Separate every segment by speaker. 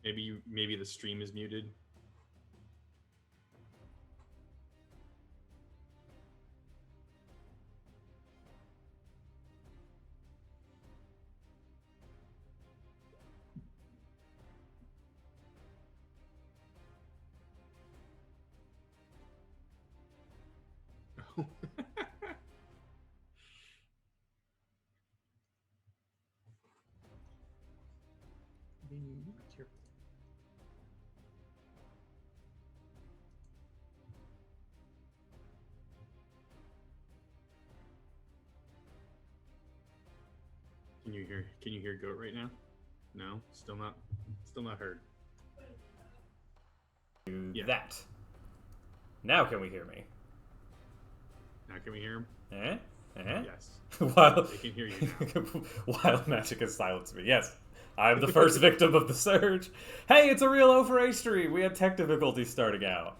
Speaker 1: Maybe the stream is muted. Can you hear Goat right now? No, still not heard.
Speaker 2: Yeah. That. Now can we hear me?
Speaker 1: Now can we hear him? Yes.
Speaker 2: Wild...
Speaker 1: They can hear you now.
Speaker 2: Wild magic has silenced me. Yes. I'm the first victim of the surge. Hey, it's a real O4A stream. We had tech difficulties starting out.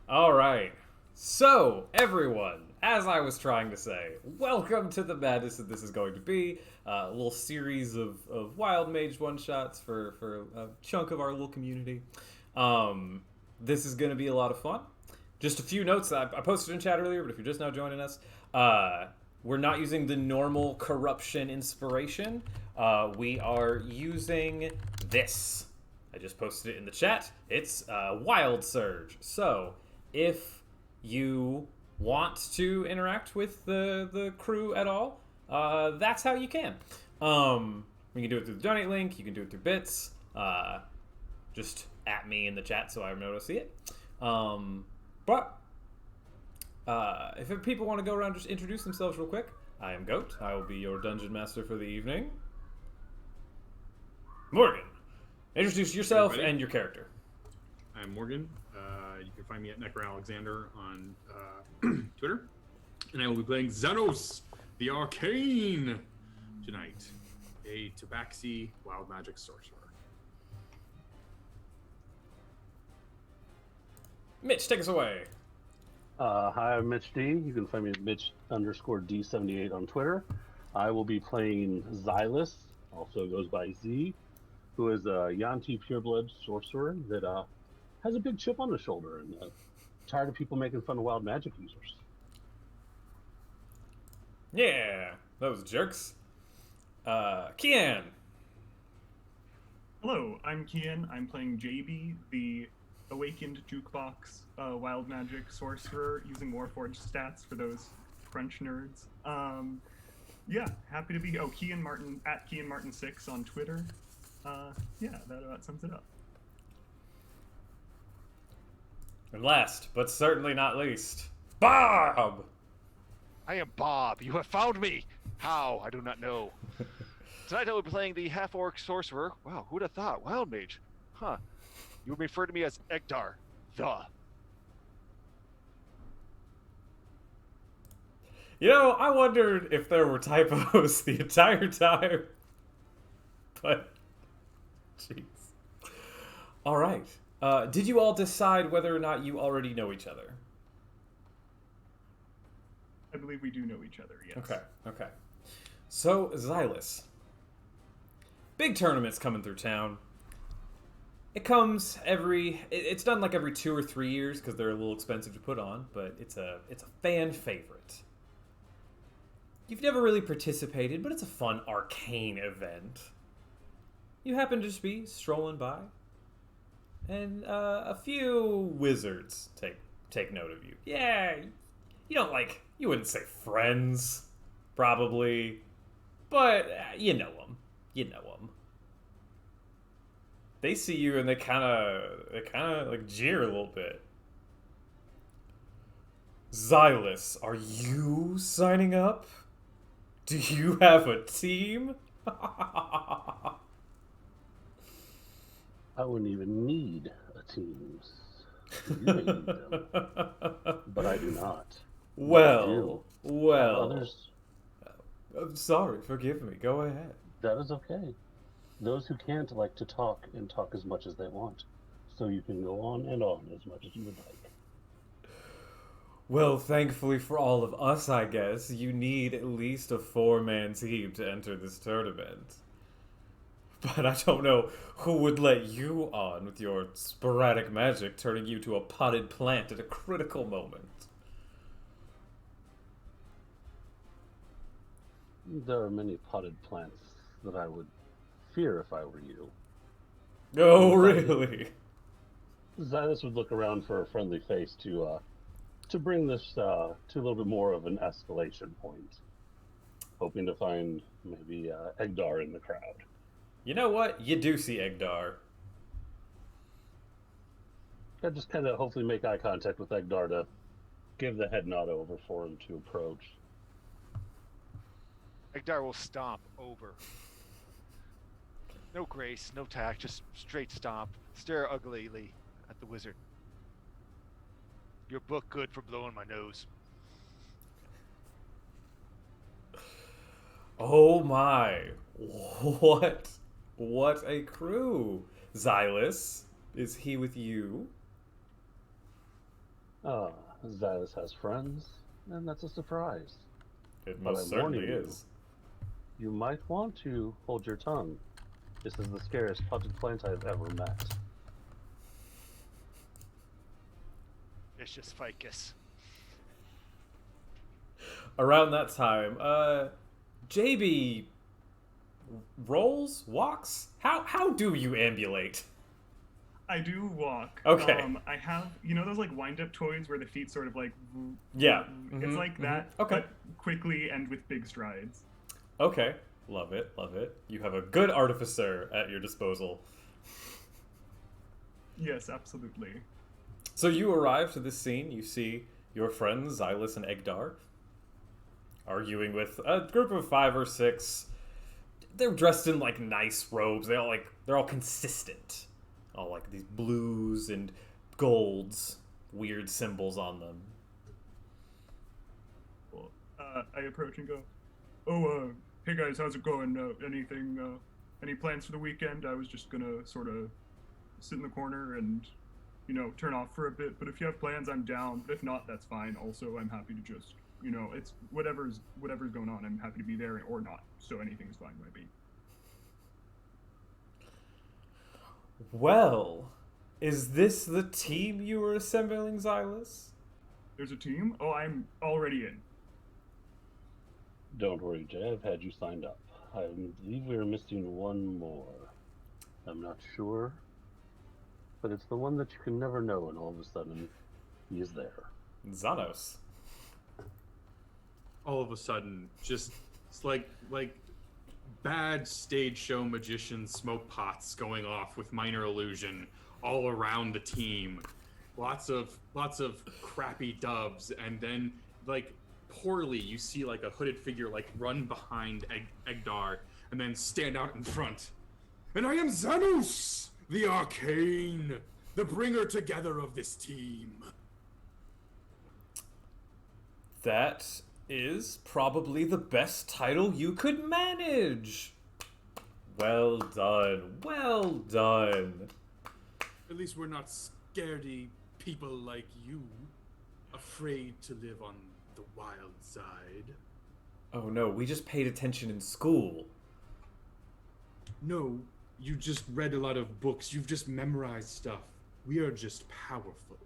Speaker 2: Alright. So, everyone, as I was trying to say, welcome to the madness that this is going to be. A little series of Wild Mage one-shots for a chunk of our little community. This is going to be a lot of fun. Just a few notes that I posted in chat earlier, but if you're just now joining us, we're not using the normal corruption inspiration. We are using this. I just posted it in the chat. It's Wild Surge. So, if you want to interact with the crew at all, that's how you can. You can do it through the donate link. You can do it through bits. Just at me in the chat so I know to see it. But if people want to go around, just introduce themselves real quick. I am Goat. I will be your dungeon master for the evening. Morgan, introduce yourself and your character.
Speaker 1: I'm Morgan. You can find me at Necro Alexander on Twitter. And I will be playing Xenos, the Arcane, tonight. A Tabaxi Wild Magic Sorcerer.
Speaker 2: Mitch, take us away.
Speaker 3: Hi, I'm Mitch D. You can find me at Mitch_D78 on Twitter. I will be playing Xylus, also goes by Z, who is a Yanti pureblood sorcerer that has a big chip on his shoulder and tired of people making fun of wild magic users.
Speaker 2: Yeah, those jerks. Kian.
Speaker 4: Hello, I'm Kian. I'm playing JB, the Awakened Jukebox Wild Magic Sorcerer, using Warforged stats for those Crunch nerds. Yeah, happy to be. Oh, Kian Martin at Kian Martin 6 on Twitter. Yeah, that about sums it up.
Speaker 2: And last, but certainly not least, Bob!
Speaker 5: I am Bob. You have found me. How? I do not know. Tonight I will be playing the half-orc sorcerer. Wow, who'd have thought? Wild mage. Huh. You would refer to me as Egdar, the.
Speaker 2: You know, I wondered if there were typos the entire time. But, jeez. All right. Did you all decide whether or not you already know each other?
Speaker 4: I believe we do know each other, yes.
Speaker 2: Okay. So, Xylus. Big tournaments coming through town. It comes it's done like every 2 or 3 years because they're a little expensive to put on, but it's a fan favorite. You've never really participated, but it's a fun arcane event. You happen to just be strolling by, and a few wizards take note of you. Yeah, you wouldn't say friends, probably, but you know them. They see you and they kind of like jeer a little bit. Xylus, are you signing up? Do you have a team?
Speaker 3: I wouldn't even need a team. You may need them, but I do not.
Speaker 2: Well.
Speaker 3: Others.
Speaker 2: I'm sorry, forgive me. Go ahead.
Speaker 3: That is okay. Those who can't like to talk and talk as much as they want, so you can go on and on as much as you would like.
Speaker 2: Well, thankfully for all of us, I guess, you need at least a 4-man team to enter this tournament. But I don't know who would let you on with your sporadic magic turning you to a potted plant at a critical moment.
Speaker 3: There are many potted plants that I would fear if I were you.
Speaker 2: Oh, really?
Speaker 3: Xylus would look around for a friendly face to bring this to a little bit more of an escalation point, hoping to find maybe Egdar in the crowd.
Speaker 2: You know what? You do see Egdar.
Speaker 3: I just kind of hopefully make eye contact with Egdar to give the head nod over for him to approach.
Speaker 5: Egdar will stomp over. No grace, no tact, just straight stomp. Stare uglily at the wizard. Your book good for blowing my nose.
Speaker 2: Oh my. What a crew. Xylus, is he with you?
Speaker 3: Xylus has friends, and that's a surprise.
Speaker 2: It
Speaker 3: But
Speaker 2: most
Speaker 3: I'm
Speaker 2: certainly
Speaker 3: warning you.
Speaker 2: is.
Speaker 3: You might want to hold your tongue. This is the scariest potted plant I've ever met.
Speaker 5: Vicious ficus.
Speaker 2: Around that time, JB walks? How do you ambulate?
Speaker 4: I do walk.
Speaker 2: Okay.
Speaker 4: I have, those like wind-up toys where the feet sort of like.
Speaker 2: Yeah.
Speaker 4: It's like that.
Speaker 2: Okay.
Speaker 4: But quickly and with big strides.
Speaker 2: Okay. Love it, love it. You have a good artificer at your disposal.
Speaker 4: Yes, absolutely.
Speaker 2: So you arrive to this scene, you see your friends Xylus and Egdar arguing with a group of 5 or 6. They're dressed in like nice robes. They're all consistent. All like these blues and golds, weird symbols on them.
Speaker 4: Well, I approach and go, "Oh, hey guys, how's it going? Any plans for the weekend? I was just gonna sort of sit in the corner and, turn off for a bit. But if you have plans, I'm down. But if not, that's fine. Also, I'm happy to just, it's whatever's going on. I'm happy to be there or not. So anything's fine by me."
Speaker 2: Well, is this the team you were assembling, Xylus?
Speaker 4: There's a team? Oh, I'm already in.
Speaker 3: Don't worry, Jay. I've had you signed up. I believe we are missing one more. I'm not sure, but it's the one that you can never know, and all of a sudden, he is there.
Speaker 2: Xanos.
Speaker 1: All of a sudden, just it's like bad stage show magician smoke pots going off with minor illusion all around the team. Lots of crappy doves, and then like poorly you see like a hooded figure like run behind Egdar and then stand out in front. And I am Xanos, the Arcane, the bringer together of this team.
Speaker 2: That is probably the best title you could manage. Well done. Well done.
Speaker 1: At least we're not scaredy people like you, afraid to live on the wild side.
Speaker 2: Oh no, we just paid attention in school.
Speaker 1: No, you just read a lot of books. You've just memorized stuff. We are just powerful.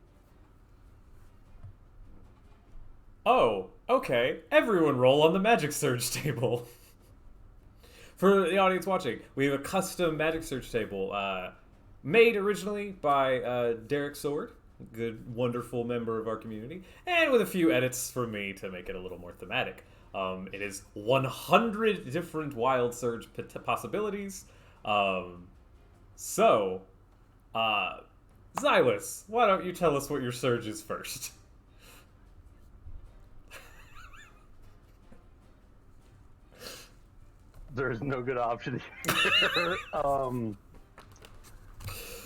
Speaker 2: Oh, okay. Everyone roll on the Magic Surge table. For the audience watching, we have a custom Magic Surge table made originally by Derek Sword, a good, wonderful member of our community, and with a few edits from me to make it a little more thematic. It is 100 different Wild Surge possibilities. So, Xylus, why don't you tell us what your surge is first?
Speaker 3: There is no good option here.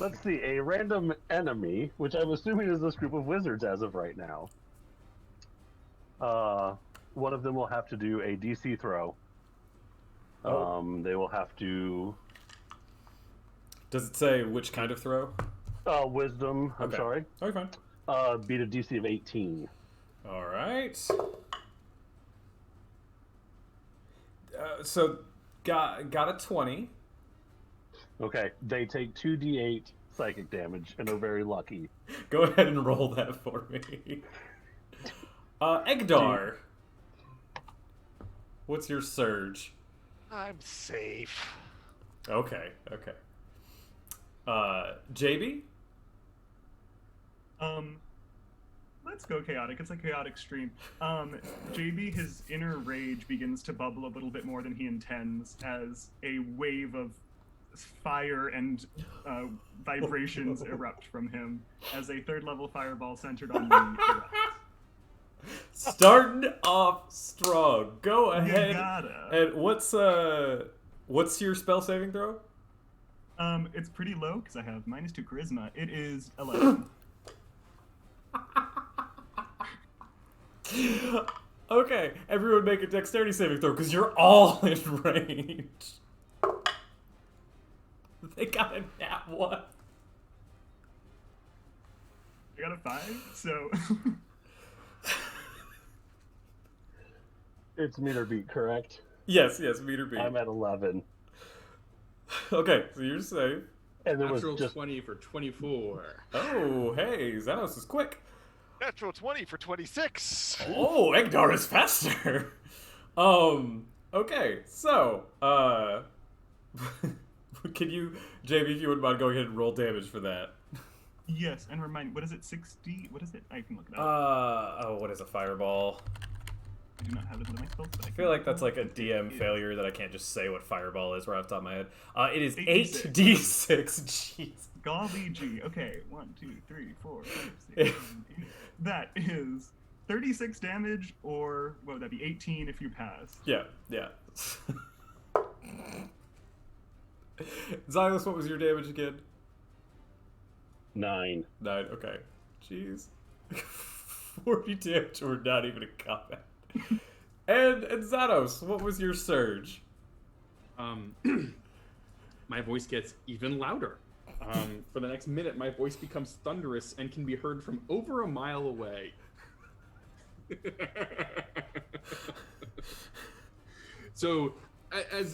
Speaker 3: Let's see. A random enemy, which I'm assuming is this group of wizards as of right now. One of them will have to do a DC throw. They will have to...
Speaker 2: Does it say which kind of throw?
Speaker 3: Wisdom. I'm
Speaker 2: Okay.
Speaker 3: sorry.
Speaker 2: Okay, fine.
Speaker 3: Beat a DC of 18.
Speaker 2: All right. So got a 20.
Speaker 3: Okay, they take 2d8 psychic damage and are very lucky.
Speaker 2: Go ahead and roll that for me. Egdar, what's your surge?
Speaker 5: I'm safe.
Speaker 2: Okay. JB?
Speaker 4: Let's go chaotic. It's a chaotic stream. JB, his inner rage begins to bubble a little bit more than he intends as a wave of fire and vibrations erupt from him as a 3rd level fireball centered on me erupts.
Speaker 2: Starting off strong. Go
Speaker 4: You
Speaker 2: ahead.
Speaker 4: gotta.
Speaker 2: And what's your spell saving throw?
Speaker 4: It's pretty low because I have -2 charisma. It is 11.
Speaker 2: Okay, everyone make a dexterity saving throw because you're all in range. They got a nat 1.
Speaker 4: I got a 5, so
Speaker 3: It's meter beat, correct?
Speaker 2: Yes, meter beat.
Speaker 3: I'm at 11.
Speaker 2: Okay, so you're safe.
Speaker 3: And there was
Speaker 1: Natural
Speaker 3: just
Speaker 1: 20 for 24.
Speaker 2: Oh, hey, Xanos is quick.
Speaker 5: Natural 20 for 26.
Speaker 2: Oh, Egdar is faster. Okay, so, can you, JB, if you wouldn't mind going ahead and roll damage for that?
Speaker 4: yes. And remind, what is it? 60? What is it? I can look it up.
Speaker 2: What is a fireball?
Speaker 4: I do not have it in my spells, but
Speaker 2: I feel like that's like a DM failure that I can't just say what fireball is right off the top of my head. It is
Speaker 4: 8d6.
Speaker 2: 8d6. Jeez.
Speaker 4: Golly gee. Okay, 1, 2, 3, 4, 5, 6, 7, 8. That is 36 damage, or what would that be? 18 if you pass.
Speaker 2: Yeah. Xylus, what was your damage again?
Speaker 3: 9.
Speaker 2: 9, okay. Jeez. 40 damage, we're not even in combat. And Xanos, what was your surge?
Speaker 1: My voice gets even louder. For the next minute, my voice becomes thunderous and can be heard from over a mile away. So, as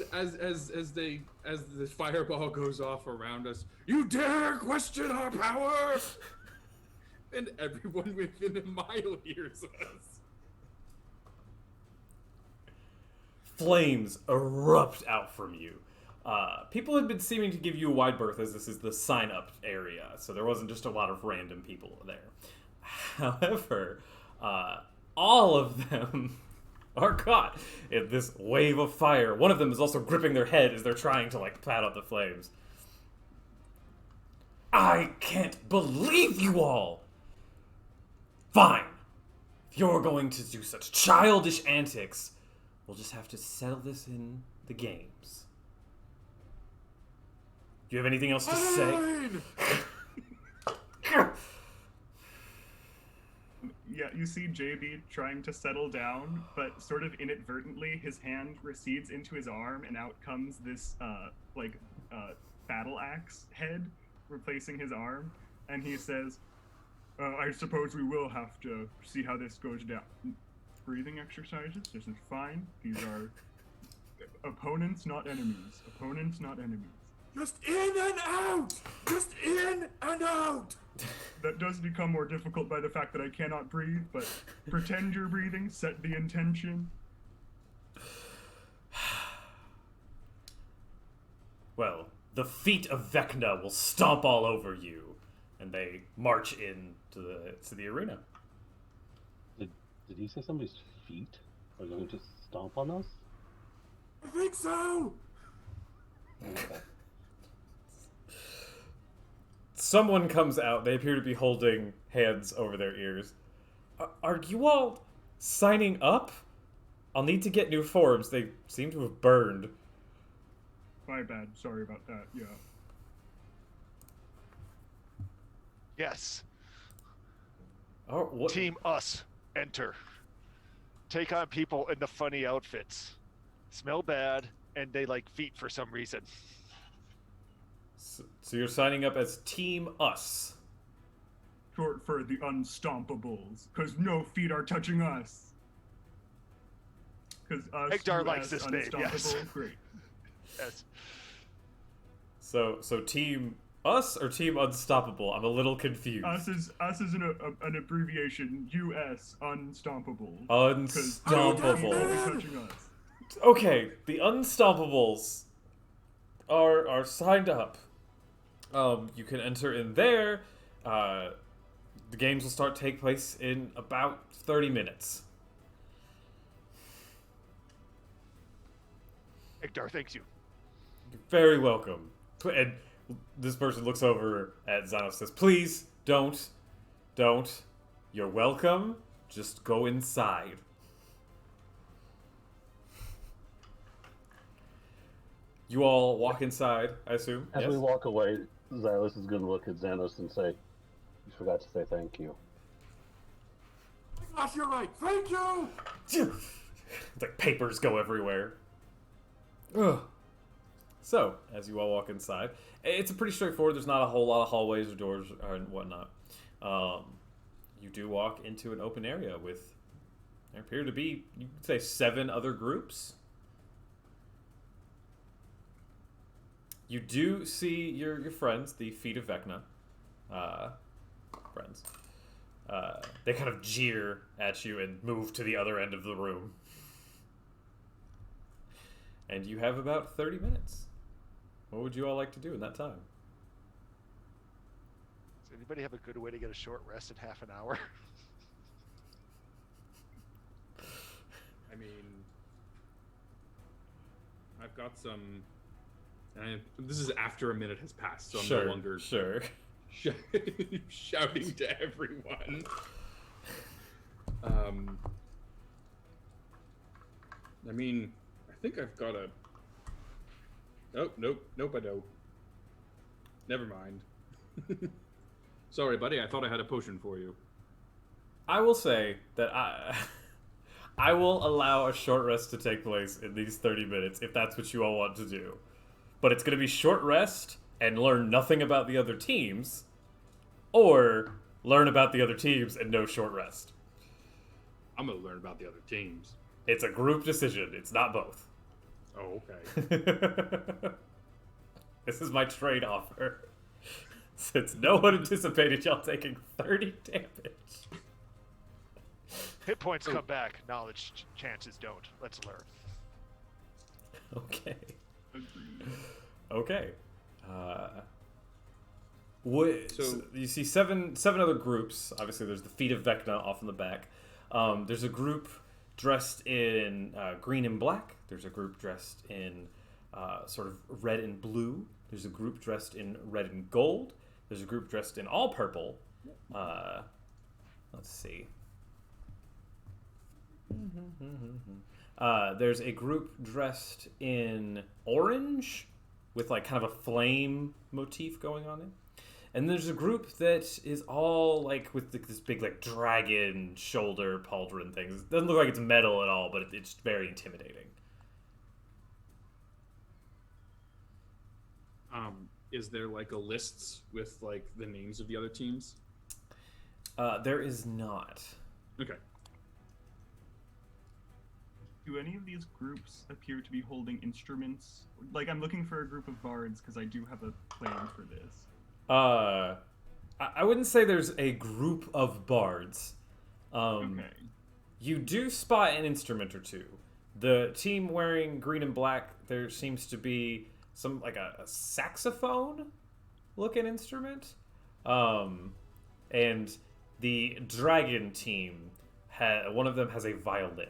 Speaker 1: the fireball goes off around us, you dare question our power? And everyone within a mile hears us.
Speaker 2: Flames erupt out from you. People had been seeming to give you a wide berth as this is the sign-up area, so there wasn't just a lot of random people there. However, all of them are caught in this wave of fire. One of them is also gripping their head as they're trying to, like, pat out the flames. I can't believe you all! Fine. If you're going to do such childish antics, we'll just have to settle this in the games. Do you have anything else to say?
Speaker 4: Yeah, you see JB trying to settle down, but sort of inadvertently, his hand recedes into his arm, and out comes this, battle axe head, replacing his arm, and he says, I suppose we will have to see how this goes down. Breathing exercises, this is fine. These are opponents, not enemies. Opponents, not enemies.
Speaker 1: Just in and out! Just in and out!
Speaker 4: That does become more difficult by the fact that I cannot breathe, but pretend you're breathing, set the intention.
Speaker 2: Well, the feet of Vecna will stomp all over you. And they march into the arena.
Speaker 3: Did he say somebody's feet are going to stomp on us?
Speaker 1: I think so!
Speaker 3: Okay.
Speaker 2: Someone comes out. They appear to be holding hands over their ears. Are you all signing up? I'll need to get new forms. They seem to have burned.
Speaker 4: My bad, sorry about that, yeah.
Speaker 5: Yes.
Speaker 2: Oh, what?
Speaker 5: Team us. Enter. Take on people in the funny outfits. Smell bad, and they like feet for some reason.
Speaker 2: So you're signing up as Team Us.
Speaker 4: Short for the Unstompables, because no feet are touching us. Because us
Speaker 5: Egdar
Speaker 4: US
Speaker 5: likes this name, yes.
Speaker 4: Unstoppable, great.
Speaker 5: Yes.
Speaker 2: So team us or team Unstoppable? I'm a little confused.
Speaker 4: Us is an abbreviation. US Unstoppable.
Speaker 2: Unstoppable.
Speaker 4: Won't be touching us.
Speaker 2: Okay, the Unstoppables are signed up. You can enter in there. The games will start take place in about 30 minutes.
Speaker 5: Ekdar, thanks you.
Speaker 2: You're very welcome. And this person looks over at Xanos and says, please, don't. You're welcome. Just go inside. You all walk inside, I assume?
Speaker 3: As
Speaker 2: Yes?
Speaker 3: we walk away, Xylus is going to look at Xanos and say, "You forgot to say thank you."
Speaker 1: Gosh, you're right. Thank you.
Speaker 2: Like papers go everywhere. Ugh. So, as you all walk inside, it's pretty straightforward. There's not a whole lot of hallways or doors and whatnot. You do walk into an open area with, there appear to be, you could say, 7 other groups. You do see your friends, the Feet of Vecna, friends. They kind of jeer at you and move to the other end of the room. And you have about 30 minutes. What would you all like to do in that time?
Speaker 5: Does anybody have a good way to get a short rest in half an hour?
Speaker 1: I mean, I've got some. And this is after a minute has passed, so I'm no longer
Speaker 2: Sure.
Speaker 1: shouting to everyone. I mean, I think I've got a. Nope, I don't. Never mind. Sorry, buddy. I thought I had a potion for you.
Speaker 2: I will say that I will allow a short rest to take place in these 30 minutes if that's what you all want to do. But it's going to be short rest and learn nothing about the other teams, or learn about the other teams and no short rest.
Speaker 1: I'm gonna learn about the other teams.
Speaker 2: It's a group decision. It's not both.
Speaker 1: Oh, okay.
Speaker 2: This is my trade offer. Since no one anticipated y'all taking 30 damage.
Speaker 5: Hit points come back. Knowledge chances don't. Let's learn.
Speaker 2: Okay.
Speaker 4: Agreed.
Speaker 2: Okay.
Speaker 1: So
Speaker 2: you see seven other groups. Obviously, there's the Feet of Vecna off in the back. There's a group dressed in green and black. There's a group dressed in sort of red and blue. There's a group dressed in red and gold. There's a group dressed in all purple. Let's see. There's a group dressed in orange with like kind of a flame motif going on it. And there's a group that is all like with this big like dragon shoulder pauldron thing. It doesn't look like it's metal at all, but it's very intimidating.
Speaker 1: Is there like a lists with like the names of the other teams?
Speaker 2: There is not.
Speaker 1: Okay.
Speaker 4: Do any of these groups appear to be holding instruments? Like, I'm looking for a group of bards because I do have a plan for this.
Speaker 2: I wouldn't say there's a group of bards.
Speaker 4: Okay.
Speaker 2: You do spot an instrument or two. The team wearing green and black, there seems to be some like a saxophone looking instrument. And the dragon team, one of them has a violin.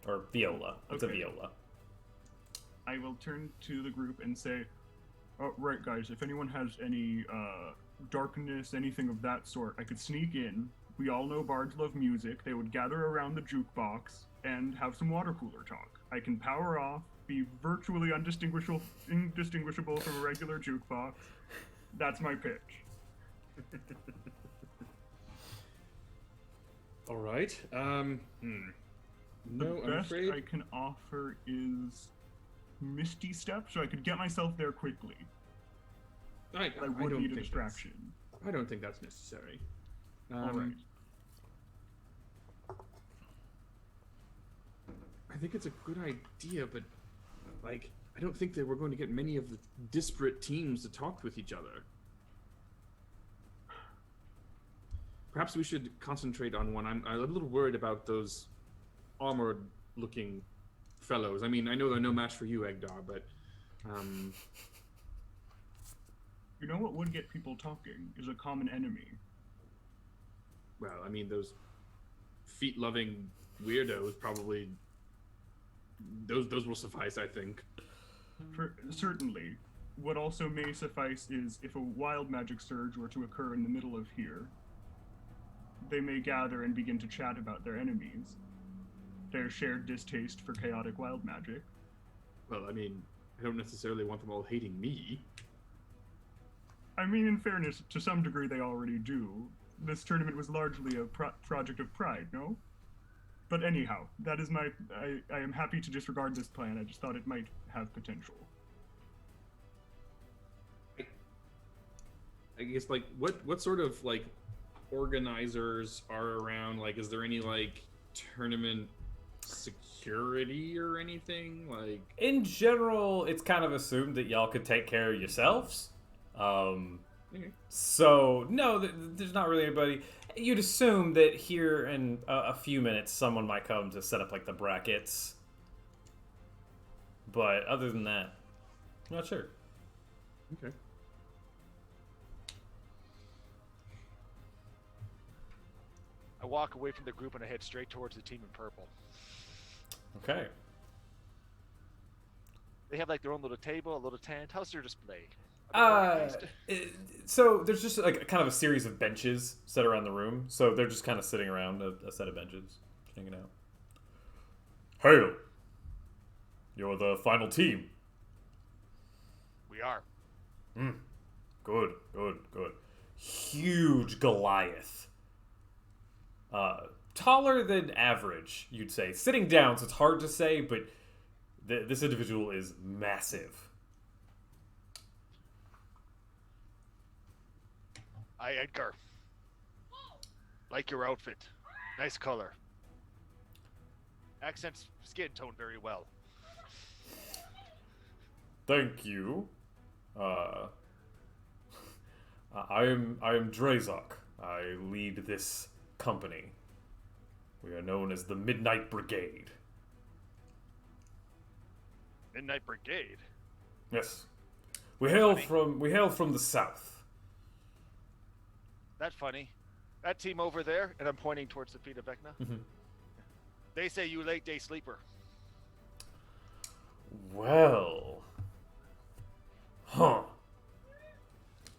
Speaker 2: Or viola. It's
Speaker 4: Okay.
Speaker 2: a viola.
Speaker 4: I will turn to the group and say, oh, right, guys, if anyone has any darkness, anything of that sort, I could sneak in. We all know bards love music. They would gather around the jukebox and have some water cooler talk. I can power off, be virtually indistinguishable from a regular jukebox. That's my pitch.
Speaker 1: All right.
Speaker 4: The
Speaker 1: No, I'm
Speaker 4: best
Speaker 1: afraid.
Speaker 4: I can offer is Misty Step, so I could get myself there quickly.
Speaker 1: I
Speaker 4: I would
Speaker 1: don't
Speaker 4: need a
Speaker 1: think
Speaker 4: distraction.
Speaker 1: I don't think that's necessary.
Speaker 4: All right.
Speaker 1: I think it's a good idea, but like I don't think that we're going to get many of the disparate teams to talk with each other. Perhaps we should concentrate on one. I'm a little worried about those armored-looking fellows. I mean, I know they're no match for you, Egdar, but
Speaker 4: You know what would get people talking is a common enemy.
Speaker 1: well, I mean, those feet-loving weirdos probably those will suffice, I think.
Speaker 4: Certainly. What also may suffice is if a wild magic surge were to occur in the middle of here, they may gather and begin to chat about their enemies, their shared distaste for chaotic wild magic.
Speaker 1: Well, I mean, I don't necessarily want them all hating me.
Speaker 4: I mean, in fairness, to some degree they already do. This tournament was largely a project of pride, no? But anyhow, that is I am happy to disregard this plan. I just thought it might have potential.
Speaker 1: I guess, like, what sort of, like, organizers are around? Like, is there any, like, tournament security or anything? Like,
Speaker 2: In general, it's kind of assumed that y'all could take care of yourselves.
Speaker 1: okay.
Speaker 2: So, no, there's not really anybody. You'd assume that here in a few minutes, someone might come to set up, like, the brackets. But other than that, I'm not sure.
Speaker 1: Okay.
Speaker 5: I walk away from the group and I head straight towards the team in purple.
Speaker 2: Okay.
Speaker 5: They have like their own little table, a little tent. How's their display? Are they organized?
Speaker 2: So there's just like kind of a series of benches set around the room. So they're just kind of sitting around a set of benches, hanging out. Hail! You're the final team.
Speaker 5: We are.
Speaker 2: Good. Huge Goliath. Taller than average, you'd say. Sitting down, so it's hard to say, but this individual is massive.
Speaker 5: Hi, Edgar. Like your outfit. Nice color. Accents skin tone very well.
Speaker 2: Thank you. I am Drazok. I lead this company. We are known as the Midnight Brigade.
Speaker 5: Midnight Brigade.
Speaker 2: Yes. We hail
Speaker 5: Funny.
Speaker 2: from the south.
Speaker 5: That funny. That team over there, and I'm pointing towards the feet of Vecna. They say you late day sleeper.
Speaker 2: Well. Huh.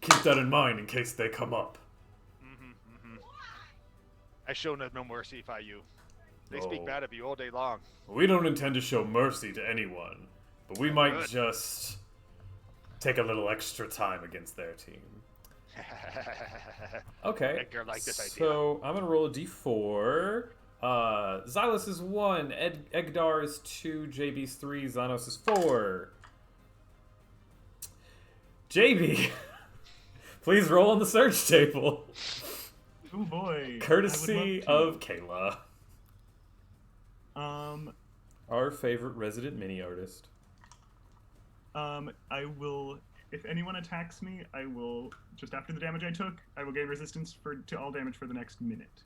Speaker 2: Keep that in mind in case they come up.
Speaker 5: I show no mercy if I you. They speak
Speaker 2: Oh.
Speaker 5: bad of you all day long.
Speaker 2: We don't intend to show mercy to anyone, but we might
Speaker 5: Good.
Speaker 2: just take a little extra time against their team. Okay.
Speaker 5: Edgar liked this idea.
Speaker 2: So I'm gonna roll a d4. Xylus is 1, Egdar is 2, JB's 3, Xanos is 4. JB, please roll on the search table.
Speaker 4: Oh boy.
Speaker 2: Courtesy of Kayla,
Speaker 4: Um,
Speaker 2: our favorite resident mini artist.
Speaker 4: I will. If anyone attacks me, I will just after the damage I took, I will gain resistance to all damage for the next minute.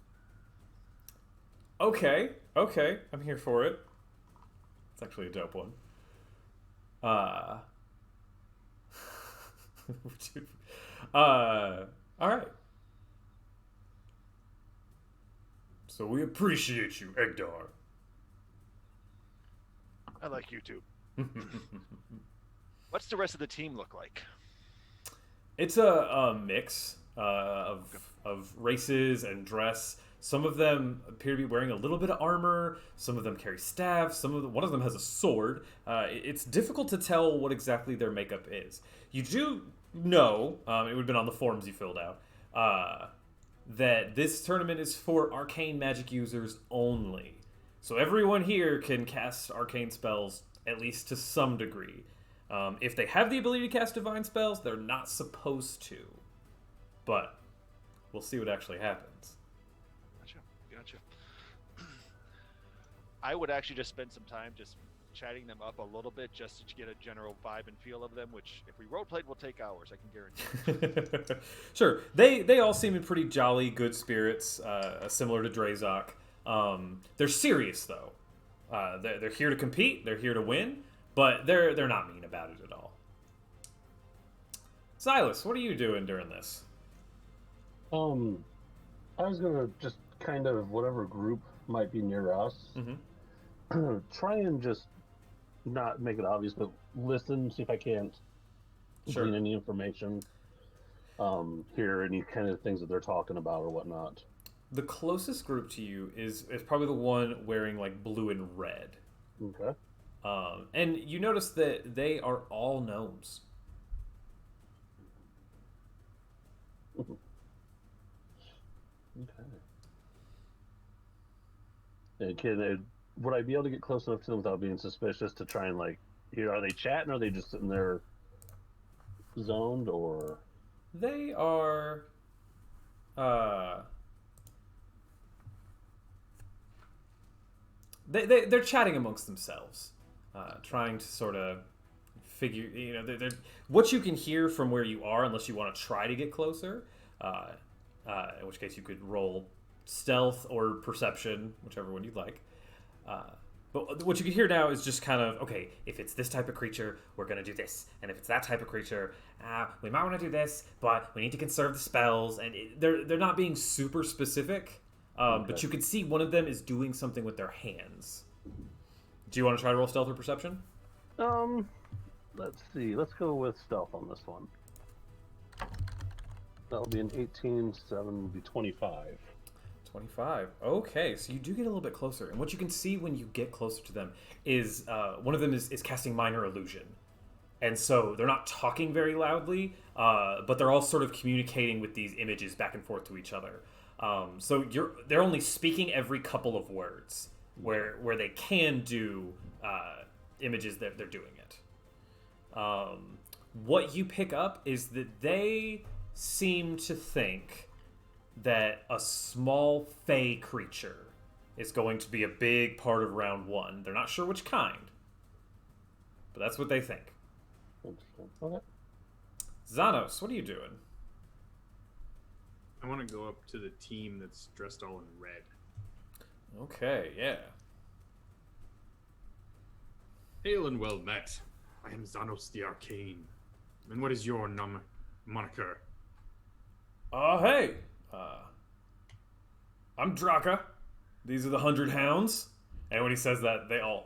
Speaker 2: Okay, I'm here for it. It's actually a dope one. Alright. So we appreciate you, Egdar.
Speaker 5: I like you too. What's the rest of the team look like?
Speaker 2: It's a mix of races and dress. Some of them appear to be wearing a little bit of armor. Some of them carry staffs. One of them has a sword. It's difficult to tell what exactly their makeup is. You do know, it would have been on the forms you filled out, that this tournament is for arcane magic users only. So everyone here can cast arcane spells, at least to some degree. If they have the ability to cast divine spells, they're not supposed to. But we'll see what actually happens.
Speaker 5: Gotcha. I would actually just spend some time just chatting them up a little bit just to get a general vibe and feel of them, which if we roleplayed will take hours, I can guarantee.
Speaker 2: Sure. They all seem in pretty jolly, good spirits, similar to Drazok. They're serious though. They're here to compete. They're here to win, but they're not mean about it at all. Silas, what are you doing during this?
Speaker 3: I was gonna just kind of whatever group might be near us, try and just not make it obvious, but listen, see if I can't glean any information, hear any kind of things that they're talking about or whatnot.
Speaker 2: The closest group to you is probably the one wearing like blue and red.
Speaker 3: Okay.
Speaker 2: And you notice that they are all gnomes.
Speaker 3: Okay. And would I be able to get close enough to them without being suspicious to try and like, are they chatting? Or are they just sitting there zoned? Or
Speaker 2: they are. They're chatting amongst themselves, trying to sort of figure. They're what you can hear from where you are, unless you want to try to get closer. In which case, you could roll stealth or perception, whichever one you'd like. But what you can hear now is just kind of, okay, if it's this type of creature, we're going to do this. And if it's that type of creature, we might want to do this, but we need to conserve the spells. And they're not being super specific, but you can see one of them is doing something with their hands. Do you want to try to roll stealth or perception?
Speaker 3: Let's see. Let's go with stealth on this one. That'll be an 18, 7 will be 25.
Speaker 2: 25. Okay, so you do get a little bit closer. And what you can see when you get closer to them is one of them is casting Minor Illusion. And so they're not talking very loudly, but they're all sort of communicating with these images back and forth to each other. So they're only speaking every couple of words where they can do images that they're doing it. What you pick up is that they seem to think that a small fey creature is going to be a big part of round one. They're not sure which kind, but that's what they think.
Speaker 3: Interesting. Okay.
Speaker 2: Xanos, what are you doing?
Speaker 1: I want to go up to the team that's dressed all in red.
Speaker 2: Okay, yeah.
Speaker 1: Hail and well met. I am Xanos the Arcane. And what is your moniker?
Speaker 2: Hey. I'm Draka. These are the 100 Hounds. And when he says that, they all...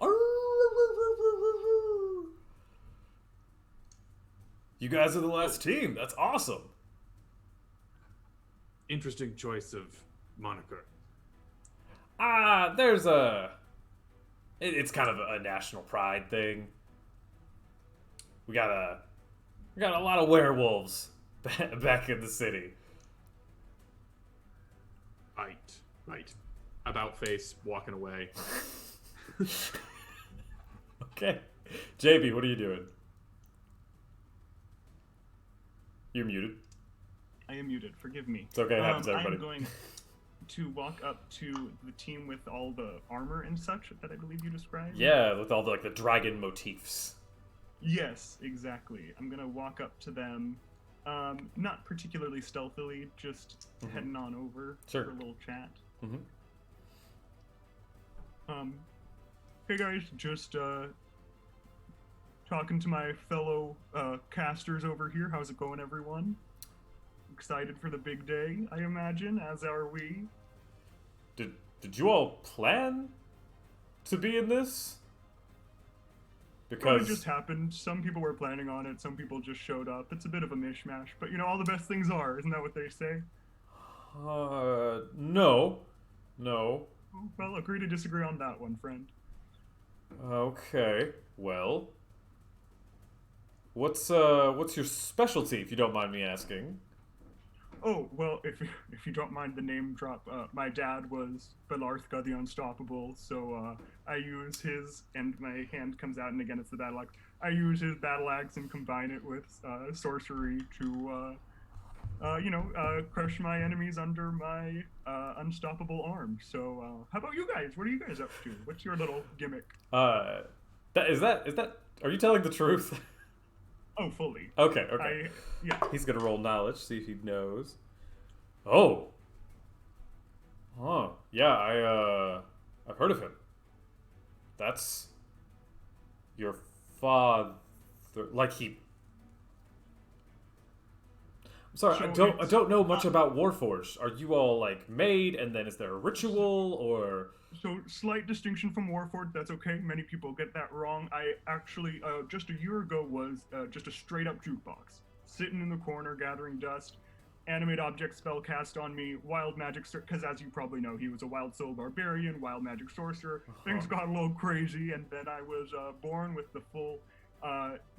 Speaker 2: You guys are the last team. That's awesome.
Speaker 1: Interesting choice of moniker.
Speaker 2: There's a... It's kind of a national pride thing. We got a lot of werewolves back in the city.
Speaker 1: Right. About face, walking away.
Speaker 2: Okay. JB, what are you doing? You're muted.
Speaker 4: I am muted. Forgive me.
Speaker 2: It's okay. It happens to everybody.
Speaker 4: I'm going to walk up to the team with all the armor and such that I believe you described.
Speaker 2: Yeah, with all the dragon motifs.
Speaker 4: Yes, exactly. I'm gonna walk up to them, not particularly stealthily, just heading on over
Speaker 2: Sure.
Speaker 4: for a little chat.
Speaker 2: Mm-hmm.
Speaker 4: Hey guys, just talking to my fellow casters over here. How's it going, everyone? Excited for the big day, I imagine, as are we.
Speaker 2: Did you all plan to be in this?
Speaker 4: Well,
Speaker 2: Because
Speaker 4: it just happened. Some people were planning on it, some people just showed up. It's a bit of a mishmash, but all the best things are, isn't that what they say?
Speaker 2: No.
Speaker 4: Well, agree to disagree on that one, friend.
Speaker 2: Okay. Well, what's your specialty, if you don't mind me asking?
Speaker 4: Oh, well, if you don't mind the name drop, my dad was Belarthka the Unstoppable, so I use his, and my hand comes out, and again it's the battle axe. I use his battle axe and combine it with sorcery to, crush my enemies under my unstoppable arm. So, how about you guys? What are you guys up to? What's your little gimmick?
Speaker 2: Is that? Are you telling the truth?
Speaker 4: Oh, fully.
Speaker 2: Okay. Okay.
Speaker 4: Yeah.
Speaker 2: He's gonna roll knowledge, see if he knows. Oh. Oh, yeah. I've heard of him. That's your father. Like he. I'm sorry,
Speaker 4: So
Speaker 2: I don't know much about Warforged. Are you all like made, and then is there a ritual or?
Speaker 4: So slight distinction from Warforged. That's okay. Many people get that wrong. I actually just a year ago was just a straight up jukebox, sitting in the corner gathering dust. Animate object spell cast on me, wild magic, because as you probably know, he was a wild soul barbarian, wild magic sorcerer. Things got a little crazy, and then I was born with the full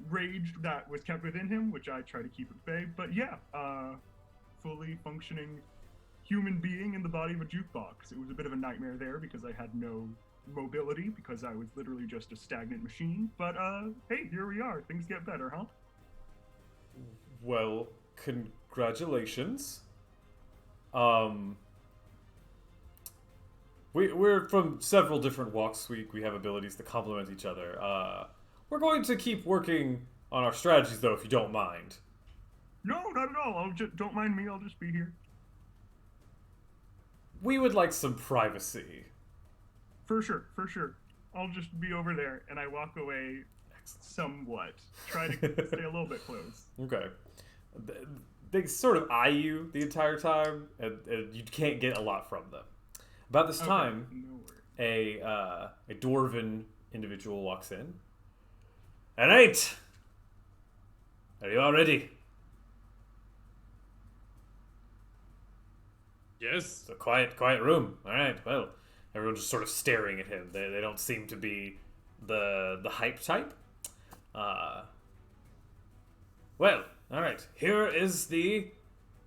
Speaker 4: rage that was kept within him, which I try to keep at bay. But yeah, fully functioning human being in the body of a jukebox. It was a bit of a nightmare there because I had no mobility because I was literally just a stagnant machine. But hey, here we are. Things get better, huh?
Speaker 2: Well, congratulations. We're from several different walks. We have abilities to complement each other. We're going to keep working on our strategies, though, if you don't mind.
Speaker 4: No, not at all. Don't mind me. I'll just be here.
Speaker 2: We would like some privacy.
Speaker 4: For sure. I'll just be over there, and I walk away somewhat. Try to stay a little bit close.
Speaker 2: Okay. They sort of eye you the entire time, and you can't get a lot from them. About this time,
Speaker 4: No worries.
Speaker 2: a dwarven individual walks in. All right. Are you all ready?
Speaker 1: Yes.
Speaker 2: It's a quiet room. All right. Well, everyone's just sort of staring at him. They don't seem to be the hype type. Well, all right. Here is the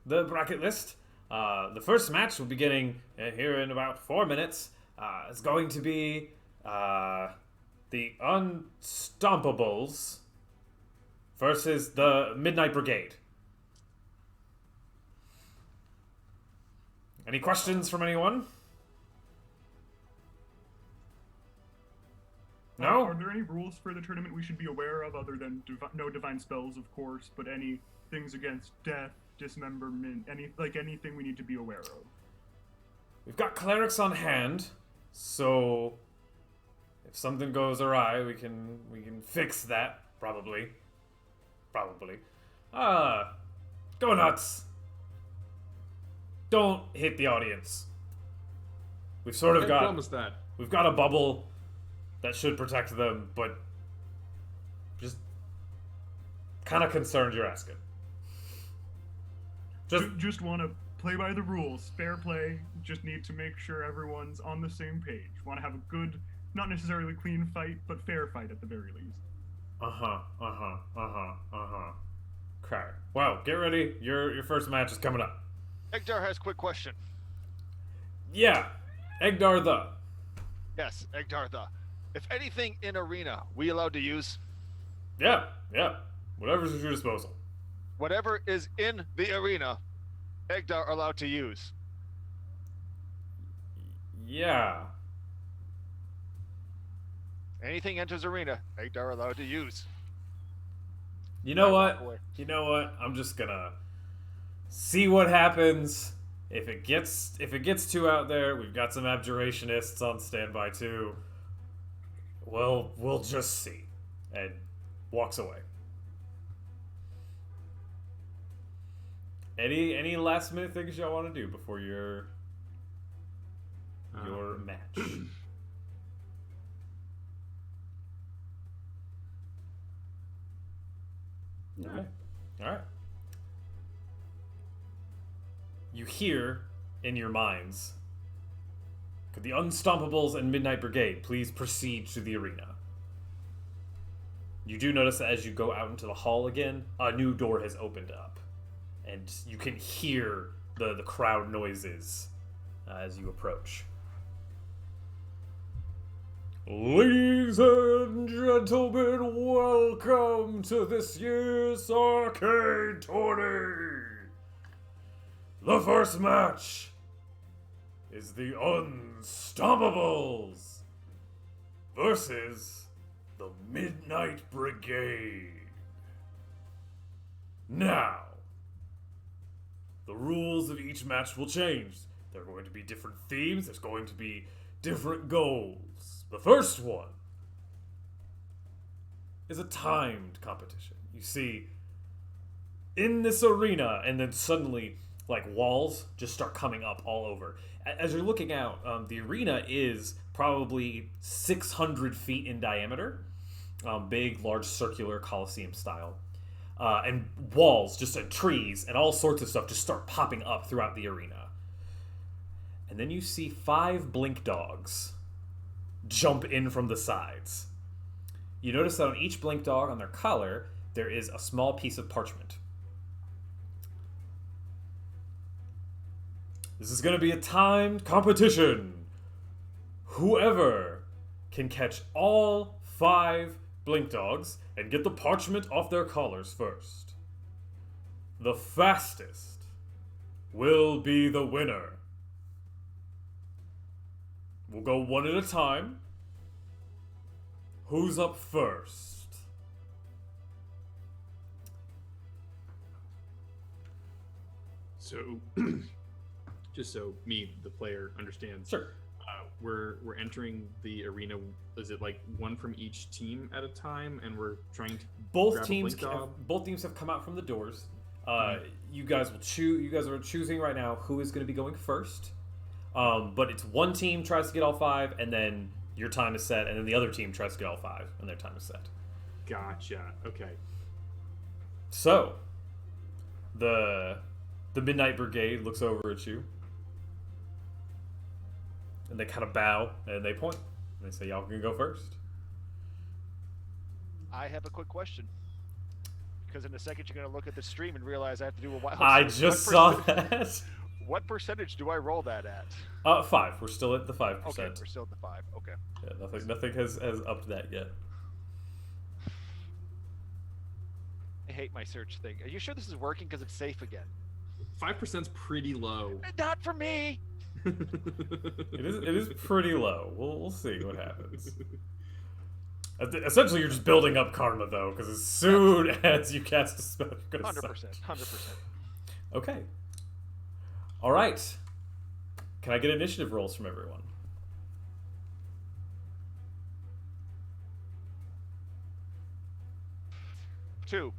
Speaker 2: bracket list. The first match will be beginning here in about 4 minutes. It's going to be the Unstompables versus the Midnight Brigade. Any questions from anyone? No?
Speaker 4: Are there any rules for the tournament we should be aware of other than no divine spells, of course, but any things against death, dismemberment, anything we need to be aware of?
Speaker 2: We've got clerics on hand, so if something goes awry, we can fix that probably. Go nuts. Don't hit the audience. We've sort of
Speaker 1: I
Speaker 2: got
Speaker 1: promise that.
Speaker 2: we've got a bubble that should protect them, but just kind of concerned you're asking.
Speaker 4: Just want to play by the rules, fair play. Just need to make sure everyone's on the same page. Want to have a good, not necessarily clean fight, but fair fight at the very least.
Speaker 2: Okay. Well, get ready. Your first match is coming up.
Speaker 5: Egdar has a quick question.
Speaker 2: Yeah, Egdar the.
Speaker 5: Yes, Egdar the. If anything in arena, we allowed to use?
Speaker 2: Yeah. Whatever's at your disposal.
Speaker 5: Whatever is in the arena, Egdar allowed to use.
Speaker 2: Yeah.
Speaker 5: Anything enters arena, Egdar allowed to use.
Speaker 2: You know
Speaker 5: walk away.
Speaker 2: what? I'm just gonna see what happens. If it gets too out there, we've got some abjurationists on standby too. Well, we'll just see. And walks away. Any last minute things y'all want to do before your match? Okay. All right. You hear in your minds, could the Unstompables and Midnight Brigade please proceed to the arena? You do notice that as you go out into the hall again, a new door has opened up. And you can hear the crowd noises as you approach. Ladies and gentlemen, welcome to this year's arcade tourney. The first match is the Unstompables versus the Midnight Brigade. Now, the rules of each match will change. There are going to be different themes, there's going to be different goals. The first one is a timed competition. You see, in this arena, and then suddenly, like, walls just start coming up all over. As you're looking out, the arena is probably 600 feet in diameter. Big, large, circular Colosseum style. And walls, just trees, and all sorts of stuff just start popping up throughout the arena. And then you see 5 blink dogs jump in from the sides. You notice that on each blink dog, on their collar, there is a small piece of parchment. This is going to be a timed competition. Whoever can catch all 5 blink dogs and get the parchment off their collars first, the fastest will be the winner. We'll go one at a time. Who's up first?
Speaker 1: So, just so me, the player, understands.
Speaker 2: Sure.
Speaker 1: We're entering the arena. Is it like one from each team at a time, and we're trying to
Speaker 2: Both
Speaker 1: grab a
Speaker 2: teams,
Speaker 1: blink dog?
Speaker 2: both teams have come out from the doors. You guys will choose. You guys are choosing right now who is going to be going first. But it's one team tries to get all 5, and then your time is set, and then the other team tries to get all 5, and their time is set.
Speaker 1: Gotcha. Okay.
Speaker 2: So, the Midnight Brigade looks over at you, and they kind of bow, and they point. And they say, y'all can go first.
Speaker 5: I have a quick question. Because in a second you're going to look at the stream and realize I have to do a wild.
Speaker 2: I just saw that.
Speaker 5: What percentage do I roll that at?
Speaker 2: 5. We're still at the 5%.
Speaker 5: Okay, we're still at the 5. Okay.
Speaker 2: Yeah, nothing has upped that yet.
Speaker 5: I hate my search thing. Are you sure this is working? Because it's safe again.
Speaker 1: 5%'s pretty low.
Speaker 5: Not for me.
Speaker 2: It is pretty low. We'll see what happens. Essentially, you're just building up karma, though, because as soon as you cast a spell, you're going to
Speaker 5: 100%.
Speaker 2: Okay. All right. Can I get initiative rolls from everyone?
Speaker 5: Two.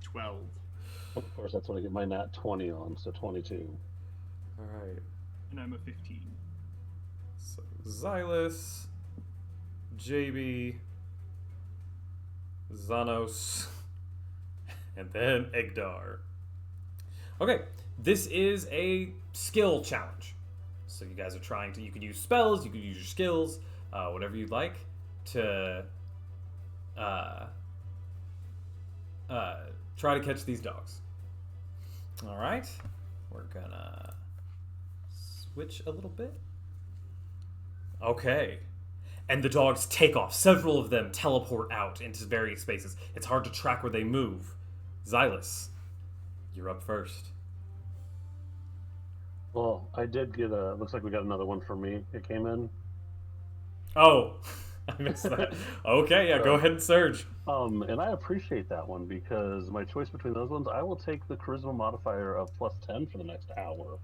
Speaker 1: 12.
Speaker 3: Of course, that's what I get my nat 20 on, so 22.
Speaker 2: All right.
Speaker 4: And I'm a 15.
Speaker 2: So Xylus, JB, Xanos, and then Egdar. Okay, this is a skill challenge. So you guys are trying to, you can use spells, you can use your skills, whatever you'd like to try to catch these dogs. All right, we're gonna switch a little bit. Okay. And the dogs take off. Several of them teleport out into various spaces. It's hard to track where they move. Xylus, you're up first.
Speaker 3: Well, I did get looks like we got another one for me. It came in.
Speaker 2: Oh, I missed that. Okay, yeah, go ahead and surge.
Speaker 3: And I appreciate that one because my choice between those ones, I will take the charisma modifier of +10 for the next hour.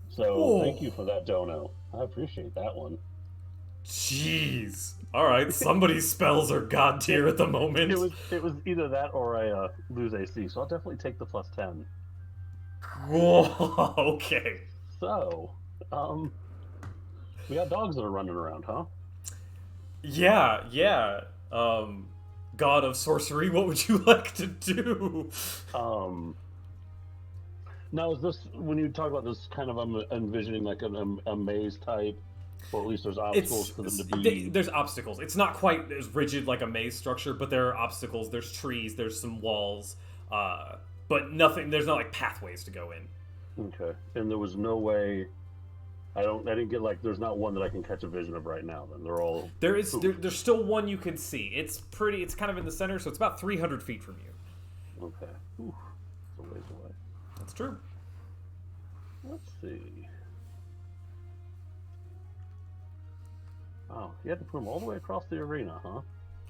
Speaker 3: So thank you for that, Dono. I appreciate that one.
Speaker 2: Jeez. All right, somebody's spells are god tier at the moment.
Speaker 3: It was either that or I lose AC, so I'll definitely take the +10.
Speaker 2: Whoa, okay.
Speaker 3: So, we got dogs that are running around, huh?
Speaker 2: Yeah. God of sorcery, what would you like to do?
Speaker 3: Now, is this, when you talk about this, kind of, I'm envisioning like a maze type, or at least there's obstacles for them to be...
Speaker 2: There's obstacles. It's not quite as rigid like a maze structure, but there are obstacles. There's trees, there's some walls, but nothing, there's not like pathways to go in.
Speaker 3: Okay. And there was no way... I didn't get like, there's not one that I can catch a vision of right now, then. They're all...
Speaker 2: There's still one you can see. It's kind of in the center, so it's about 300 feet from you.
Speaker 3: Okay. Ooh, it's a ways away.
Speaker 2: That's true.
Speaker 3: Let's see. Oh, you had to put them all the way across the arena, huh?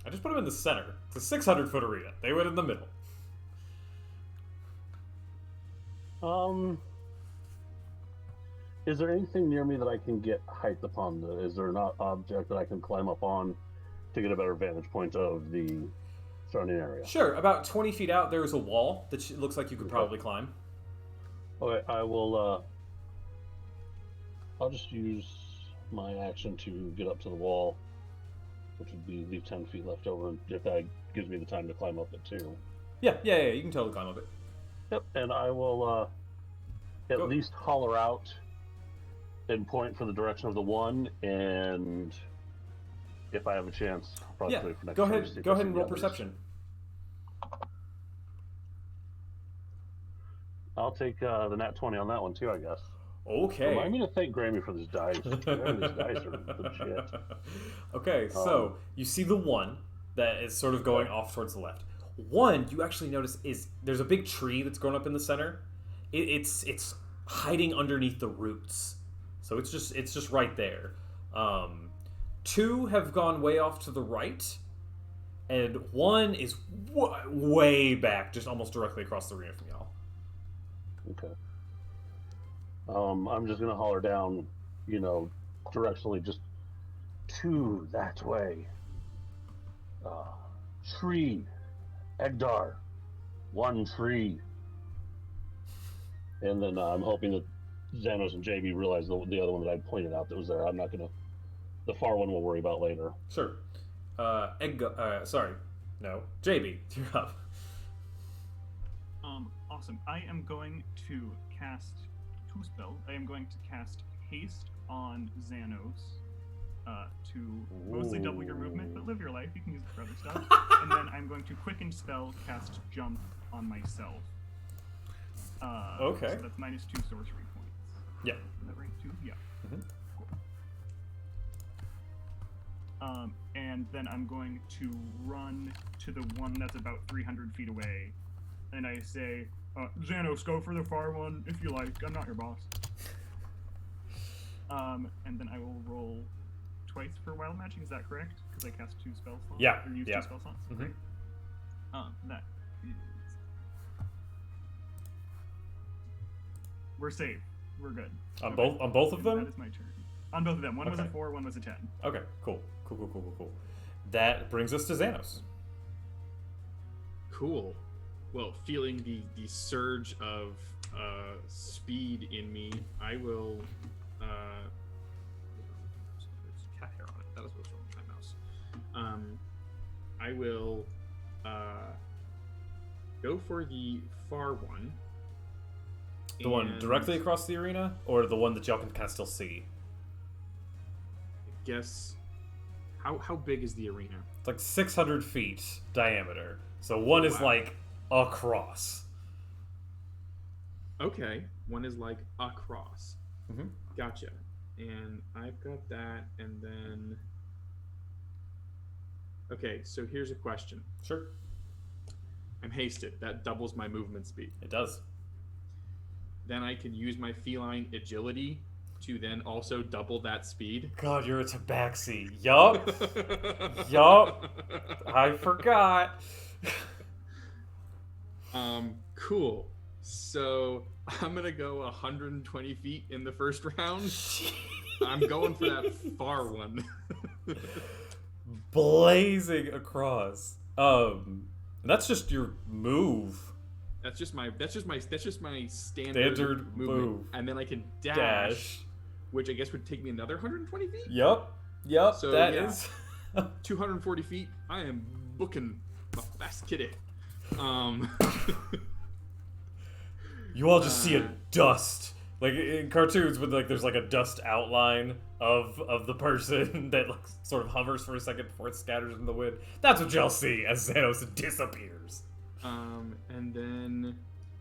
Speaker 2: I just put them in the center. It's a 600-foot arena. They went in the middle.
Speaker 3: Is there anything near me that I can get height upon? Is there an object that I can climb up on to get a better vantage point of the surrounding area?
Speaker 2: Sure. About 20 feet out, there is a wall that looks like you could probably climb.
Speaker 3: Okay, I will. I'll just use my action to get up to the wall, which would be leave 10 feet left over, if that gives me the time to climb up it too.
Speaker 2: Yeah. You can totally climb up it.
Speaker 3: Yep, and I will at least holler out and point for the direction of the one, and if I have a chance, I'll probably wait for next
Speaker 2: go
Speaker 3: turn to
Speaker 2: ahead.
Speaker 3: see if
Speaker 2: Go
Speaker 3: I
Speaker 2: ahead
Speaker 3: see
Speaker 2: and
Speaker 3: the
Speaker 2: roll
Speaker 3: others.
Speaker 2: perception.
Speaker 3: I'll take the nat 20 on that one too, I guess.
Speaker 2: Okay.
Speaker 3: Remind me to thank Grammy for this dice. Grammy, these dice are legit.
Speaker 2: Okay, so you see the one that is sort of going off towards the left. One you actually notice is there's a big tree that's grown up in the center. It's hiding underneath the roots, so it's just right there. Two have gone way off to the right, and one is way back, just almost directly across the arena from y'all.
Speaker 3: Okay. I'm just gonna holler down, directionally, just two that way. Tree, Egdar, one tree. And then I'm hoping that Xanos and JB realize the other one that I pointed out that was there. I'm not gonna. The far one we'll worry about later.
Speaker 2: Sure. JB, you're up.
Speaker 4: Awesome. I am going to cast two spells. I am going to cast Haste on Xanos to mostly double your movement, but live your life. You can use it for other stuff. And then I'm going to Quicken Spell cast Jump on myself.
Speaker 2: Okay.
Speaker 4: So that's -2 sorcery points.
Speaker 2: Yeah.
Speaker 4: Is that right? 2? Yeah.
Speaker 2: Mhm.
Speaker 4: Cool. And then I'm going to run to the one that's about 300 feet away. And I say, Xanos, go for the far one if you like. I'm not your boss. And then I will roll twice for wild magic. Is that correct? Because I cast 2 spell slots.
Speaker 2: Yeah.
Speaker 4: Or use 2 spell slots.
Speaker 2: Mhm.
Speaker 4: Great. That is. We're safe. We're good.
Speaker 2: On both of them?
Speaker 4: That is my turn. On both of them. One was a
Speaker 2: Okay.
Speaker 4: 4, one was a 10.
Speaker 2: Okay, cool. That brings us to Xanos.
Speaker 1: Cool. Well, feeling the surge of speed in me, I will. There's cat hair on it. That was what's wrong with my mouse. I will go for the far one.
Speaker 2: The one
Speaker 1: and
Speaker 2: directly across the arena, or the one that y'all can kind of still see?
Speaker 1: I guess. How big is the arena?
Speaker 2: It's like 600 feet diameter. So one is
Speaker 1: Wow.
Speaker 2: like across.
Speaker 1: Okay, one is like across.
Speaker 2: Mhm.
Speaker 1: Gotcha. And I've got that, and then. Okay, so here's a question.
Speaker 2: Sure.
Speaker 1: I'm hasted. That doubles my movement speed.
Speaker 2: It does.
Speaker 1: Then I can use my feline agility to then also double that speed.
Speaker 2: God, you're a tabaxi. Yup. Yup. I forgot.
Speaker 1: Cool. So I'm gonna go 120 feet in the first round. I'm going for that far one.
Speaker 2: Blazing across. And that's just your move.
Speaker 1: That's just my standard
Speaker 2: Standard
Speaker 1: movement.
Speaker 2: move.
Speaker 1: And then I can
Speaker 2: Dash.
Speaker 1: which I guess would take me another 120 feet.
Speaker 2: Yup.
Speaker 1: So,
Speaker 2: That
Speaker 1: yeah.
Speaker 2: is.
Speaker 1: 240 feet. I am booking my fast kitty.
Speaker 2: You all just see a dust, like in cartoons, when like there's like a dust outline of the person that like sort of hovers for a second before it scatters in the wind. That's what y'all see as Xanos disappears.
Speaker 1: And then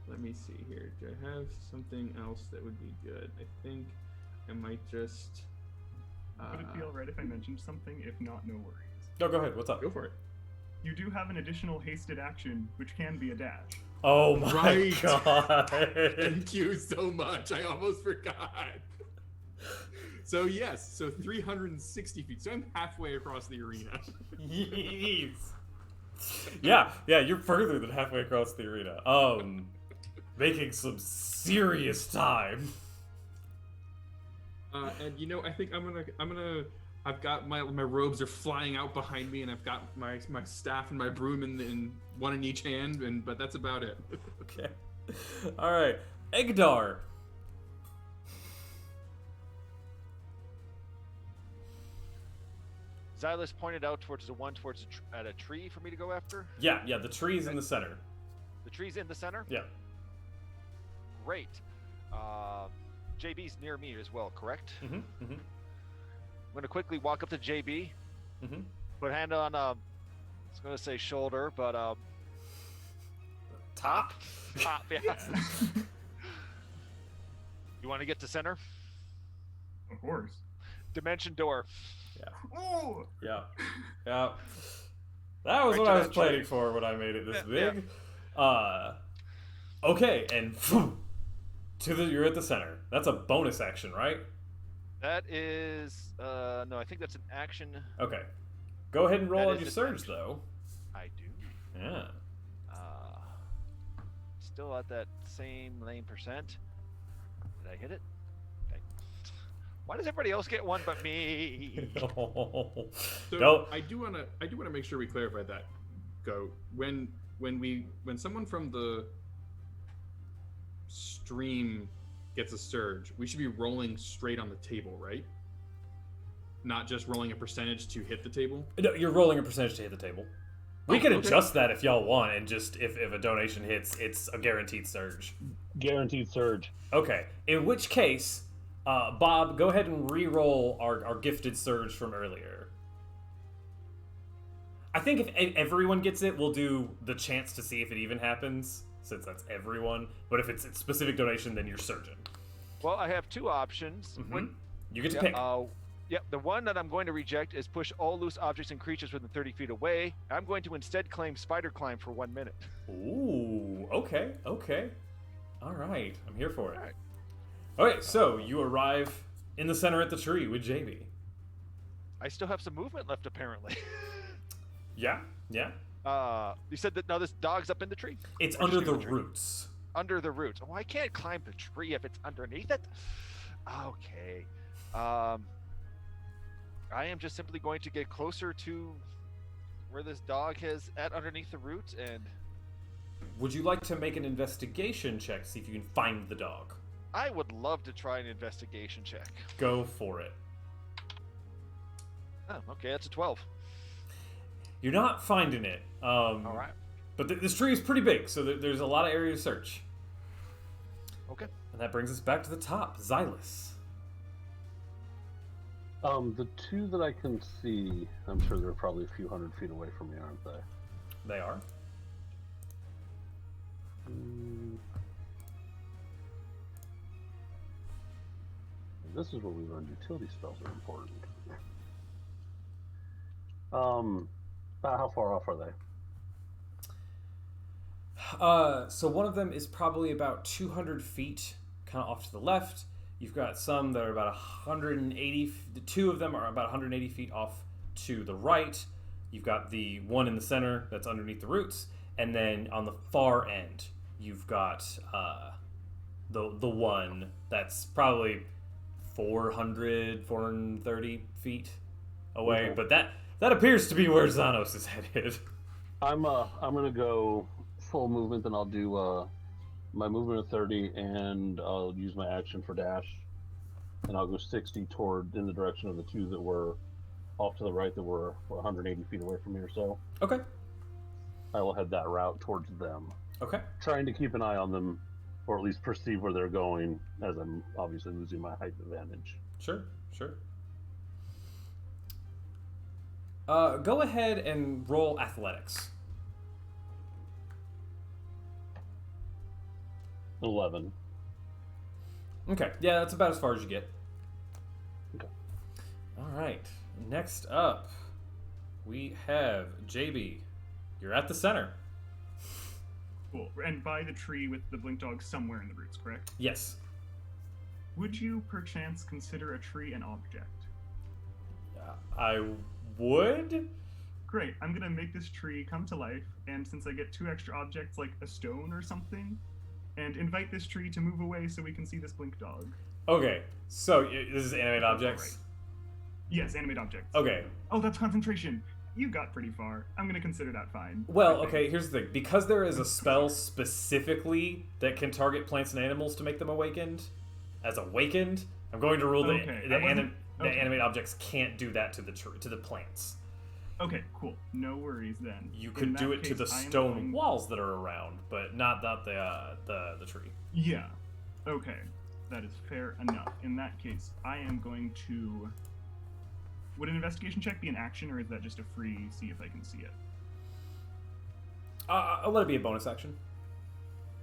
Speaker 1: let me see here. Do I have something else that would be good? I think I might just.
Speaker 4: Would it be alright if I mentioned something? If not, no worries.
Speaker 2: No, go ahead. What's up?
Speaker 1: Go for it.
Speaker 4: You do have an additional hasted action, which can be a dash.
Speaker 2: Oh my
Speaker 1: Right.
Speaker 2: god!
Speaker 1: Thank you so much. I almost forgot. So yes, so 360 feet. So I'm halfway across the arena.
Speaker 2: Jeez. Yeah, you're further than halfway across the arena. Making some serious time.
Speaker 1: And you know, I think I'm gonna. I've got my robes are flying out behind me, and I've got my staff and my broom in one in each hand, but that's about it.
Speaker 2: Okay. All right, Egdar.
Speaker 5: Xylus pointed out towards the one at a tree for me to go after.
Speaker 2: Yeah, the tree's in the center.
Speaker 5: The tree's in the center.
Speaker 2: Yeah.
Speaker 5: Great. JB's near me as well, correct?
Speaker 2: Mm-hmm. Mm-hmm.
Speaker 5: I'm gonna quickly walk up to JB.
Speaker 2: Mm-hmm.
Speaker 5: Put hand on I was gonna say shoulder, but
Speaker 2: Top.
Speaker 5: top. Yeah. You want to get to center?
Speaker 4: Of course.
Speaker 5: Dimension door.
Speaker 4: Oh!
Speaker 2: Yeah. That was
Speaker 5: Right
Speaker 2: what
Speaker 5: to
Speaker 2: I was
Speaker 5: that
Speaker 2: planning
Speaker 5: tree.
Speaker 2: for when I made it this
Speaker 5: Yeah,
Speaker 2: big. Okay, and you're at the center. That's a bonus action, right?
Speaker 5: That is no, I think that's an action.
Speaker 2: Okay. Go ahead and roll
Speaker 5: That
Speaker 2: on
Speaker 5: is
Speaker 2: your
Speaker 5: an
Speaker 2: surge,
Speaker 5: action.
Speaker 2: though.
Speaker 5: I do.
Speaker 2: Yeah.
Speaker 5: Still at that same lane percent. Did I hit it? Okay. Why does everybody else get one but me?
Speaker 1: So
Speaker 2: Nope.
Speaker 1: I do wanna make sure we clarify that. Go when someone from the stream gets a surge, we should be rolling straight on the table, right? Not just rolling a percentage to hit the table.
Speaker 2: No, you're rolling a percentage to hit the table. We
Speaker 1: Oh,
Speaker 2: can
Speaker 1: okay.
Speaker 2: adjust that if y'all want, and just if a donation hits, it's a guaranteed surge.
Speaker 3: Guaranteed surge.
Speaker 2: Okay. In which case, Bob, go ahead and re-roll our gifted surge from earlier. I think if everyone gets it, we'll do the chance to see if it even happens, since that's everyone. But if it's a specific donation, then you're surging.
Speaker 5: Well, I have two options.
Speaker 2: Mhm. You get to
Speaker 5: Yeah,
Speaker 2: pick.
Speaker 5: The one that I'm going to reject is push all loose objects and creatures within 30 feet away. I'm going to instead claim spider climb for 1 minute.
Speaker 2: Ooh, okay. All right, I'm here for it.
Speaker 5: All right.
Speaker 2: Okay, so you arrive in the center at the tree with JB.
Speaker 5: I still have some movement left, apparently.
Speaker 2: Yeah.
Speaker 5: You said that now this dog's up in the tree?
Speaker 2: It's
Speaker 5: Or just
Speaker 2: under the
Speaker 5: near tree?
Speaker 2: roots.
Speaker 5: Under the roots. Oh, I can't climb the tree if it's underneath it. Okay. I am just simply going to get closer to where this dog is at underneath the roots, and
Speaker 2: Would you like to make an investigation check to see if you can find the dog?
Speaker 5: I would love to try an investigation check.
Speaker 2: Go for it.
Speaker 5: Oh, okay, that's a 12.
Speaker 2: You're not finding it.
Speaker 5: All right.
Speaker 2: But this tree is pretty big, so there's a lot of area to search.
Speaker 5: Okay.
Speaker 2: And that brings us back to the top. Xylus.
Speaker 3: The two that I can see, I'm sure they're probably a few hundred feet away from me, aren't they?
Speaker 2: They are.
Speaker 3: This is where we learned utility spells are important. About how far off are they?
Speaker 2: So one of them is probably about 200 feet, kind of off to the left. You've got some that are about 180. The two of them are about 180 feet off to the right. You've got the one in the center that's underneath the roots, and then on the far end, you've got the one that's probably 430 feet away.
Speaker 3: Okay.
Speaker 2: But that appears to be where Xanos is headed.
Speaker 3: I'm gonna go full movement, then I'll do my movement of 30, and I'll use my action for dash, and I'll go 60 in the direction of the two that were off to the right that were 180 feet away from me or so.
Speaker 2: Okay.
Speaker 3: I will head that route towards them,
Speaker 2: Okay.
Speaker 3: trying to keep an eye on them, or at least perceive where they're going, as I'm obviously losing my height advantage.
Speaker 2: Sure. Go ahead and roll athletics.
Speaker 3: 11.
Speaker 2: Okay, yeah, that's about as far as you get.
Speaker 3: Okay.
Speaker 2: All right, next up, we have JB. You're at the center.
Speaker 4: Cool. And by the tree with the blink dog somewhere in the roots, correct?
Speaker 2: Yes.
Speaker 4: would you perchance consider a tree an object?
Speaker 2: I would.
Speaker 4: Great, I'm gonna make this tree come to life, and since I get 2 extra objects like a stone or something, and invite this tree to move away so we can see this blink dog.
Speaker 2: Okay, so this is animate
Speaker 4: That's
Speaker 2: objects.
Speaker 4: alright. Yes, animate objects.
Speaker 2: Okay.
Speaker 4: Oh, that's concentration. You got pretty far. I'm gonna consider that fine.
Speaker 2: Well,
Speaker 4: I think.
Speaker 2: okay, here's the thing. Because there is a spell specifically that can target plants and animals to make them awakened, I'm going to rule that
Speaker 4: Okay,
Speaker 2: the,
Speaker 4: I wasn't-
Speaker 2: the
Speaker 4: okay.
Speaker 2: animate objects can't do that to the plants.
Speaker 4: Okay, cool. No worries then.
Speaker 2: You
Speaker 4: In
Speaker 2: can
Speaker 4: that
Speaker 2: do it to
Speaker 4: case,
Speaker 2: the
Speaker 4: I am
Speaker 2: stone
Speaker 4: going-
Speaker 2: walls that are around, but not the tree.
Speaker 4: Yeah. Okay. That is fair enough. In that case, I am going to... Would an investigation check be an action, or is that just a free see if I can see it?
Speaker 2: I'll let it be a bonus action.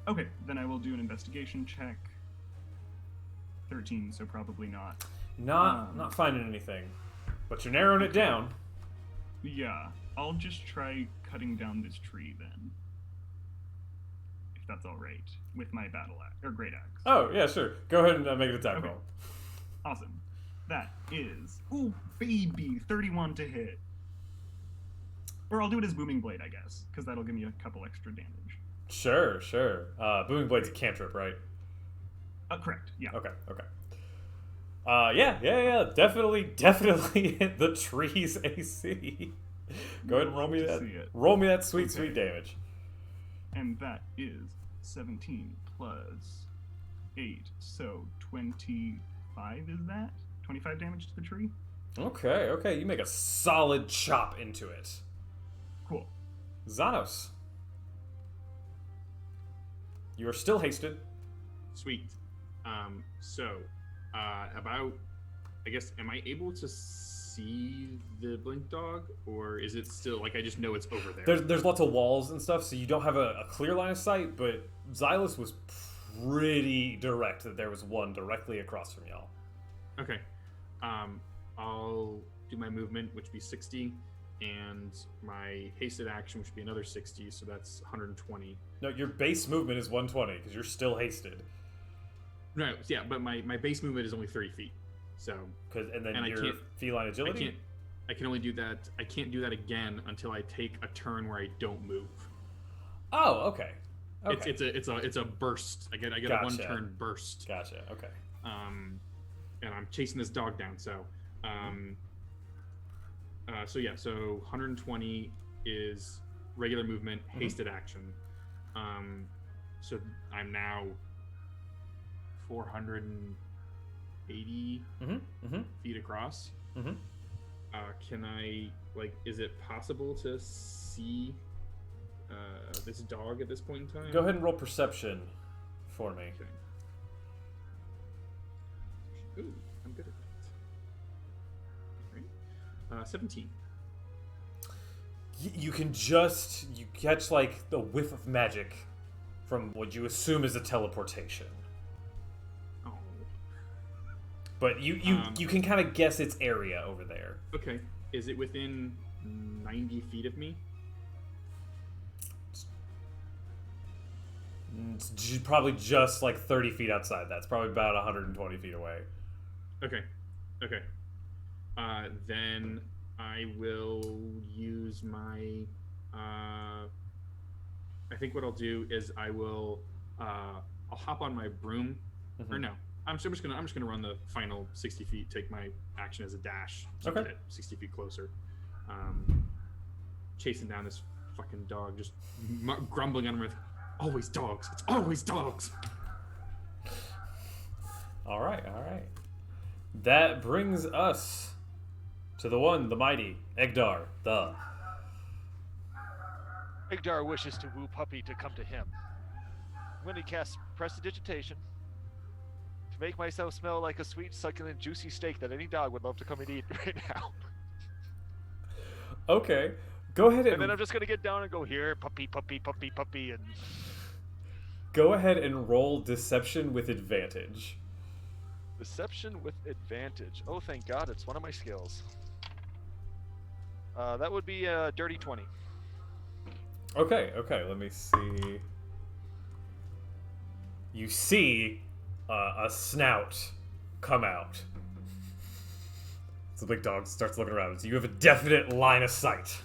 Speaker 4: Okay, then I will do an investigation check. 13, so probably not.
Speaker 2: Not finding anything, but you're narrowing it down.
Speaker 4: Yeah, I'll just try cutting down this tree then. If that's alright. With my battle axe, or great axe.
Speaker 2: Oh yeah, sure. Go ahead and make an attack
Speaker 4: Okay.
Speaker 2: roll.
Speaker 4: Awesome. That is, ooh, baby, 31 to hit. Or I'll do it as Booming Blade, I guess, because that'll give me a couple extra damage.
Speaker 2: Sure. Booming Blade's a cantrip, right?
Speaker 4: Correct, yeah.
Speaker 2: Okay. Yeah. Definitely hit the tree's AC. Go ahead and roll me
Speaker 4: Love to
Speaker 2: that.
Speaker 4: see it.
Speaker 2: Roll me that sweet
Speaker 4: Okay.
Speaker 2: damage.
Speaker 4: And that is 17 plus 8, so 25 is that? 25 damage to the tree?
Speaker 2: Okay. You make a solid chop into it.
Speaker 4: Cool.
Speaker 2: Xanos. You are still hasted.
Speaker 1: Sweet. About, I guess, am I able to see the blink dog, or is it still like I just know it's over there?
Speaker 2: There's lots of walls and stuff, so you don't have a clear line of sight, but Xylus was pretty direct that there was one directly across from y'all.
Speaker 1: Okay. I'll do my movement, which would be 60, and my hasted action, which would be another 60, so that's 120.
Speaker 2: No, your base movement is 120 because you're still hasted.
Speaker 1: No, yeah, but my base movement is only 30 feet. So
Speaker 2: And then
Speaker 1: And I
Speaker 2: your
Speaker 1: can't-
Speaker 2: feline agility.
Speaker 1: I can only do that. I can't do that again until I take a turn where I don't move.
Speaker 2: Oh, okay.
Speaker 1: It's a burst. I get
Speaker 2: Gotcha.
Speaker 1: a 1 turn burst.
Speaker 2: Gotcha. Okay.
Speaker 1: And I'm chasing this dog down. So, so 120 is regular movement, hasted action. So I'm now 480 feet across. Can I, is it possible to see this dog at this point in time?
Speaker 2: Go ahead and roll perception for me.
Speaker 1: Okay. Ooh, I'm good at that. Right. 17.
Speaker 2: You catch like the whiff of magic from what you assume is a teleportation.
Speaker 1: Oh.
Speaker 2: But you can kind of guess its area over there.
Speaker 1: Okay. Is it within 90 feet of me?
Speaker 2: It's probably just like 30 feet outside. That's probably about 120 feet away.
Speaker 1: Okay. Then I will use my. I think what I'll do is I'll hop on my broom, or no. I'm just gonna run the final 60 feet. Take my action as a dash to
Speaker 2: Okay.
Speaker 1: get 60 feet closer. Chasing down this fucking dog, just grumbling on him with, "Always dogs! It's always dogs!"
Speaker 2: All right. That brings us to the one, the mighty Egdar, the.
Speaker 5: Igdar wishes to woo Puppy to come to him. When he casts Prestidigitation, to make myself smell like a sweet, succulent, juicy steak that any dog would love to come and eat right now.
Speaker 2: Okay, go ahead
Speaker 5: And then I'm just gonna get down and go here, puppy, and
Speaker 2: go ahead and roll deception with advantage.
Speaker 5: deception with advantage. Oh, thank God, it's one of my skills. That would be a dirty 20.
Speaker 2: Okay, let me see. You see a snout come out. So the big dog starts looking around. So you have a definite line of sight.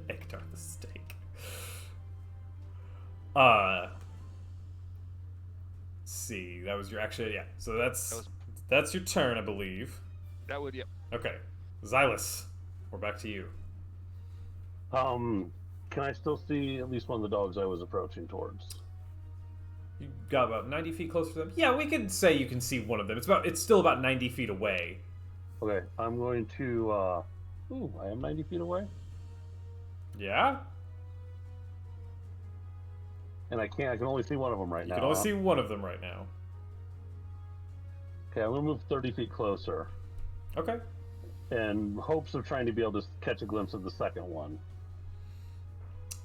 Speaker 2: Ektar the steak. Let's see. That was your action. Yeah. So that's your turn, I believe.
Speaker 5: That would, yep.
Speaker 2: Okay. Xylus, we're back to you.
Speaker 3: Can I still see at least one of the dogs I was approaching towards?
Speaker 2: You got about 90 feet closer to them. Yeah, we could say you can see one of them. It's still about 90 feet away.
Speaker 3: Okay, I'm going to. Ooh, I am 90 feet away,
Speaker 2: Yeah?
Speaker 3: and I can only see one of them right
Speaker 2: You
Speaker 3: now.
Speaker 2: can only
Speaker 3: huh?
Speaker 2: see one of them right now.
Speaker 3: Okay, I'm gonna move 30 feet closer,
Speaker 2: Okay.
Speaker 3: in hopes of trying to be able to catch a glimpse of the second one.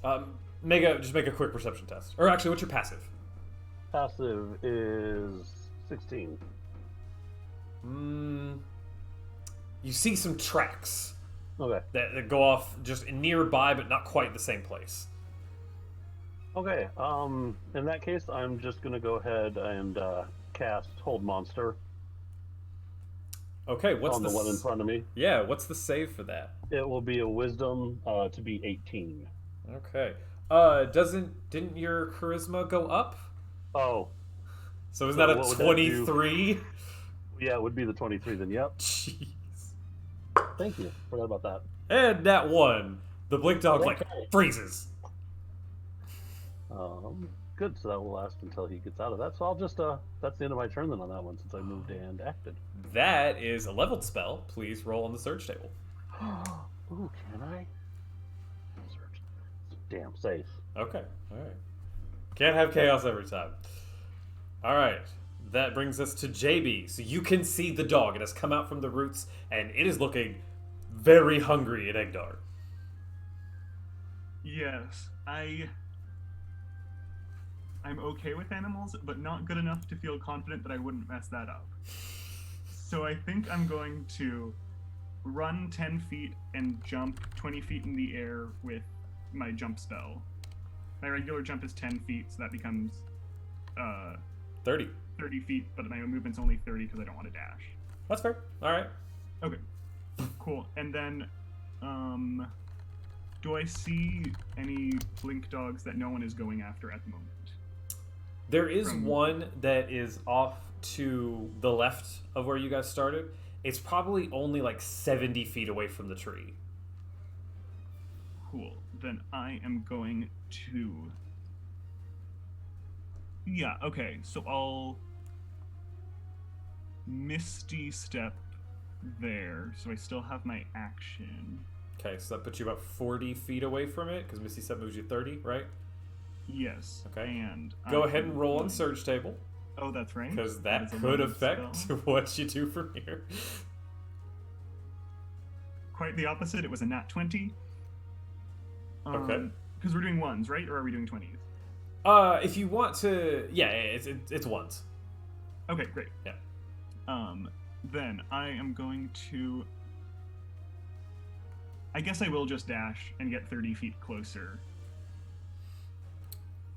Speaker 2: Just make a quick perception test. Or actually, what's your passive?
Speaker 3: Passive is 16.
Speaker 2: You see some tracks
Speaker 3: Okay.
Speaker 2: that go off just nearby, but not quite the same place.
Speaker 3: Okay. In that case, I'm just gonna go ahead and cast Hold Monster
Speaker 2: Okay, what's
Speaker 3: on the one in front of me.
Speaker 2: Yeah, what's the save for that?
Speaker 3: It will be a Wisdom to be 18.
Speaker 2: Okay. Didn't your charisma go up?
Speaker 3: Oh,
Speaker 2: So is
Speaker 3: So
Speaker 2: that
Speaker 3: what
Speaker 2: a
Speaker 3: would that do?
Speaker 2: 23?
Speaker 3: yeah, it would be the 23 then. Yep.
Speaker 2: Jeez.
Speaker 3: Thank you. Forgot about that.
Speaker 2: And that one. The blink dog like
Speaker 3: Okay.
Speaker 2: freezes.
Speaker 3: Good. So that will last until he gets out of that. So I'll just that's the end of my turn then on that one since I moved and acted.
Speaker 2: That is a leveled spell. Please roll on the surge table.
Speaker 3: Ooh, can I? Search. Damn safe.
Speaker 2: Okay, alright. Can't have chaos every time. Alright, that brings us to JB. So you can see the dog. It has come out from the roots, and it is looking very hungry at Egdar.
Speaker 4: Yes, I'm okay with animals, but not good enough to feel confident that I wouldn't mess that up. So I think I'm going to run 10 feet and jump 20 feet in the air with my jump spell. My regular jump is 10 feet, so that becomes
Speaker 2: 30.
Speaker 4: 30 feet, but my movement's only 30 because I don't want to dash.
Speaker 2: That's fair. Alright.
Speaker 4: Okay, cool. And then, do I see any blink dogs that no one is going after at the moment?
Speaker 2: There is
Speaker 4: From-
Speaker 2: one that is off to the left of where you guys started. It's probably only like 70 feet away from the tree.
Speaker 4: Cool. Then I am going to... Yeah, okay. So I'll Misty Step there. So I still have my action.
Speaker 2: Okay, so that puts you about 40 feet away from it, because Misty Step moves you 30, right?
Speaker 4: Yes.
Speaker 2: Okay.
Speaker 4: And
Speaker 2: Go
Speaker 4: I'm
Speaker 2: ahead and roll on
Speaker 4: going-
Speaker 2: surge table,
Speaker 4: Oh, that's right.
Speaker 2: because that
Speaker 4: is a
Speaker 2: could
Speaker 4: loaded
Speaker 2: affect
Speaker 4: spell.
Speaker 2: what you do from here.
Speaker 4: Quite the opposite. It was a nat 20.
Speaker 2: Okay.
Speaker 4: Because we're doing ones, right? Or are we doing 20s?
Speaker 2: If you want to, yeah, it's ones.
Speaker 4: Okay, great.
Speaker 2: Yeah.
Speaker 4: Then I am going to... I guess I will just dash and get 30 feet closer.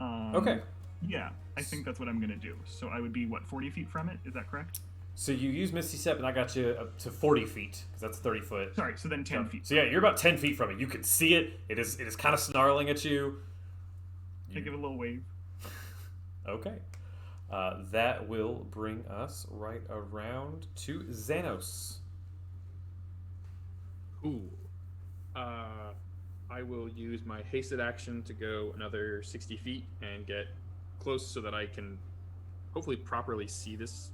Speaker 2: Okay.
Speaker 4: Yeah, I think that's what I'm going to do. So I would be, 40 feet from it? Is that correct?
Speaker 2: So you use Misty Step, and I got you up to 40 feet, because that's 30 foot.
Speaker 4: Sorry, so then 10 feet.
Speaker 2: So yeah, you're about 10 feet from it. You can see it. It is kind of snarling at you.
Speaker 4: I give it a little wave.
Speaker 2: Okay. That will bring us right around to Xanos.
Speaker 1: Ooh. I will use my hasted action to go another 60 feet and get close so that I can hopefully properly see this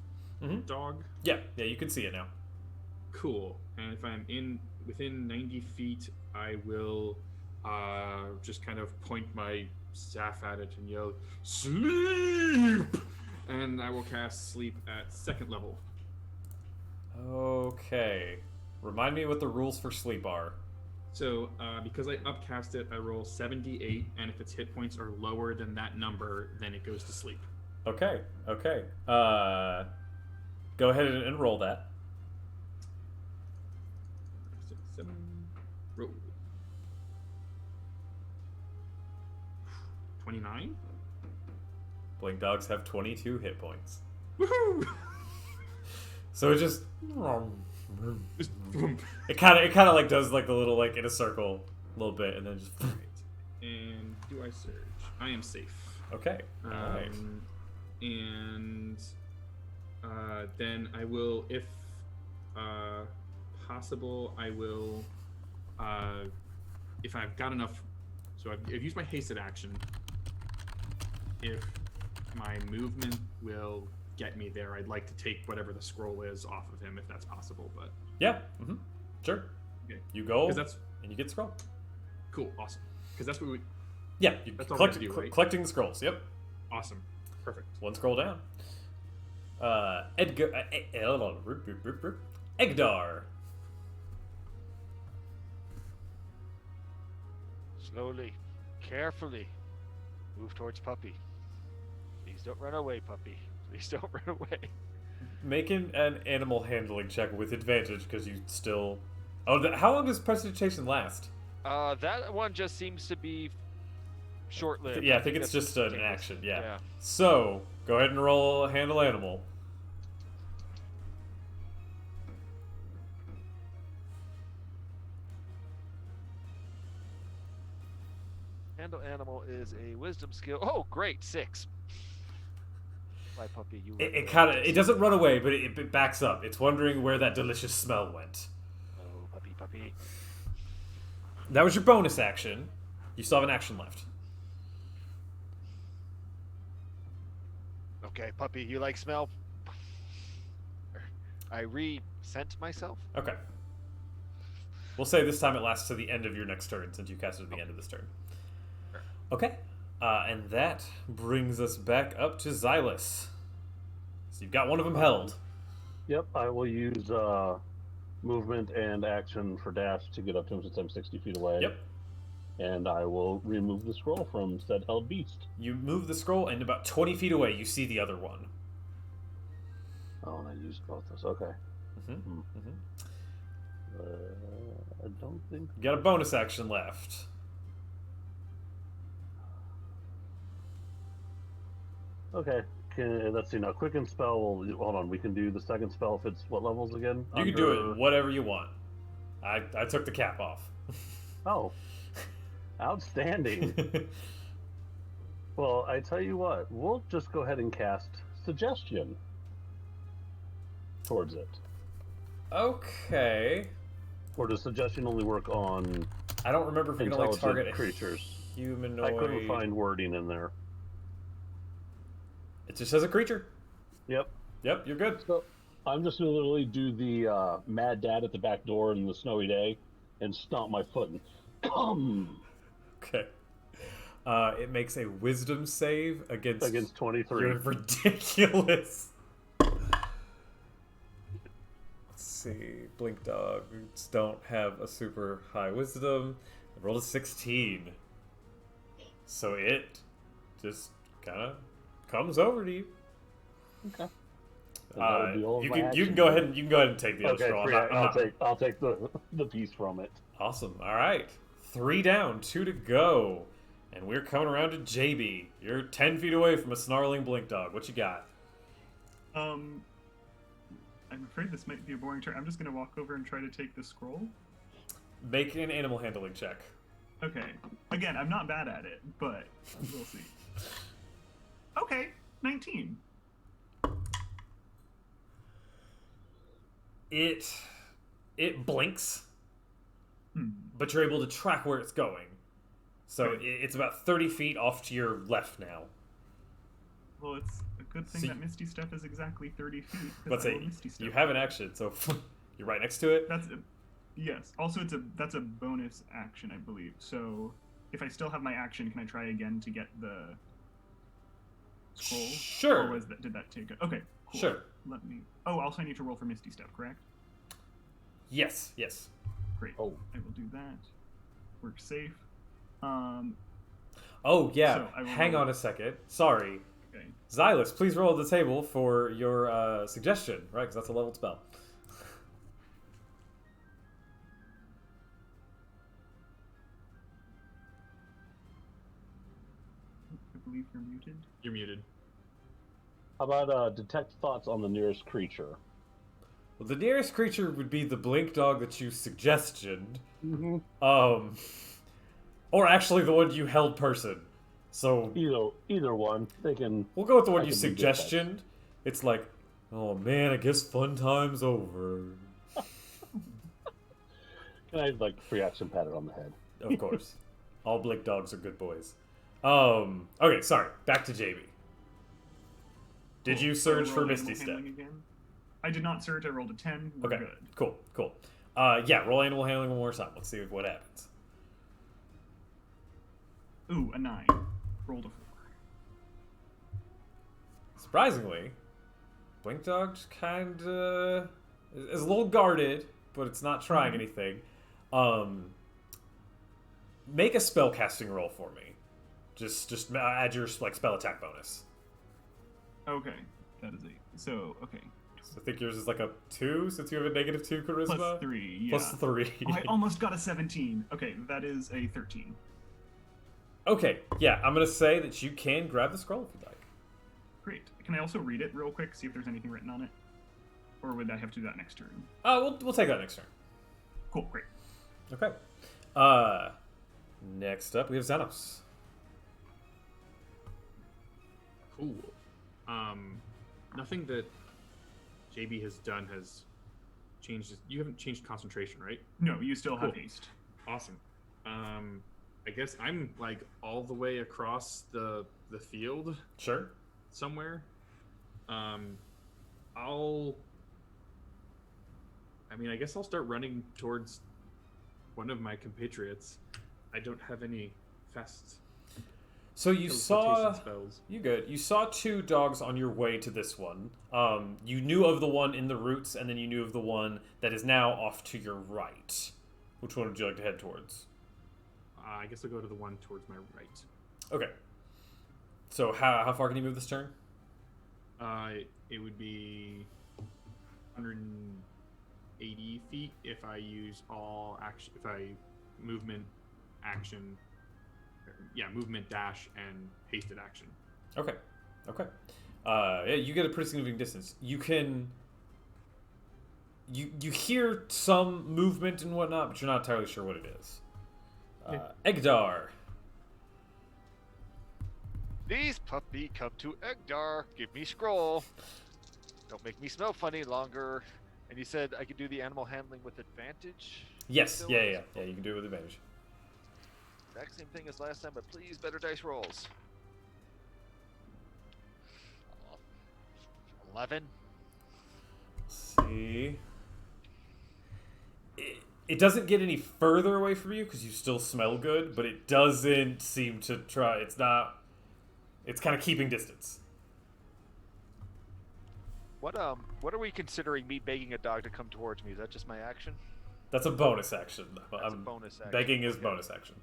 Speaker 1: dog.
Speaker 2: Yeah, you can see it now.
Speaker 1: Cool. And if I'm within 90 feet, I will just kind of point my staff at it and yell, "Sleep!" And I will cast Sleep at 2nd level.
Speaker 2: Okay. Remind me what the rules for sleep are.
Speaker 1: So, because I upcast it, I roll 78, and if its hit points are lower than that number, then it goes to sleep.
Speaker 2: Okay. Go ahead and roll that.
Speaker 1: 6, 7, roll. 29?
Speaker 2: Blink dogs have 22 hit points.
Speaker 1: Woohoo!
Speaker 2: So it just
Speaker 1: Just boom.
Speaker 2: it kind of like does like the little like in a circle a little bit and then just
Speaker 1: Right. And do I surge? I am safe.
Speaker 2: okay. All right.
Speaker 1: And then I will, if possible, I will, if I've got enough. So I've used my hasted action. If my movement will get me there, I'd like to take whatever the scroll is off of him, if that's possible. But
Speaker 2: Yeah. Sure.
Speaker 1: okay,
Speaker 2: You go
Speaker 1: because that's
Speaker 2: and you get the scroll.
Speaker 1: cool, awesome. Because that's what we.
Speaker 2: Yeah. You
Speaker 1: That's all we have to do, right?
Speaker 2: collecting the scrolls. Yep.
Speaker 1: Awesome, perfect.
Speaker 2: One scroll down. Egdar.
Speaker 5: Slowly, carefully, move towards Puppy. Please don't run away, Puppy. Please don't run away.
Speaker 2: Making an animal handling check with advantage because you still. Oh, how long does prestidigitation last?
Speaker 5: That one just seems to be short-lived.
Speaker 2: Yeah, I think it's
Speaker 5: that's
Speaker 2: just an
Speaker 5: ridiculous.
Speaker 2: action. Yeah. So go ahead and roll handle animal.
Speaker 5: Handle animal is a wisdom skill. Oh, great, 6. Bye, Puppy. You.
Speaker 2: It kind of it doesn't run away, but it backs up. It's wondering where that delicious smell went.
Speaker 5: Oh, Puppy, Puppy.
Speaker 2: That was your bonus action. You still have an action left.
Speaker 5: Okay, Puppy, you like smell? I re-scent myself.
Speaker 2: Okay. We'll say this time it lasts to the end of your next turn, since you cast it at the end of this turn. Okay. And that brings us back up to Xylus. So you've got one of them held.
Speaker 3: Yep, I will use movement and action for dash to get up to him since I'm 60 feet away.
Speaker 2: Yep.
Speaker 3: And I will remove the scroll from said held beast.
Speaker 2: You move the scroll, and about 20 feet away, you see the other one.
Speaker 3: Oh, and I used both those. Okay. I don't think.
Speaker 2: You got a bonus action left.
Speaker 3: Okay. Let's see now. Quicken spell. Hold on. We can do the second spell if it's what levels again?
Speaker 2: You can do it whatever you want. I took the cap off.
Speaker 3: Oh. Outstanding. Well, I tell you what. We'll just go ahead and cast Suggestion towards it.
Speaker 2: Okay.
Speaker 3: Or does Suggestion only work on
Speaker 2: I don't remember if we can only
Speaker 3: intelligent
Speaker 2: target a
Speaker 3: creatures?
Speaker 2: humanoid.
Speaker 3: I couldn't find wording in there.
Speaker 2: It just says a creature.
Speaker 3: Yep.
Speaker 2: Yep, you're good.
Speaker 3: So I'm just gonna literally do the mad dad at the back door in the snowy day and stomp my foot and come
Speaker 2: Okay. It makes a wisdom save against
Speaker 3: 23.
Speaker 2: You're ridiculous. Let's see. Blink dogs don't have a super high wisdom. I rolled a 16. So it just kind of comes over to you.
Speaker 3: Okay. And that would be all of
Speaker 2: You
Speaker 3: my
Speaker 2: can
Speaker 3: action.
Speaker 2: go ahead and take the other
Speaker 3: Okay,
Speaker 2: scroll.
Speaker 3: I'll take the piece from it.
Speaker 2: Awesome. All right. 3 down, 2 to go. And we're coming around to JB. You're 10 feet away from a snarling blink dog. What you got?
Speaker 4: I'm afraid this might be a boring turn. I'm just gonna walk over and try to take the scroll.
Speaker 2: Make an animal handling check.
Speaker 4: Okay. Again, I'm not bad at it, but we'll see. Okay, 19.
Speaker 2: It blinks,
Speaker 4: Hmm.
Speaker 2: but you're able to track where it's going. So
Speaker 4: Right.
Speaker 2: it's about 30 feet off to your left now.
Speaker 4: Well, it's a good thing
Speaker 2: So
Speaker 4: that Misty Step is exactly 30 feet. 'cause
Speaker 2: Let's
Speaker 4: I will
Speaker 2: say
Speaker 4: Misty Step.
Speaker 2: you have an action, so you're right next to it.
Speaker 4: Yes. Also, that's a bonus action, I believe. So, if I still have my action, can I try again to get the scroll?
Speaker 2: Sure.
Speaker 4: Or did that take it? Okay. Cool.
Speaker 2: Sure.
Speaker 4: Let me. Oh, also I need to roll for Misty Step, correct?
Speaker 2: Yes.
Speaker 4: Great.
Speaker 3: Oh.
Speaker 4: I will do that. Work safe.
Speaker 2: Oh, yeah.
Speaker 4: So I will
Speaker 2: Hang
Speaker 4: roll.
Speaker 2: on a second. Sorry.
Speaker 4: Okay.
Speaker 2: Xylus, please roll the table for your suggestion, right? Because that's a leveled spell.
Speaker 4: I believe you're muted.
Speaker 1: You're muted.
Speaker 3: How about detect thoughts on the nearest creature?
Speaker 2: Well, the nearest creature would be the blink dog that you suggested.
Speaker 3: Mm-hmm.
Speaker 2: Or actually the one you held person. So
Speaker 3: Either one. They can.
Speaker 2: we'll go with the one
Speaker 3: I
Speaker 2: you
Speaker 3: can do detect.
Speaker 2: suggested. It's like, oh man, I guess fun time's over.
Speaker 3: Can I like free action pat it on the head?
Speaker 2: Of course. All blink dogs are good boys. Okay, sorry. Back to JB. Did you surge for
Speaker 4: Roll
Speaker 2: Misty
Speaker 4: animal
Speaker 2: Step?
Speaker 4: handling again? I did not surge. I rolled a 10. We're
Speaker 2: Okay,
Speaker 4: good.
Speaker 2: cool. Yeah, roll animal handling one more time. Let's see what happens.
Speaker 4: Ooh, a 9. Rolled a 4.
Speaker 2: Surprisingly, blink dog just kinda is a little guarded, but it's not trying anything. Make a spell casting roll for me. Just add your like spell attack bonus.
Speaker 4: Okay, that is 8. So, okay.
Speaker 2: So I think yours is like a 2 since you have a -2 charisma.
Speaker 4: Plus 3, yeah.
Speaker 2: Plus 3.
Speaker 4: Oh, I almost got a 17. Okay, that is a 13.
Speaker 2: Okay, yeah, I'm gonna say that you can grab the scroll if you'd like.
Speaker 4: Great. Can I also read it real quick, see if there's anything written on it? Or would I have to do that next turn?
Speaker 2: We'll take that next turn.
Speaker 4: Cool, great.
Speaker 2: Okay. Next up we have Xenos.
Speaker 1: Cool. Nothing that JB has done has changed. You haven't changed concentration, right?
Speaker 4: No, you still have
Speaker 1: Cool.
Speaker 4: haste.
Speaker 1: Awesome. I guess I'm like all the way across the field
Speaker 2: Sure.
Speaker 1: somewhere. I guess I'll start running towards one of my compatriots. I don't have any fast
Speaker 2: So you saw
Speaker 1: teleportation spells.
Speaker 2: You saw 2 dogs on your way to this one. You knew of the one in the roots, and then you knew of the one that is now off to your right. Which one would you like to head towards?
Speaker 1: I guess I'll go to the one towards my right.
Speaker 2: Okay. So how far can you move this turn?
Speaker 1: It would be 180 feet if I use all action. If I movement, action, movement, dash, and hasted action.
Speaker 2: Okay. Yeah, you get a pretty significant distance. You can. You hear some movement and whatnot, but you're not entirely sure what it is. Egdar.
Speaker 5: These puppy come to Egdar. Give me scroll. Don't make me smell funny longer. And you said I could do the animal handling with advantage?
Speaker 2: Yes.
Speaker 5: Still
Speaker 2: Yeah. You can do it with advantage.
Speaker 5: Exact same thing as last time, but please better dice rolls. 11.
Speaker 2: Let's see. It doesn't get any further away from you because you still smell good, but it doesn't seem to try. It's not. It's kind of keeping distance.
Speaker 5: What are we considering me begging a dog to come towards me? Is that just my action?
Speaker 2: That's a bonus action.
Speaker 5: That's a bonus action.
Speaker 2: Begging is
Speaker 5: Okay.
Speaker 2: bonus action.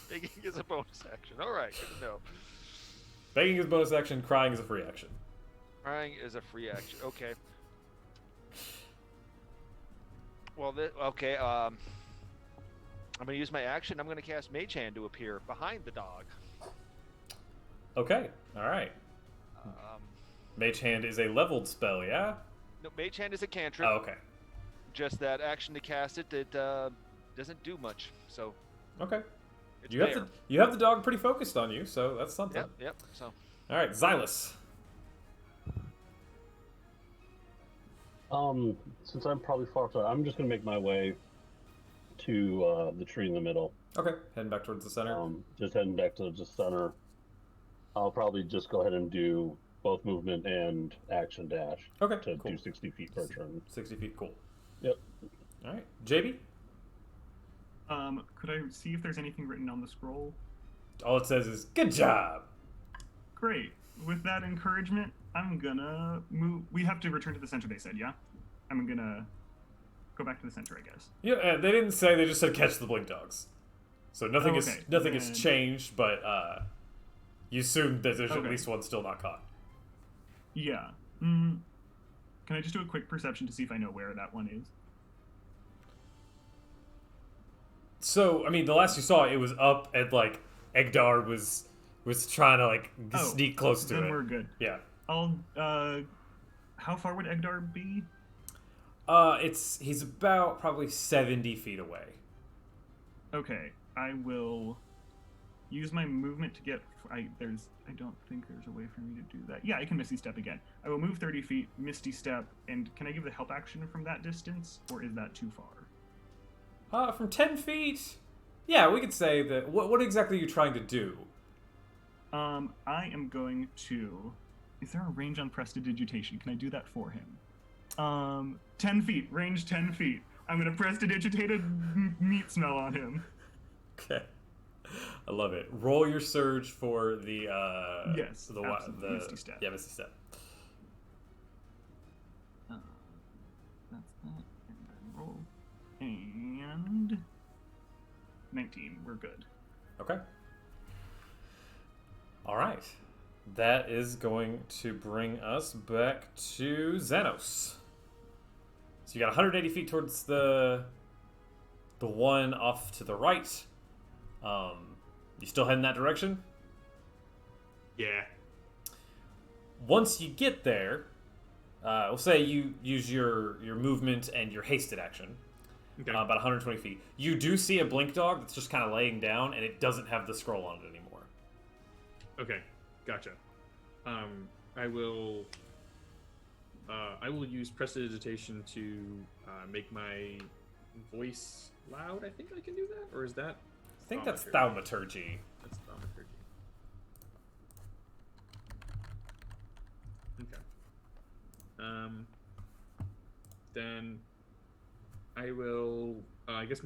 Speaker 5: Begging is a bonus action. All right, good to know.
Speaker 2: Begging is bonus action. Crying is a free action.
Speaker 5: Crying is a free action. Okay. Well, okay. I'm gonna use my action. I'm gonna cast Mage Hand to appear behind the dog.
Speaker 2: Okay. All right. Mage Hand is a leveled spell, yeah?
Speaker 5: No, Mage Hand is a cantrip.
Speaker 2: Oh, okay.
Speaker 5: Just that action to cast it, it doesn't do much. So
Speaker 2: Okay.
Speaker 5: it's
Speaker 2: You have the dog pretty focused on you, so that's something.
Speaker 5: Yep. So
Speaker 2: All right, Xylus.
Speaker 3: Since I'm probably far apart, I'm just gonna make my way to the tree in the middle.
Speaker 2: Okay, heading back towards the center.
Speaker 3: Just heading back to the center. I'll probably just go ahead and do both movement and action dash
Speaker 2: Okay,
Speaker 3: to
Speaker 2: cool.
Speaker 3: do 60 feet per turn.
Speaker 2: 60 feet, cool.
Speaker 3: Yep.
Speaker 2: All right, JB.
Speaker 4: Could I see if there's anything written on the scroll?
Speaker 2: All it says is "Good job."
Speaker 4: Great. With that encouragement, I'm gonna move. We have to return to the center, they said, yeah? I'm gonna go back to the center, I guess.
Speaker 2: Yeah, they didn't say. They just said catch the blink dogs. So nothing
Speaker 4: Okay,
Speaker 2: has
Speaker 4: then-
Speaker 2: changed, but you assume that there's at
Speaker 4: Okay.
Speaker 2: least one still not caught.
Speaker 4: Yeah. Can I just do a quick perception to see if I know where that one is?
Speaker 2: So I mean, the last you saw, it was up at like Egdar was trying to like
Speaker 4: Oh,
Speaker 2: sneak close to
Speaker 4: then
Speaker 2: it.
Speaker 4: we're good.
Speaker 2: Yeah.
Speaker 4: I'll. How far would Egdar be?
Speaker 2: He's about probably 70 feet away.
Speaker 4: Okay, I will use my movement to get. I don't think there's a way for me to do that. Yeah, I can Misty Step again. I will move 30 feet, Misty Step, and can I give the help action from that distance, or is that too far?
Speaker 2: From 10 feet? Yeah, we could say that. What exactly are you trying to do?
Speaker 4: I am going to. Is there a range on Prestidigitation? Can I do that for him? 10 feet, range 10 feet. I'm gonna Prestidigitate a meat smell on him.
Speaker 2: Okay. I love it. Roll your surge for the
Speaker 4: yes, the Misty Step.
Speaker 2: Yeah, Misty Step.
Speaker 4: That's that, and then roll, and 19. We're good.
Speaker 2: Okay. All right. That is going to bring us back to Xanos. So you got 180 feet towards the one off to the right. You still heading that direction?
Speaker 1: Yeah.
Speaker 2: Once you get there, we'll say you use your movement and your hasted action.
Speaker 1: Okay.
Speaker 2: About 120 feet. You do see a blink dog that's just kind of laying down, and it doesn't have the scroll on it anymore.
Speaker 1: Okay. Gotcha. I will use Prestidigitation to make my voice loud. I think I can do that, or is that?
Speaker 2: I think that's thaumaturgy.
Speaker 1: That's thaumaturgy. Okay. Then I will, I guess,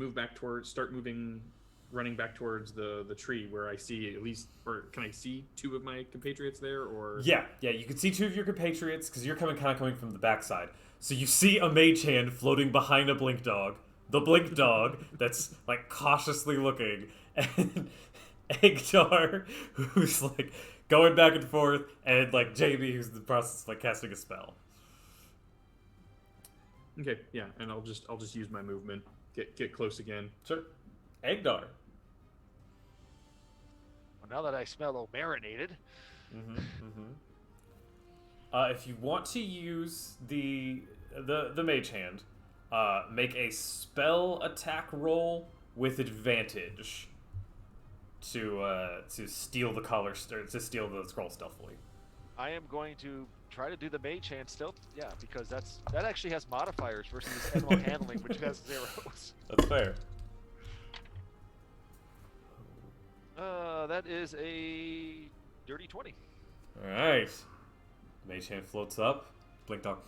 Speaker 1: running back towards the tree where I see at least, or can I see two of my compatriots there, or?
Speaker 2: Yeah, you can see two of your compatriots because you're coming from the backside. So you see a mage hand floating behind a blink dog. The blink dog that's like cautiously looking, and Egdar who's like going back and forth, and like JB who's in the process of like casting a spell.
Speaker 1: Okay, yeah, and I'll just use my movement, get close again.
Speaker 2: Sure. Egdar.
Speaker 5: Well, now that I smell marinated.
Speaker 2: If you want to use the mage hand, make a spell attack roll with advantage to steal the collar, or to steal the scroll stealthily.
Speaker 5: I am going to try to do the mage hand still. Yeah, because that actually has modifiers versus animal handling, which has zeros.
Speaker 2: That's fair.
Speaker 5: That is a dirty 20.
Speaker 2: All right. Mage hand floats up. Blink dog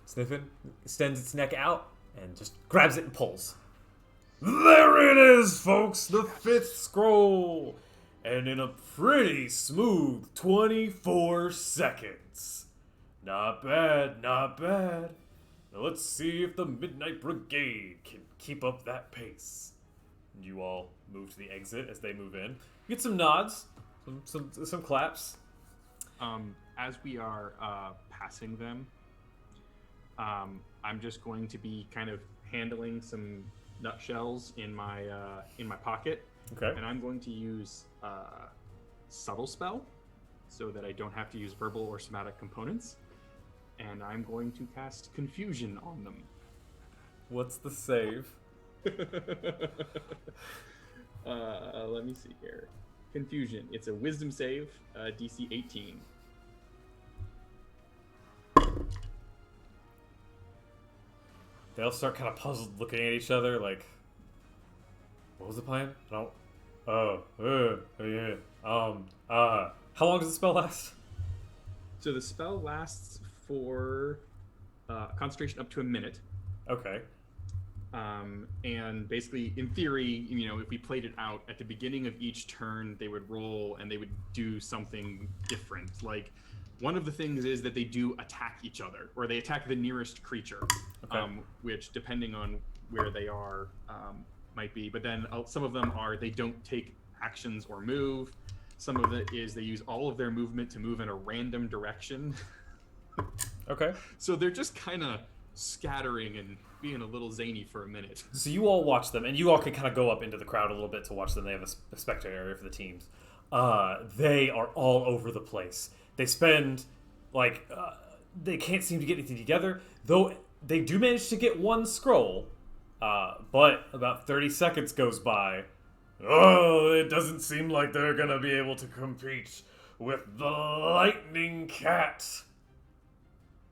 Speaker 2: sniffing, extends its neck out, and just grabs it and pulls. There it is, folks, the 5th scroll, and in a pretty smooth 24 seconds. Not bad, not bad. Now let's see if the Midnight Brigade can keep up that pace. And you all move to the exit as they move in. You get some nods, some claps.
Speaker 1: As we are passing them, I'm just going to be kind of handling some nutshells in my pocket.
Speaker 2: Okay.
Speaker 1: And I'm going to use subtle spell, so that I don't have to use verbal or somatic components. And I'm going to cast confusion on them.
Speaker 2: What's the save?
Speaker 1: Let me see here. Confusion. It's a wisdom save, DC 18.
Speaker 2: They all start kind of puzzled, looking at each other, like, what was the plan? I don't. Yeah. How long does the spell last?
Speaker 1: So the spell lasts for concentration up to a minute.
Speaker 2: Okay.
Speaker 1: And basically, in theory, if we played it out at the beginning of each turn, they would roll and they would do something different. Like, one of the things is that they do attack each other, or they attack the nearest creature, which, depending on where they are, might be. But then some of them are they don't take actions or move. Some of it is they use all of their movement to move in a random direction.
Speaker 2: Okay.
Speaker 1: So they're just kind of scattering and being a little zany for a minute.
Speaker 2: So you all watch them, and you all can kind of go up into the crowd a little bit to watch them. They have a spectator area for the teams. They are all over the place. They spend they can't seem to get anything together, though they do manage to get one scroll, but about 30 seconds goes by. Oh, it doesn't seem like they're gonna be able to compete with the Lightning Cat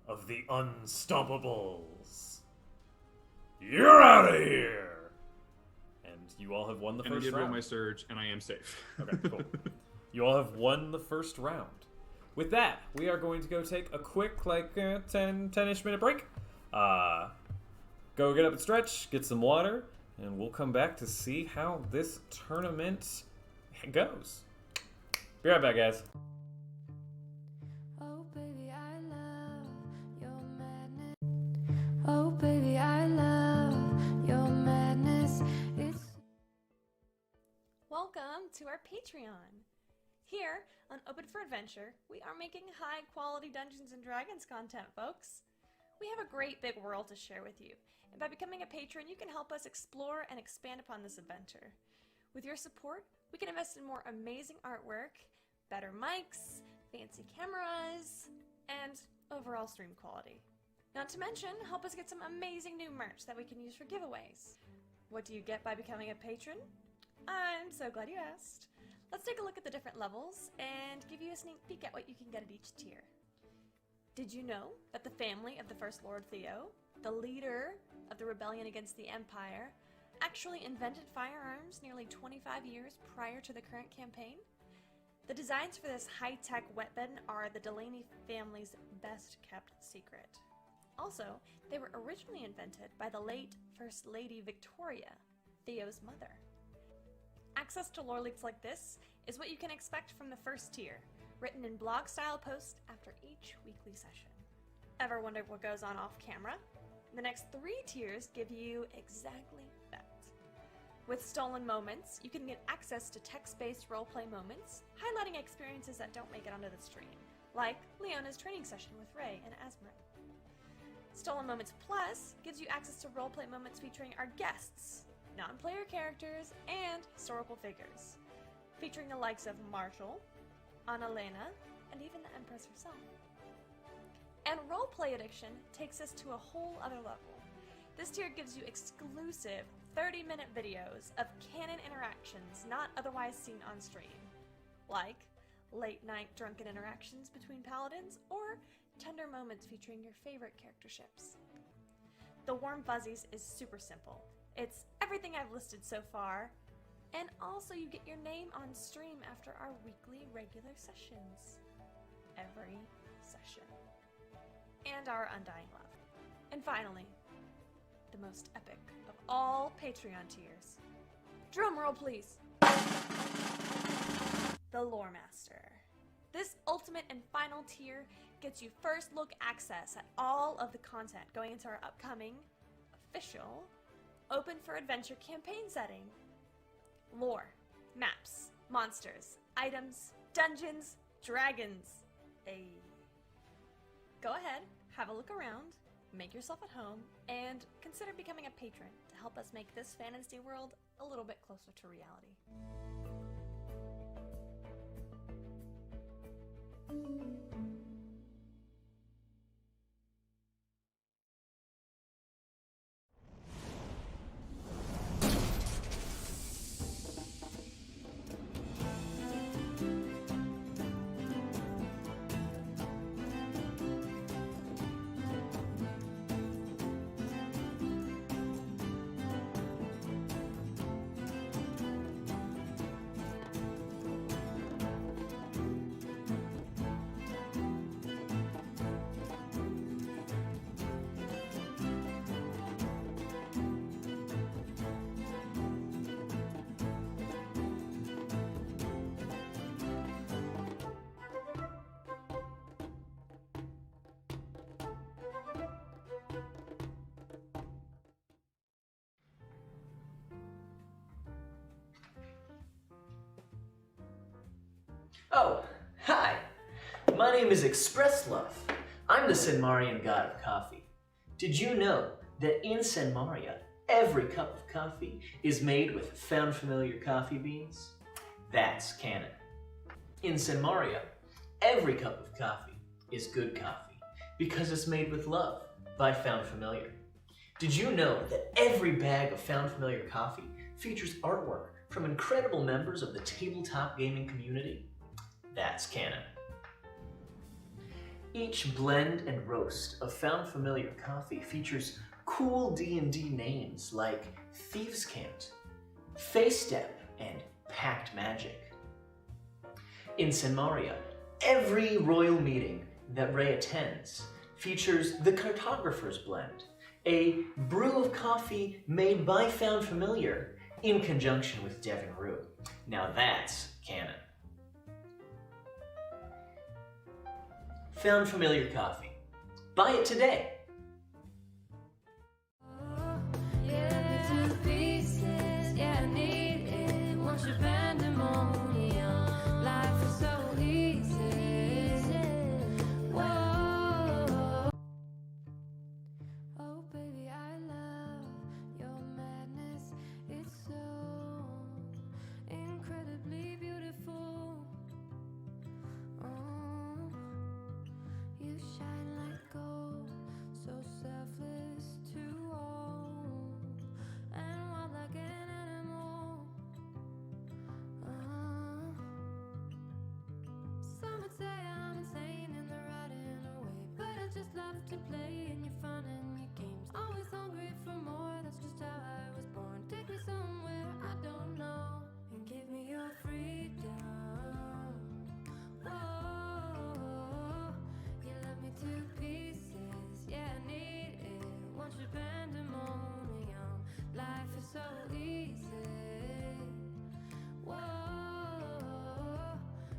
Speaker 2: of the Unstoppables. You're out of here! And you all have won the
Speaker 1: And I
Speaker 2: first
Speaker 1: did roll
Speaker 2: round.
Speaker 1: my surge, and I am safe.
Speaker 2: Okay, cool. You all have won the first round. With that, we are going to go take a quick, 10-ish minute break. Go get up and stretch, get some water, and we'll come back to see how this tournament goes. Be right back, guys.
Speaker 6: Oh baby, I love your madness. Oh baby, I love your madness. It's
Speaker 7: Welcome to our Patreon. Here on Open for Adventure, we are making high quality Dungeons and Dragons content, folks. We have a great big world to share with you, and by becoming a patron, you can help us explore and expand upon this adventure. With your support, we can invest in more amazing artwork, better mics, fancy cameras, and overall stream quality. Not to mention, help us get some amazing new merch that we can use for giveaways. What do you get by becoming a patron? I'm so glad you asked. Let's take a look at the different levels and give you a sneak peek at what you can get at each tier. Did you know that the family of the First Lord Theo, the leader of the rebellion against the Empire, actually invented firearms nearly 25 years prior to the current campaign? The designs for this high-tech weapon are the Delaney family's best-kept secret. Also, they were originally invented by the late First Lady Victoria, Theo's mother. Access to lore leaks like this is what you can expect from the first tier, written in blog-style posts after each weekly session. Ever wondered what goes on off-camera? The next 3 tiers give you exactly that. With Stolen Moments, you can get access to text-based roleplay moments, highlighting experiences that don't make it onto the stream, like Leona's training session with Ray and Asmrin. Stolen Moments Plus gives you access to roleplay moments featuring our guests, non-player characters, and historical figures, featuring the likes of Marshall, Annalena, and even the Empress herself. And Roleplay Addiction takes us to a whole other level. This tier gives you exclusive 30-minute videos of canon interactions not otherwise seen on stream, like late-night drunken interactions between paladins or tender moments featuring your favorite character ships. The Warm Fuzzies is super simple. It's everything I've listed so far, and also you get your name on stream after our weekly regular sessions. Every session. And our undying love. And finally, the most epic of all Patreon tiers. Drum roll, please. The Lore Master. This ultimate and final tier gets you first look access at all of the content going into our upcoming official Open for Adventure campaign setting. Lore, maps, monsters, items, dungeons, dragons. Go ahead, have a look around, make yourself at home, and consider becoming a patron to help us make this fantasy world a little bit closer to reality.
Speaker 8: Oh, hi! My name is Express Love. I'm the Senmarian god of coffee. Did you know that in Senmaria, every cup of coffee is made with found familiar coffee beans? That's canon. In Senmaria, every cup of coffee is good coffee because it's made with love by Found Familiar. Did you know that every bag of Found Familiar coffee features artwork from incredible members of the tabletop gaming community? That's canon. Each blend and roast of Found Familiar coffee features cool D&D names like Thieves' Cant, Face Step, and Pact Magic. In Senmaria, every royal meeting that Ray attends features the Cartographer's Blend, a brew of coffee made by Found Familiar in conjunction with Devon Rue. Now that's canon. Found Familiar coffee. Buy it today.
Speaker 6: Yeah, to pieces. Yeah, I need it. Once you pandemonium, life is so easy. Whoa. Oh, baby, I love your madness. It's so incredibly beautiful. You shine like gold, so selfless to all, and wild like an animal. Some would say I'm insane in the right in a way, but I just love to play in your fun and your games. Always hungry for more, that's just how I was born. Take me somewhere I don't know, and give me your freedom. Whoa, you love me to pieces, yeah, I need it. Want your pandemonium, life is so easy. Whoa,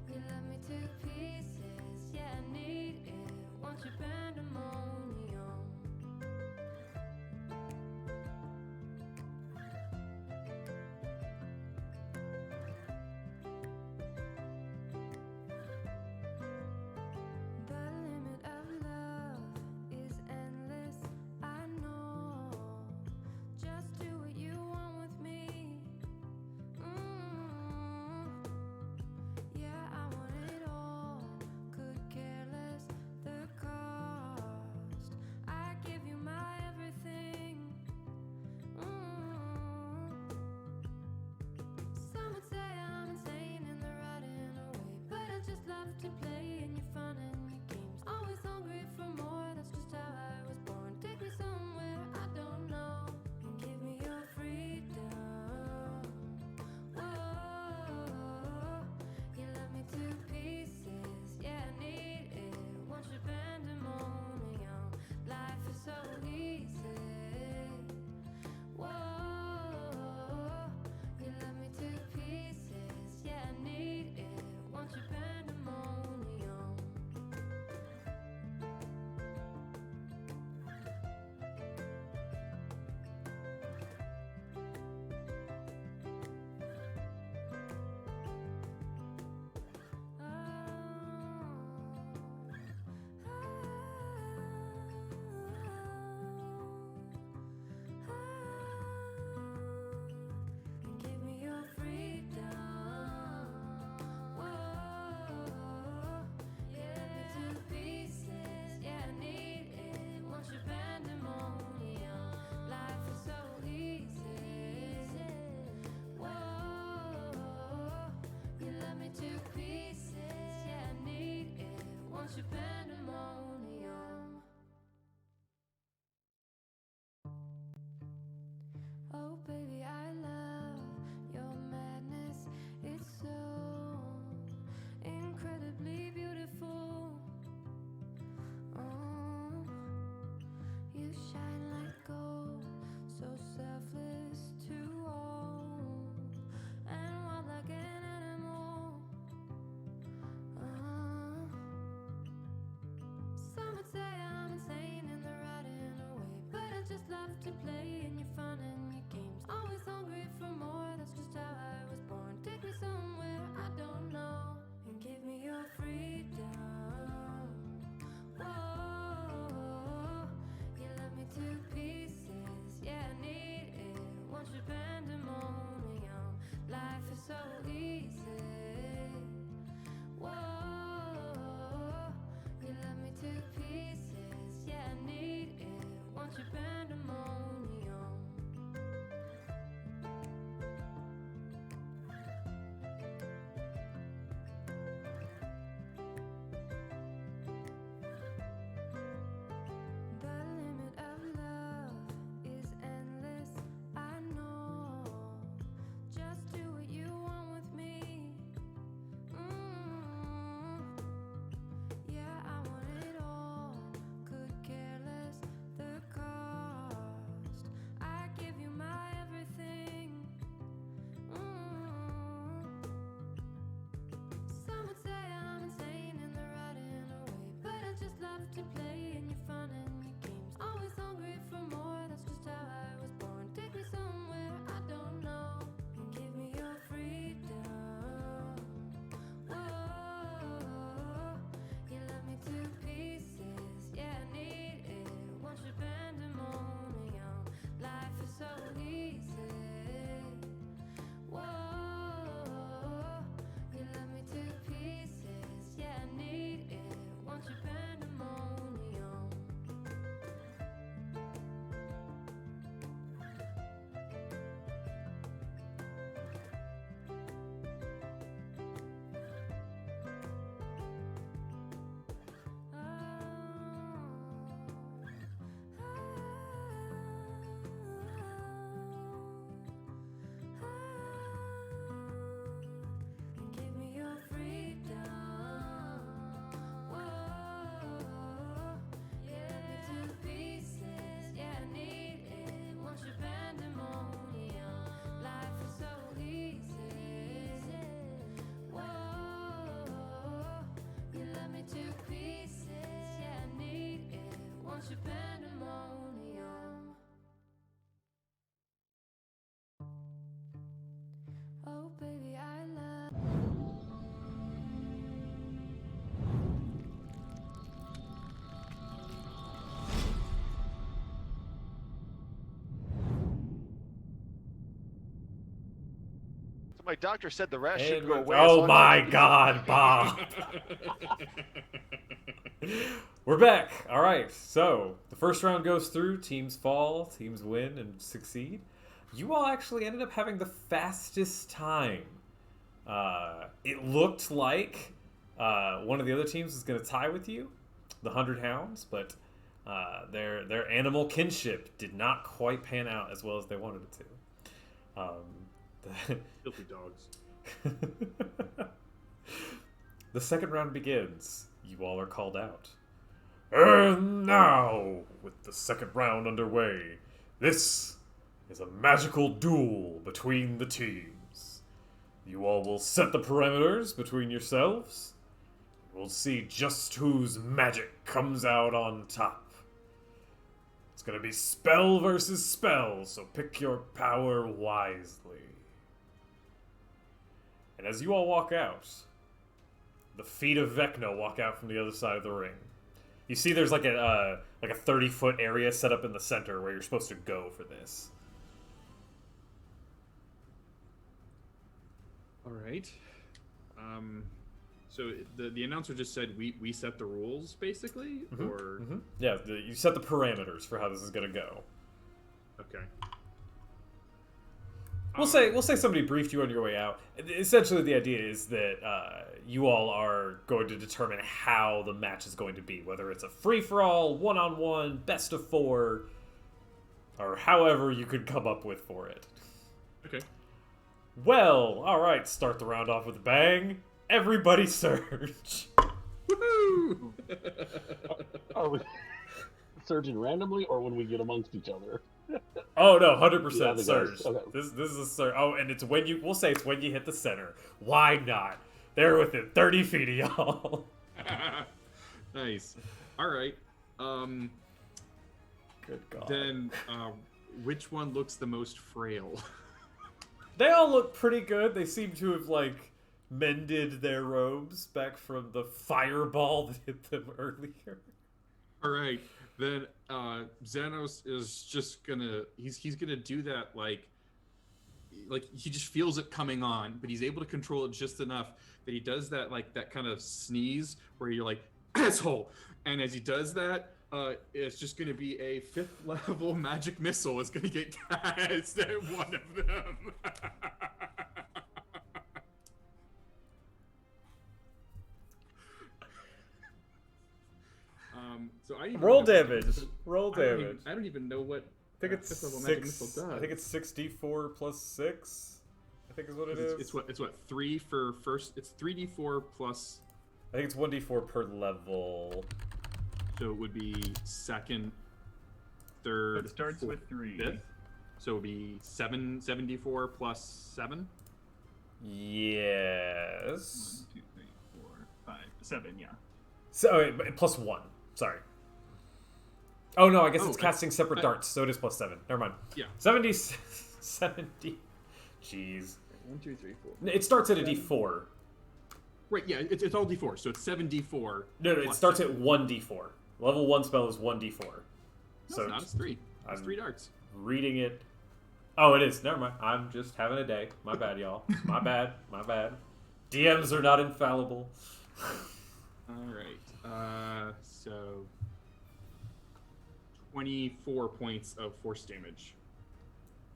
Speaker 6: you love me to pieces, yeah, I need it. Want your pandemonium. The limit of love is endless, I know. Just do what you want with me. Yeah, I want it all. Could care less the cost. I give you my everything. Some would say I'm insane in the right in a way, but I just love to play in your fun and your games. Always hungry for more, that's just how I was born. Take me somewhere I don't know, and give me your freedom. Whoa, you love me to pieces, yeah, I need it. Want your pandemonium, life is so easy. Whoa, you love me to pieces, yeah, I need it. Want your pandemonium. Give me your freedom. Whoa, yeah, to pieces, yeah, I need it. Want your pandemonium, life is so easy. Whoa, you love me to pieces, yeah, I need it. Want your pandemonium. Oh, baby, I love your madness. It's so incredibly beautiful. You shine like gold, so selfless to all, and wild like an animal. Some would say I'm insane in the right in a way, but I just love to play in your fun and your games. Always hungry for more, that's just how I was born. Take me somewhere I don't know, and give me your freedom. Whoa, you love me to pieces, yeah, I need it. Want your pandemonium, life is so easy. Whoa, you love me
Speaker 5: My doctor said the rash should
Speaker 2: And
Speaker 5: go
Speaker 2: we're-
Speaker 5: away. as
Speaker 2: oh
Speaker 5: long as
Speaker 2: my
Speaker 5: I keep-
Speaker 2: God, Bob! We're back. All right. So the first round goes through. Teams fall. Teams win and succeed. You all actually ended up having the fastest time. It looked like one of the other teams was going to tie with you, the 100 Hounds, but their animal kinship did not quite pan out as well as they wanted it to.
Speaker 1: Filthy dogs.
Speaker 2: The second round begins. You all are called out. And now, with the second round underway, this is a magical duel between the teams. You all will set the parameters between yourselves. We'll see just whose magic comes out on top. It's gonna be spell versus spell, so pick your power wisely. And as you all walk out, the feet of Vecna walk out from the other side of the ring. You see there's like a 30-foot area set up in the center where you're supposed to go for this.
Speaker 1: All right. So the announcer just said we set the rules basically, or
Speaker 2: Yeah, you set the parameters for how this is gonna go.
Speaker 1: okay.
Speaker 2: We'll say somebody briefed you on your way out. Essentially, the idea is that you all are going to determine how the match is going to be, whether it's a free-for-all, one-on-one, best of 4, or however you could come up with for it.
Speaker 1: Okay.
Speaker 2: Well, all right. Start the round off with a bang. Everybody surge.
Speaker 1: Woohoo!
Speaker 3: Are we surging randomly or when we get amongst each other?
Speaker 2: Oh no, 100%
Speaker 3: Yeah, the
Speaker 2: surge.
Speaker 3: guys. Okay.
Speaker 2: This is a surge. Oh, and it's when you. We'll say it's when you hit the center. Why not? They're within 30 feet of y'all.
Speaker 1: Nice. All right.
Speaker 2: Good God.
Speaker 1: Then, which one looks the most frail?
Speaker 2: They all look pretty good. They seem to have like mended their robes back from the fireball that hit them earlier.
Speaker 1: All right. Then Xanos is just gonna he's gonna do that like he just feels it coming on, but he's able to control it just enough that he does that like that kind of sneeze where you're like asshole, and as he does that, it's just gonna be a 5th level magic missile is gonna get cast at one of them. So I even
Speaker 2: Roll
Speaker 1: know-
Speaker 2: damage. Roll
Speaker 1: I don't
Speaker 2: damage.
Speaker 1: I don't even know what
Speaker 2: I think it's
Speaker 1: 5th level magic missile
Speaker 2: 6.
Speaker 1: does.
Speaker 2: I think it's 6d4 plus 6. I think is what it is.
Speaker 1: It's what 3 for first. It's 3d4 plus.
Speaker 2: I think it's 1d4 per level.
Speaker 1: So it would be second, third.
Speaker 4: It starts
Speaker 1: fourth,
Speaker 4: with 3.
Speaker 1: 5th. So it would be 7d4 plus 7.
Speaker 2: Yes.
Speaker 4: 1, 2, 3, 4, 5, 7. Yeah.
Speaker 2: So wait, plus 1. Sorry. Oh no, I guess
Speaker 1: Oh,
Speaker 2: it's casting separate darts, so it is plus 7. Never mind.
Speaker 1: Yeah.
Speaker 2: 70. Jeez.
Speaker 1: 1, 2, 3, 4.
Speaker 2: It starts at a d4.
Speaker 1: Right. Yeah. It's all d4. So it's 7d4.
Speaker 2: No, it
Speaker 1: plus
Speaker 2: starts
Speaker 1: 7.
Speaker 2: at 1d4. Level 1 spell is 1d4.
Speaker 1: No,
Speaker 2: So
Speaker 1: it's not. It's 3. It's
Speaker 2: I'm-
Speaker 1: 3 darts.
Speaker 2: reading it. Oh, it is. Never mind. I'm just having a day. My bad, y'all. My bad. My bad. DMs are not infallible.
Speaker 1: All right. So 24 points of force damage.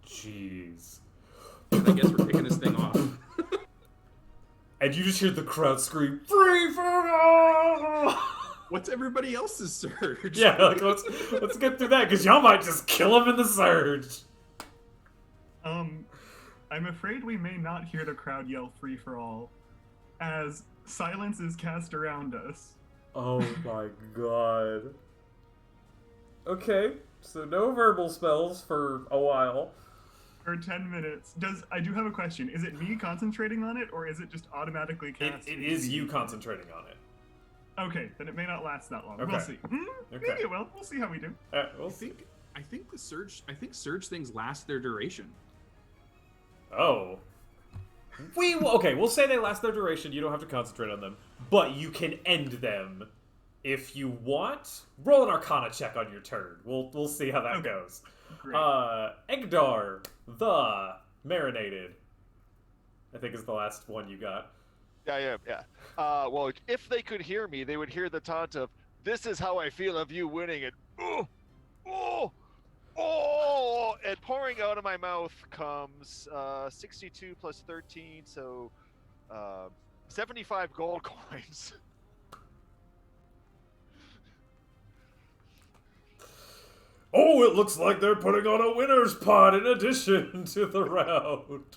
Speaker 2: Jeez.
Speaker 1: And I guess we're kicking this thing off.
Speaker 2: And you just hear the crowd scream, "Free for all!"
Speaker 1: What's everybody else's surge?
Speaker 2: Yeah, like let's get through that because y'all might just kill him in the surge.
Speaker 4: I'm afraid we may not hear the crowd yell "free for all," as silence is cast around us.
Speaker 2: Oh my god. Okay, so no verbal spells for a while.
Speaker 4: For 10 minutes. I do have a question. Is it me concentrating on it, or is it just automatically cast?
Speaker 2: It is you concentrating on it.
Speaker 4: Okay, then it may not last that long.
Speaker 2: Okay.
Speaker 4: We'll see.
Speaker 2: Okay.
Speaker 4: Maybe it will. We'll see how we do.
Speaker 2: We'll
Speaker 1: I
Speaker 2: see.
Speaker 1: think surge things last their duration.
Speaker 2: Oh. We'll say they last their duration. You don't have to concentrate on them, but you can end them if you want. Roll an Arcana check on your turn. We'll see how that
Speaker 4: Okay.
Speaker 2: goes.
Speaker 4: Great.
Speaker 2: Egdar, the marinated. I think is the last one you got.
Speaker 5: Yeah. Well, if they could hear me, they would hear the taunt of, "This is how I feel of you winning it." Oh! And pouring out of my mouth comes 62 plus 13, so 75 gold coins.
Speaker 2: Oh, it looks like they're putting on a winner's pot in addition to the round.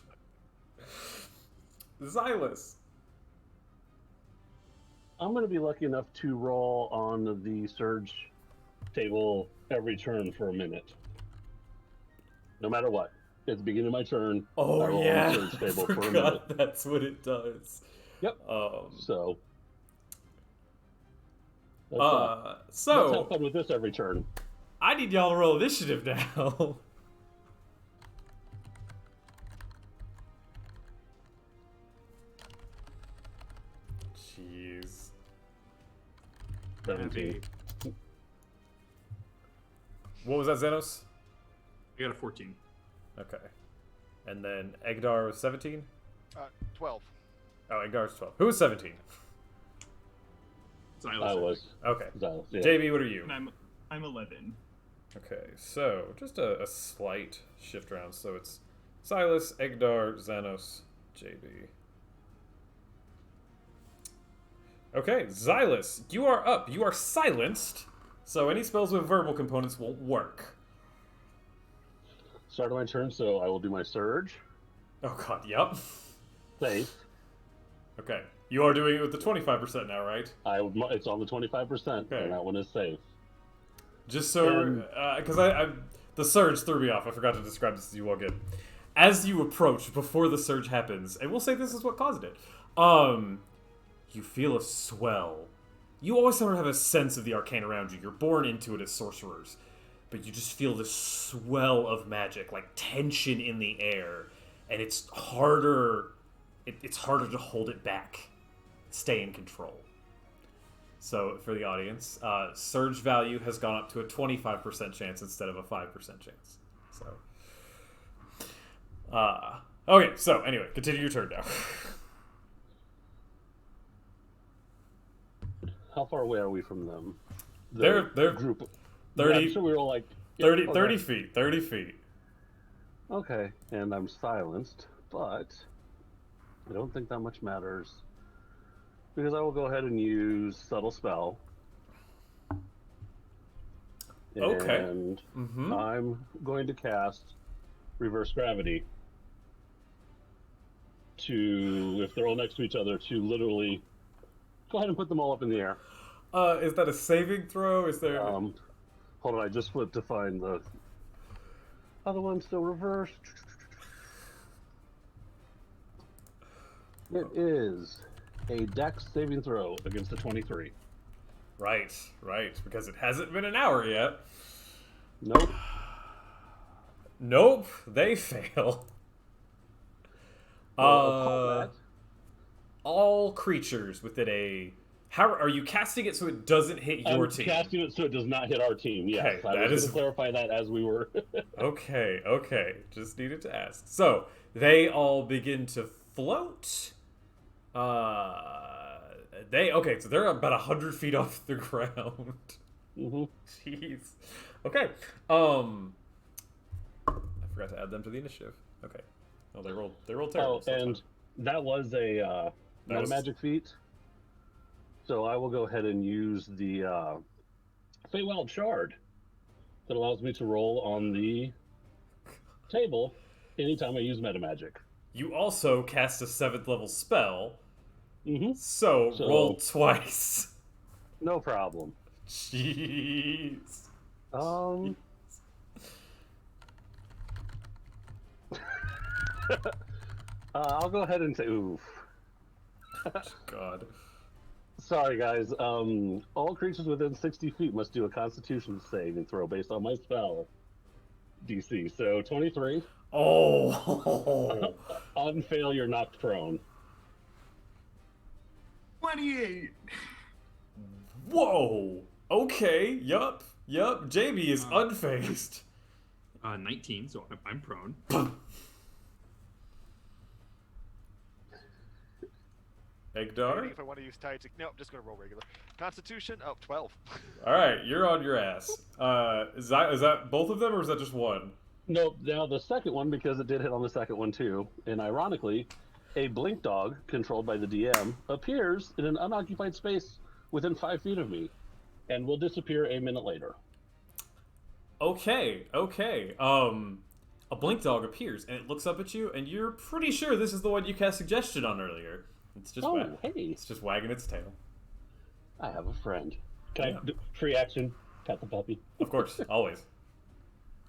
Speaker 2: Xylus.
Speaker 3: I'm going to be lucky enough to roll on the surge table every turn for a minute. No matter what. At the beginning of my turn, I
Speaker 2: Oh
Speaker 3: roll
Speaker 2: yeah,
Speaker 3: on the surge table
Speaker 2: I
Speaker 3: for a minute.
Speaker 2: forgot that's what it does.
Speaker 3: Yep. So. Let's have fun with this every turn.
Speaker 2: I need y'all to roll initiative now. Jeez.
Speaker 3: 17.
Speaker 2: What was that, Xenos?
Speaker 1: I got a 14.
Speaker 2: Okay. And then Egdar was 17?
Speaker 5: 12.
Speaker 2: Oh, Egdar's 12. Who was 17?
Speaker 1: Xylus,
Speaker 3: I was.
Speaker 2: Okay.
Speaker 3: Xylus, yeah.
Speaker 2: JB, what are you?
Speaker 4: And I'm 11.
Speaker 2: Okay, so just a slight shift around. So it's Silas, Egdar, Xanos, JB. Okay, Xylus, you are up. You are silenced, so any spells with verbal components won't work.
Speaker 3: Start of my turn, so I will do my surge.
Speaker 2: Oh god, yep.
Speaker 3: Safe.
Speaker 2: Okay, you are doing it with the 25% now, right?
Speaker 3: It's on the 25%,
Speaker 2: Okay.
Speaker 3: and that one is safe.
Speaker 2: Just so, because the surge threw me off. I forgot to describe this to you all again. As you approach, before the surge happens, and we'll say this is what caused it, you feel a swell. You always sort of have a sense of the arcane around you. You're born into it as sorcerers. But you just feel this swell of magic, like tension in the air. And it's harder, it's harder to hold it back. Stay in control. So, for the audience, surge value has gone up to a 25% chance instead of a 5% chance. So, okay, so anyway, continue your turn now.
Speaker 3: How far away are we from them?
Speaker 2: They're
Speaker 3: group.
Speaker 2: 30,
Speaker 3: Yeah, I'm sure we were all like
Speaker 2: 30,
Speaker 3: okay.
Speaker 2: 30 feet, 30 feet.
Speaker 3: Okay, and I'm silenced, but I don't think that much matters. Because I will go ahead and use Subtle Spell.
Speaker 2: Okay.
Speaker 3: And I'm going to cast Reverse Gravity to, if they're all next to each other, to literally go ahead and put them all up in the air.
Speaker 2: Is that a saving throw? Is there...
Speaker 3: Hold on, I just flipped to find the other one still reversed. It is a Dex saving throw against a 23.
Speaker 2: Right, because it hasn't been an hour yet.
Speaker 3: Nope.
Speaker 2: Nope, they fail.
Speaker 3: Well, I'll call that.
Speaker 2: All creatures within a... How are you casting it so it doesn't hit your team?
Speaker 3: I'm casting it so it does not hit our team, yes.
Speaker 2: Okay,
Speaker 3: I was going to clarify that as we were...
Speaker 2: Okay. Just needed to ask. So, they all begin to float. So they're about 100 feet off the ground. Jeez. Okay. I forgot to add them to the initiative. Okay. Oh, they rolled terrible.
Speaker 3: Oh, and that was a meta magic feat. So I will go ahead and use the Feywild Shard that allows me to roll on the table anytime I use meta magic.
Speaker 2: You also cast a 7th level spell. So roll twice.
Speaker 3: No problem.
Speaker 2: Jeez.
Speaker 3: I'll go ahead and say, oof.
Speaker 2: God.
Speaker 3: Sorry, guys. All creatures within 60 feet must do a Constitution saving throw based on my spell DC. So 23.
Speaker 2: Oh.
Speaker 3: On fail, you're knocked prone.
Speaker 4: 28.
Speaker 2: Whoa. Okay. Yup. JB is unfazed.
Speaker 1: 19, so I'm prone.
Speaker 2: Egdar?
Speaker 5: If I want to use tides, no, I'm just gonna roll regular. Constitution, 12.
Speaker 2: All right, you're on your ass. Is that both of them, or is that just one?
Speaker 3: Nope. Now the second one, because it did hit on the second one too, and ironically, a blink dog controlled by the DM appears in an unoccupied space within 5 feet of me, and will disappear a minute later.
Speaker 2: Okay. A blink dog appears and it looks up at you, and you're pretty sure this is the one you cast suggestion on earlier. It's just
Speaker 3: Hey,
Speaker 2: it's just wagging its tail.
Speaker 3: I have a friend. Can
Speaker 2: Yeah.
Speaker 3: I do free action? Pet the puppy.
Speaker 2: Of course, always.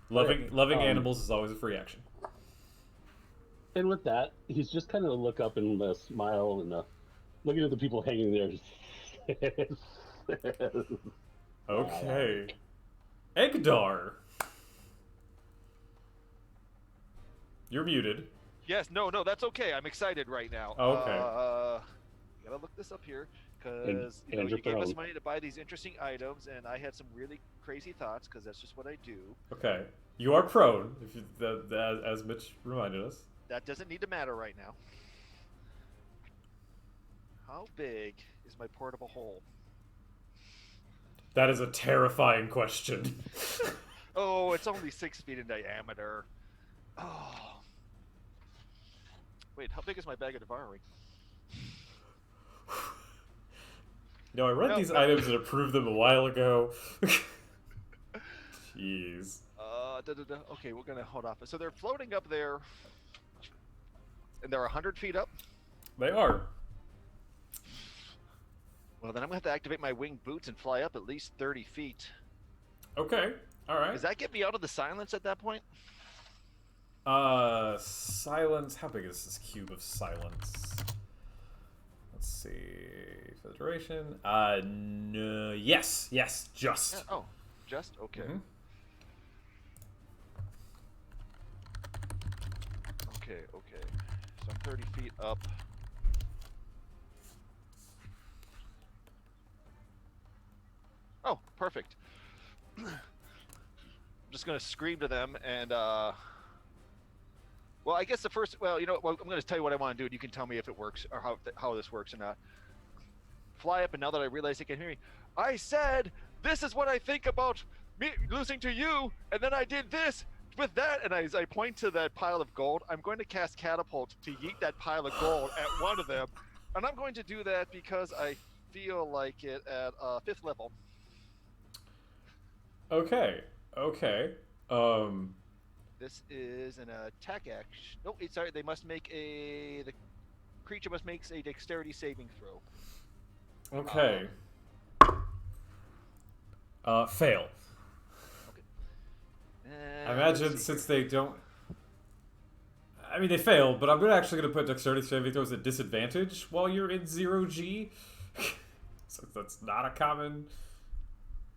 Speaker 2: Loving animals is always a free action.
Speaker 3: And with that, he's just kind of look up and smile and looking at the people hanging there.
Speaker 2: Okay. Egdar. You're muted.
Speaker 5: Yes, no, that's okay. I'm excited right now.
Speaker 2: Okay.
Speaker 5: Gotta look this up here because
Speaker 3: And
Speaker 5: you
Speaker 3: your
Speaker 5: gave us
Speaker 3: throne.
Speaker 5: money to buy these interesting items, and I had some really crazy thoughts because that's just what I do.
Speaker 2: Okay. You are prone, if you, as Mitch reminded us.
Speaker 5: That doesn't need to matter right now. How big is my portable hole?
Speaker 2: That is a terrifying question.
Speaker 5: Oh, it's only 6 feet in diameter. Oh. Wait, how big is my bag of devouring?
Speaker 2: I read
Speaker 5: No,
Speaker 2: these
Speaker 5: no.
Speaker 2: items and approved them a while ago. Jeez.
Speaker 5: Okay, we're gonna hold off. So they're floating up there, and they're 100 feet up.
Speaker 2: They are.
Speaker 5: Well, then I'm gonna have to activate my winged boots and fly up at least 30 feet.
Speaker 2: Okay. All right.
Speaker 5: Does that get me out of the silence at that point?
Speaker 2: Silence. How big is this cube of silence? Let's see. For the duration. No. Yes. Just.
Speaker 5: Yeah, oh, just okay.
Speaker 2: Mhm.
Speaker 5: Okay. So I'm 30 feet up. Oh, perfect. I'm just gonna scream to them and well, I guess the first. Well, you know, I'm going to tell you what I want to do, and you can tell me if it works or how this works or not. Fly up, and now that I realize they can hear me, I said, "This is what I think about me losing to you," and then I did this with that, and as I point to that pile of gold, I'm going to cast catapult to yeet that pile of gold at one of them, and I'm going to do that because I feel like it at 5th level.
Speaker 2: Okay.
Speaker 5: This is an attack action. No, sorry. They must make the creature must make a dexterity saving throw.
Speaker 2: Okay. Fail.
Speaker 5: And
Speaker 2: I imagine
Speaker 5: let's see
Speaker 2: since they don't. I mean, they failed, but I'm actually going to put dexterity saving throws at disadvantage while you're in 0G. So that's not a common.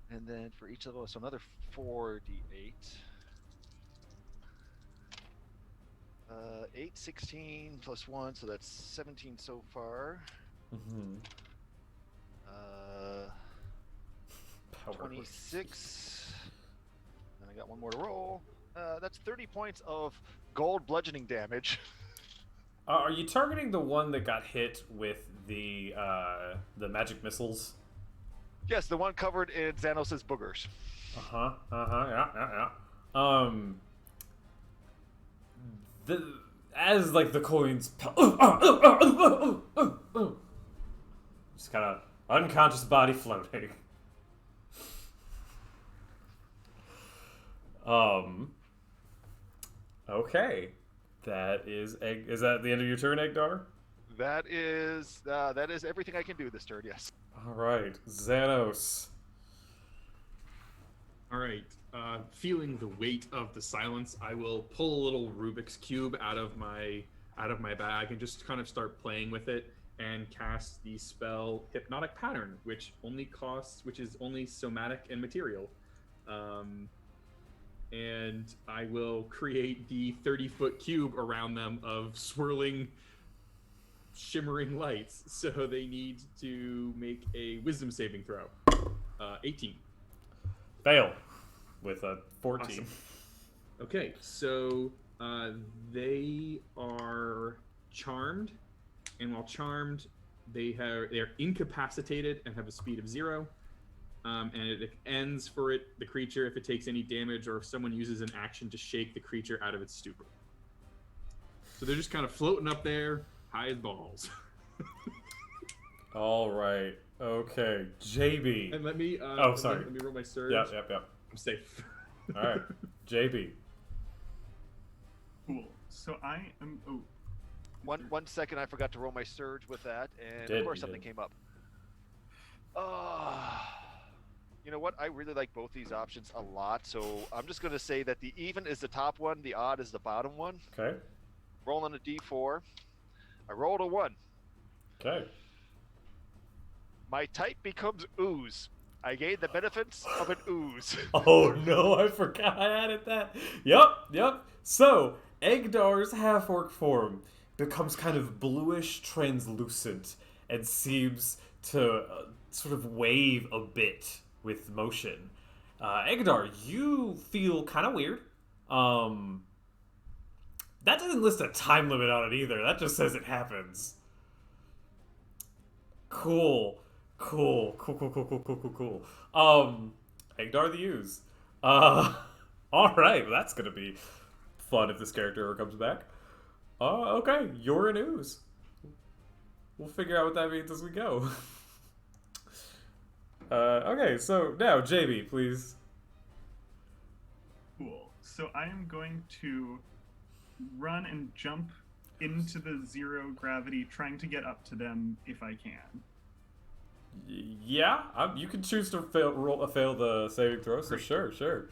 Speaker 5: And then for each level, so another 4d8. 8, 16 plus 1, so that's 17 so far.
Speaker 2: Mm-hmm.
Speaker 5: 26. And I got one more to roll. That's 30 points of gold bludgeoning damage.
Speaker 2: Are you targeting the one that got hit with the magic missiles?
Speaker 5: Yes, the one covered in Xanos' boogers.
Speaker 2: Yeah. As like the coins, just kind of unconscious body floating. Okay, that is that the end of your turn, Egdar?
Speaker 5: That is everything I can do this turn. Yes.
Speaker 2: All right, Xanos.
Speaker 1: All right. Feeling the weight of the silence, I will pull a little Rubik's cube out of my bag and just kind of start playing with it and cast the spell Hypnotic Pattern, which is only somatic and material. And I will create the 30-foot cube around them of swirling, shimmering lights. So they need to make a wisdom saving throw. 18.
Speaker 2: Fail with a 14.
Speaker 1: Awesome. Okay, so they are charmed, and while charmed, they are incapacitated and have a speed of 0. And it ends for the creature if it takes any damage or if someone uses an action to shake the creature out of its stupor. So they're just kind of floating up there, high as balls.
Speaker 2: All right. Okay. JB.
Speaker 1: And let me.
Speaker 2: Sorry.
Speaker 1: Let me roll my surge.
Speaker 2: Yep.
Speaker 1: I'm safe.
Speaker 2: All right. JB.
Speaker 4: Cool. So I am. Oh,
Speaker 5: One second, I forgot to roll my surge with that, and of course something came up. You know what? I really like both these options a lot, so I'm just going to say that the even is the top one, the odd is the bottom one.
Speaker 2: Okay.
Speaker 5: Rolling a d4. I rolled a 1.
Speaker 2: Okay.
Speaker 5: My type becomes ooze. I gain the benefits of an ooze.
Speaker 2: Oh no, I forgot I added that. Yep. So, Egdar's half-orc form becomes kind of bluish translucent and seems to sort of wave a bit with motion. Egdar, you feel kind of weird. That doesn't list a time limit on it either. That just says it happens. Cool. Egdar the Ooze. Alright, well, that's gonna be fun if this character ever comes back. Okay, you're an ooze. We'll figure out what that means as we go. Okay, so now, JB, please.
Speaker 4: cool. So I am going to run and jump into the 0 gravity, trying to get up to them if I can.
Speaker 2: Yeah, you can choose to fail the saving throw, so
Speaker 4: Great.
Speaker 2: sure.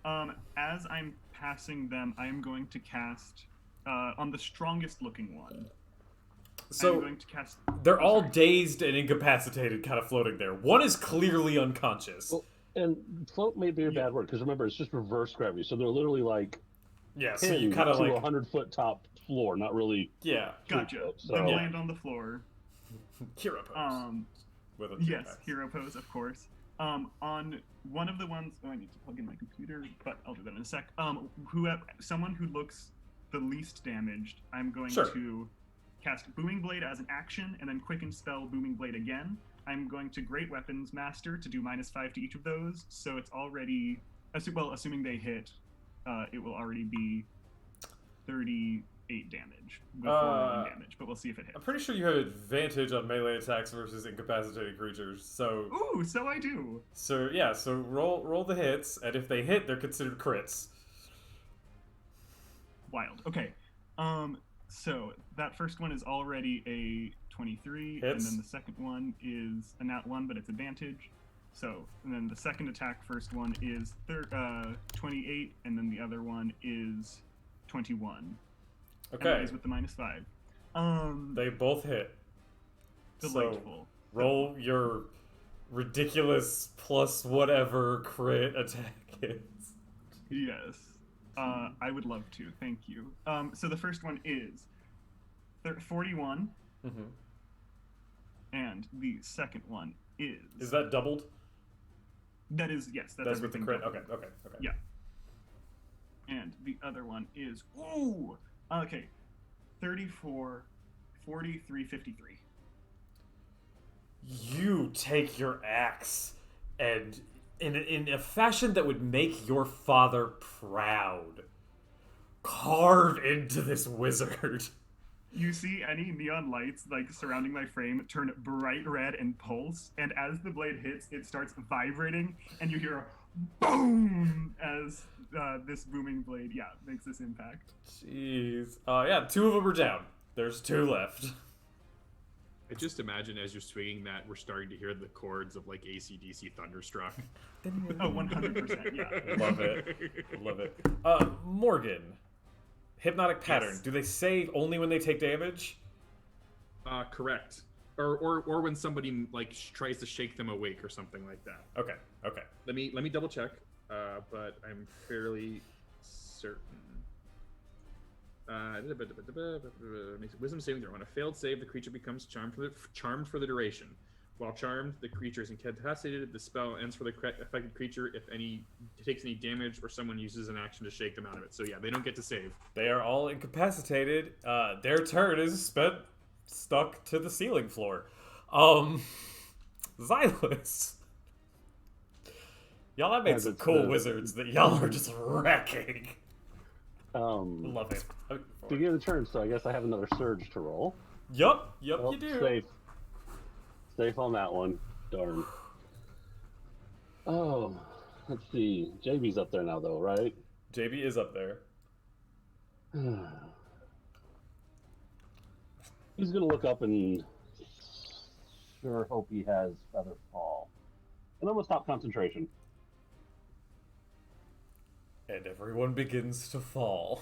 Speaker 4: As I'm passing them, I am going to cast on the strongest looking one. I'm
Speaker 2: So
Speaker 4: going to cast.
Speaker 2: they're all
Speaker 4: Sorry.
Speaker 2: dazed and incapacitated, kind of floating there. One is clearly unconscious.
Speaker 3: Well, and float may be a bad word because remember it's just reverse gravity, so they're literally like
Speaker 2: Yeah, so
Speaker 3: pinned
Speaker 2: you kind of
Speaker 3: to
Speaker 2: like
Speaker 3: 100-foot top floor, not really.
Speaker 2: yeah,
Speaker 4: Gotcha.
Speaker 3: So-
Speaker 4: Then land on the floor.
Speaker 2: hero pose. With a
Speaker 4: Yes,
Speaker 2: jetpack.
Speaker 4: hero pose, of course. On one of the ones, I need to plug in my computer, but I'll do that in a sec. Someone who looks the least damaged, I'm going
Speaker 2: Sure.
Speaker 4: to cast Booming Blade as an action, and then quicken spell Booming Blade again. I'm going to Great Weapons Master to do -5 to each of those, so it's already, assuming they hit, it will already be 38 damage before rolling damage, but we'll see if it
Speaker 2: I'm
Speaker 4: hits.
Speaker 2: pretty sure you have advantage on melee attacks versus incapacitated creatures. So
Speaker 4: Ooh, so I do.
Speaker 2: so roll the hits, and if they hit, they're considered crits.
Speaker 4: Wild. Okay. So that first one is already a 23,
Speaker 2: Hits.
Speaker 4: and then the second one is a nat 1, but it's advantage. So, and then the second attack, first one is 28, and then the other one is 21. And that
Speaker 2: Okay,
Speaker 4: is with the -5.
Speaker 2: they both hit.
Speaker 4: Delightful.
Speaker 2: So roll your ridiculous plus whatever crit attack is.
Speaker 4: Yes. I would love to. Thank you. So the first one is 41,
Speaker 2: Mm-hmm.
Speaker 4: and the second one is.
Speaker 2: Is that doubled?
Speaker 4: That is, yes.
Speaker 2: That's with the
Speaker 4: everything
Speaker 2: crit.
Speaker 4: doubled.
Speaker 2: Okay.
Speaker 4: Yeah. And the other one is. Ooh! Okay. 34, 43, 53.
Speaker 2: You take your axe and, in a fashion that would make your father proud, carve into this wizard.
Speaker 4: You see any neon lights like surrounding my frame turn bright red and pulse, and as the blade hits, it starts vibrating, and you hear a boom as this booming blade, makes this impact.
Speaker 2: Jeez. Yeah, 2 of them are down. There's 2 left.
Speaker 1: I just imagine as you're swinging that, we're starting to hear the chords of like AC/DC Thunderstruck.
Speaker 4: Oh, 100%, yeah.
Speaker 2: Love it. Morgan. Hypnotic Pattern.
Speaker 1: Yes.
Speaker 2: Do they save only when they take damage?
Speaker 1: Correct. Or when somebody like tries to shake them awake or something like that.
Speaker 2: Okay.
Speaker 1: Let me double check. But I'm fairly certain. Makes a wisdom saving throw. On a failed save, the creature becomes charmed for the duration. While charmed, the creature is incapacitated. The spell ends for the affected creature if any takes any damage or someone uses an action to shake them out of it. So yeah, they don't get to save.
Speaker 2: They are all incapacitated. Their turn is spent stuck to the ceiling floor. Xylus. Y'all have made
Speaker 3: As
Speaker 2: some
Speaker 3: it's
Speaker 2: cool
Speaker 3: the-
Speaker 2: wizards that y'all are just wrecking.
Speaker 3: To
Speaker 2: Love it.
Speaker 3: get a turn, so I guess I have another surge to roll.
Speaker 2: Yup,
Speaker 3: Oh,
Speaker 2: you do.
Speaker 3: Safe on that one. Darn. Oh, let's see. JB's up there now, though, right?
Speaker 2: JB is up there.
Speaker 3: He's gonna look up and sure hope he has Feather Fall. And I'm gonna stop concentration.
Speaker 2: And everyone begins to fall.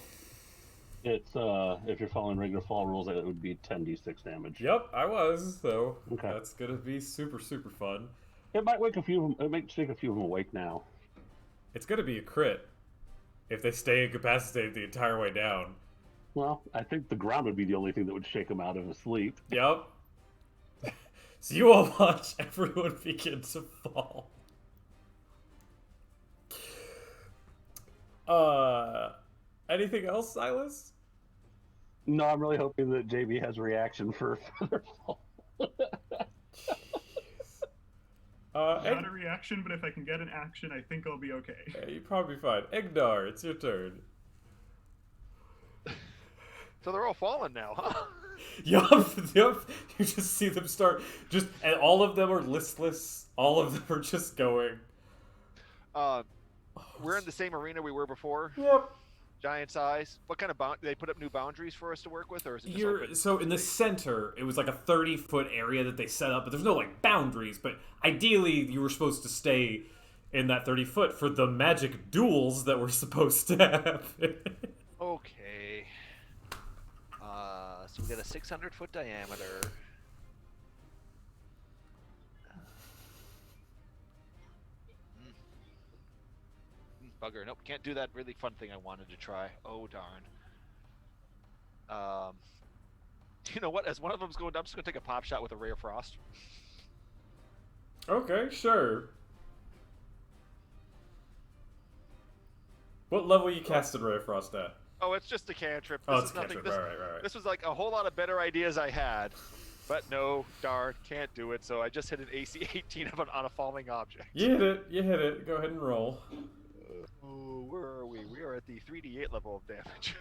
Speaker 3: It's if you're following regular fall rules, it would be 10d6 damage.
Speaker 2: Yep, I was, so
Speaker 3: Okay.
Speaker 2: that's gonna be super, super fun.
Speaker 3: It might wake a few. It might shake a few of them awake now.
Speaker 2: It's gonna be a crit if they stay incapacitated the entire way down.
Speaker 3: Well, I think the ground would be the only thing that would shake them out of his sleep.
Speaker 2: Yep. So you all watch everyone begin to fall. Anything else, Silas?
Speaker 3: No, I'm really hoping that JB has a reaction for Feather Fall.
Speaker 4: Not a reaction, but if I can get an action, I think I'll be okay.
Speaker 2: Yeah, you'd probably be fine. Egnar, it's your turn.
Speaker 5: So they're all falling now, huh?
Speaker 2: Yup. You just see them start, and all of them are listless. All of them are just going.
Speaker 5: We're in the same arena we were before.
Speaker 2: Yep.
Speaker 5: Giant size. What kind of do they put up new boundaries for us to work with, or is it just
Speaker 2: You're
Speaker 5: open?
Speaker 2: so in the center. It was like a 30-foot area that they set up, but there's no like boundaries. But ideally, you were supposed to stay in that 30-foot for the magic duels that were supposed to happen.
Speaker 5: Okay. So we got a 600-foot diameter. Bugger. Nope, can't do that really fun thing I wanted to try. Oh, darn. You know what? As one of them's going down, I'm just going to take a pop shot with a Ray of Frost.
Speaker 2: Okay, sure. What level you casted Ray of Frost at?
Speaker 5: Oh, it's just a cantrip.
Speaker 2: Oh,
Speaker 5: This
Speaker 2: it's
Speaker 5: is
Speaker 2: a
Speaker 5: nothing.
Speaker 2: cantrip.
Speaker 5: This,
Speaker 2: Right.
Speaker 5: this was like a whole lot of better ideas I had. But no, darn, can't do it. So I just hit an AC 18 on a falling object.
Speaker 2: You hit it. Go ahead and roll.
Speaker 5: Oh, where are we? We are at the 3d8 level of damage.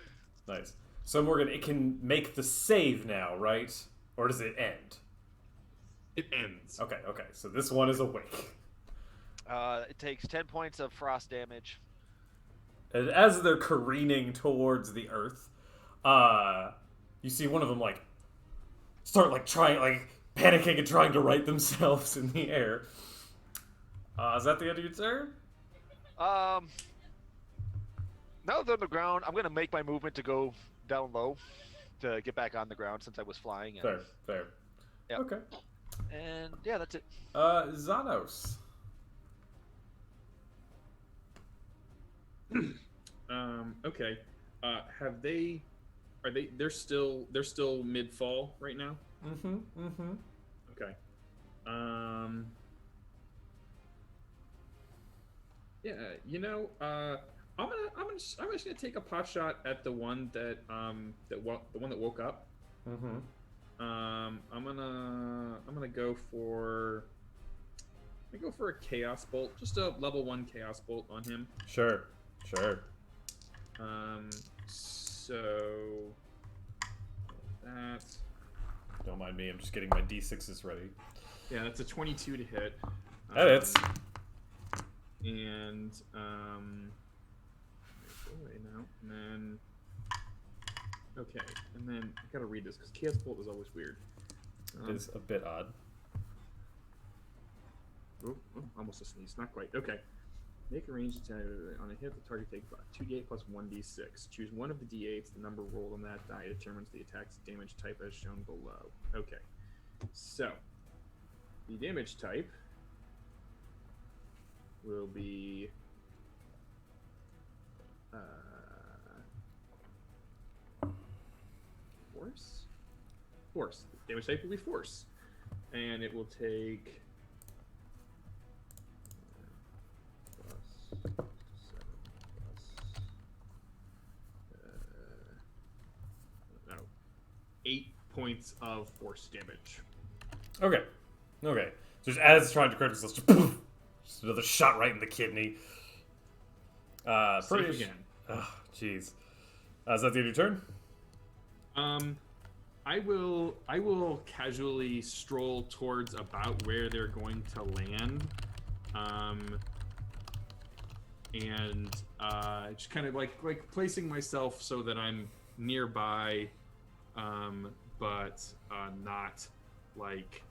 Speaker 2: Nice. So Morgan, it can make the save now, right? Or does it end?
Speaker 1: It ends.
Speaker 2: Okay. So this one is awake.
Speaker 5: It takes 10 points of frost damage.
Speaker 2: And as they're careening towards the earth, you see one of them like start like trying, like panicking and trying to right themselves in the air. Is that the end of your turn?
Speaker 5: Now they're on the ground, I'm gonna make my movement to go down low to get back on the ground since I was flying. And,
Speaker 2: Fair.
Speaker 5: Yep.
Speaker 2: Okay.
Speaker 5: And yeah, that's it.
Speaker 2: Xanos.
Speaker 1: Okay. They're still mid-fall right now?
Speaker 2: Mm-hmm.
Speaker 1: Okay. Yeah, I'm just gonna take a pot shot at the one that woke up.
Speaker 2: Mm-hmm.
Speaker 1: I'm gonna go for a chaos bolt, just a level 1 chaos bolt on him.
Speaker 2: Sure.
Speaker 1: So that.
Speaker 2: Don't mind me, I'm just getting my D6s ready.
Speaker 1: Yeah, that's a 22 to hit.
Speaker 2: That hits.
Speaker 1: And go away now. And then okay, and then I gotta read this because chaos bolt is always weird.
Speaker 2: It is a bit odd.
Speaker 1: Oh, almost a sneeze. Not quite. Okay. Make a range attack on a hit. The target takes 2d8 plus 1d6. Choose one of the d8s. The number rolled on that die determines the attack's damage type as shown below. Okay. So, the damage type will be force. Damage type will be force, and it will take plus 7 plus 8 points of force damage.
Speaker 2: Okay. Okay. Just as it's trying to correct itself, just poof! Just another shot right in the kidney.
Speaker 1: Safe again.
Speaker 2: Oh, jeez. Is that the end of your turn?
Speaker 1: I will casually stroll towards about where they're going to land, and just kind of like placing myself so that I'm nearby, but not like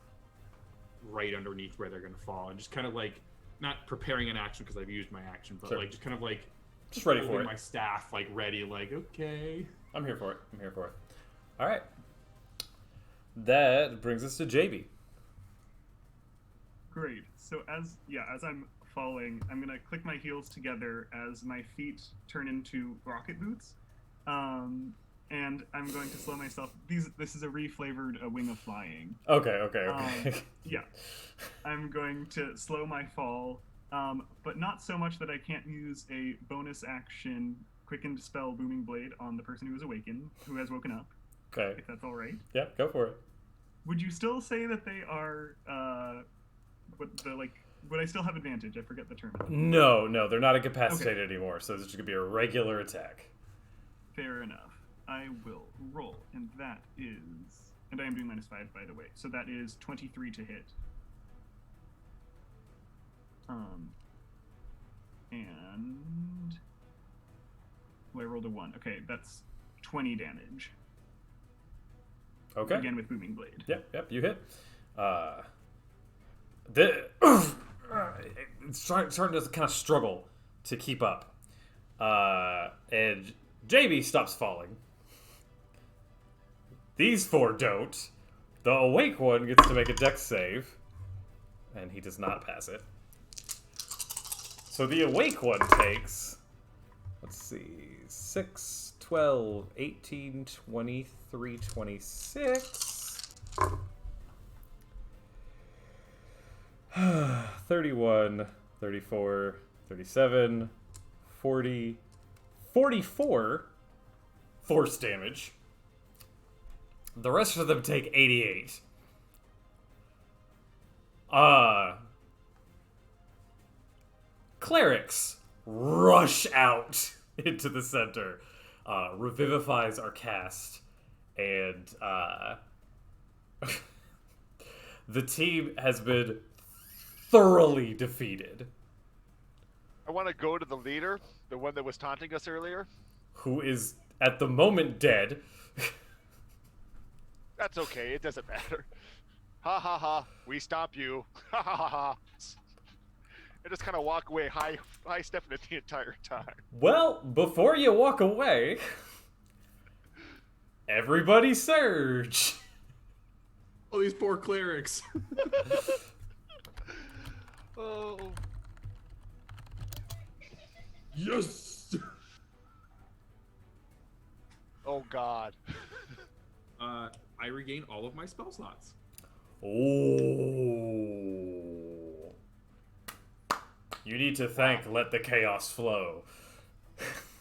Speaker 1: right underneath where they're gonna fall, and just kind of like not preparing an action because I've used my action, but
Speaker 2: Sure.
Speaker 1: like just kind of like
Speaker 2: Just ready for
Speaker 1: holding
Speaker 2: it.
Speaker 1: my staff like ready, like okay.
Speaker 2: I'm here for it. I'm here for it. All right. That brings us to JB.
Speaker 4: Great. So as I'm falling, I'm gonna click my heels together as my feet turn into rocket boots, and I'm going to slow myself. This is a reflavored wing of flying.
Speaker 2: Okay.
Speaker 4: Yeah, I'm going to slow my fall, but not so much that I can't use a bonus action quicken dispel booming blade on the person who has woken up.
Speaker 2: Okay.
Speaker 4: If that's all right.
Speaker 2: Yeah, go for it.
Speaker 4: Would you still say that they are would I still have advantage? I forget the term.
Speaker 2: No, they're not incapacitated anymore, so this is gonna be a regular attack.
Speaker 4: Fair enough. I will roll, and that is, and I am doing -5 by the way. So that is 23 to hit. And well, I rolled a 1. Okay, that's 20 damage.
Speaker 2: Okay.
Speaker 4: Again with booming blade.
Speaker 2: Yep, you hit. It's starting to kind of struggle to keep up. And JB stops falling. These four don't. The awake one gets to make a dex save, and he does not pass it. So the awake one takes, let's see, 6, 12, 18, 23, 26, 31, 34, 37, 40, 44 force damage. The rest of them take 88. Clerics rush out into the center. Revivifies are cast, and the team has been thoroughly defeated.
Speaker 5: I want to go to the leader, the one that was taunting us earlier.
Speaker 2: Who is at the moment dead.
Speaker 5: That's okay, it doesn't matter. Ha ha ha, we stop you. Ha ha ha ha. And just kind of walk away high stepping it the entire time.
Speaker 2: Well, before you walk away, everybody surge.
Speaker 1: Oh, these poor clerics.
Speaker 5: Oh.
Speaker 1: Yes.
Speaker 5: Oh God.
Speaker 1: I regain all of my spell slots.
Speaker 2: Oh. You need to thank Let the Chaos Flow.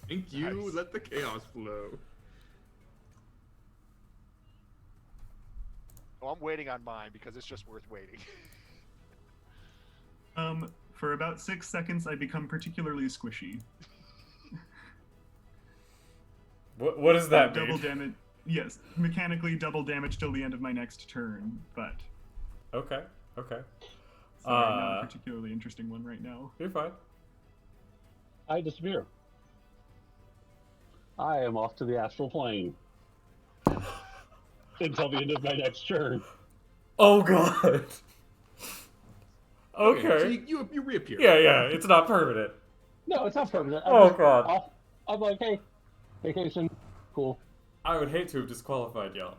Speaker 1: Thank you.
Speaker 5: Nice.
Speaker 1: Let the chaos flow.
Speaker 5: Oh, I'm waiting on mine because it's just worth waiting.
Speaker 4: For about 6 seconds, I become particularly squishy.
Speaker 2: What does that
Speaker 4: Double
Speaker 2: mean?
Speaker 4: damage. Yes, mechanically double damage till the end of my next turn, but
Speaker 2: Okay.
Speaker 4: sorry, not a particularly interesting one right now.
Speaker 2: You're fine.
Speaker 3: I disappear. I am off to the astral plane until the end of my next turn.
Speaker 2: Oh god. Okay.
Speaker 1: So you reappear.
Speaker 2: Yeah, it's not permanent.
Speaker 3: No, it's not permanent.
Speaker 2: Oh, God.
Speaker 3: I'm like, hey, vacation, cool.
Speaker 2: I would hate to have disqualified y'all.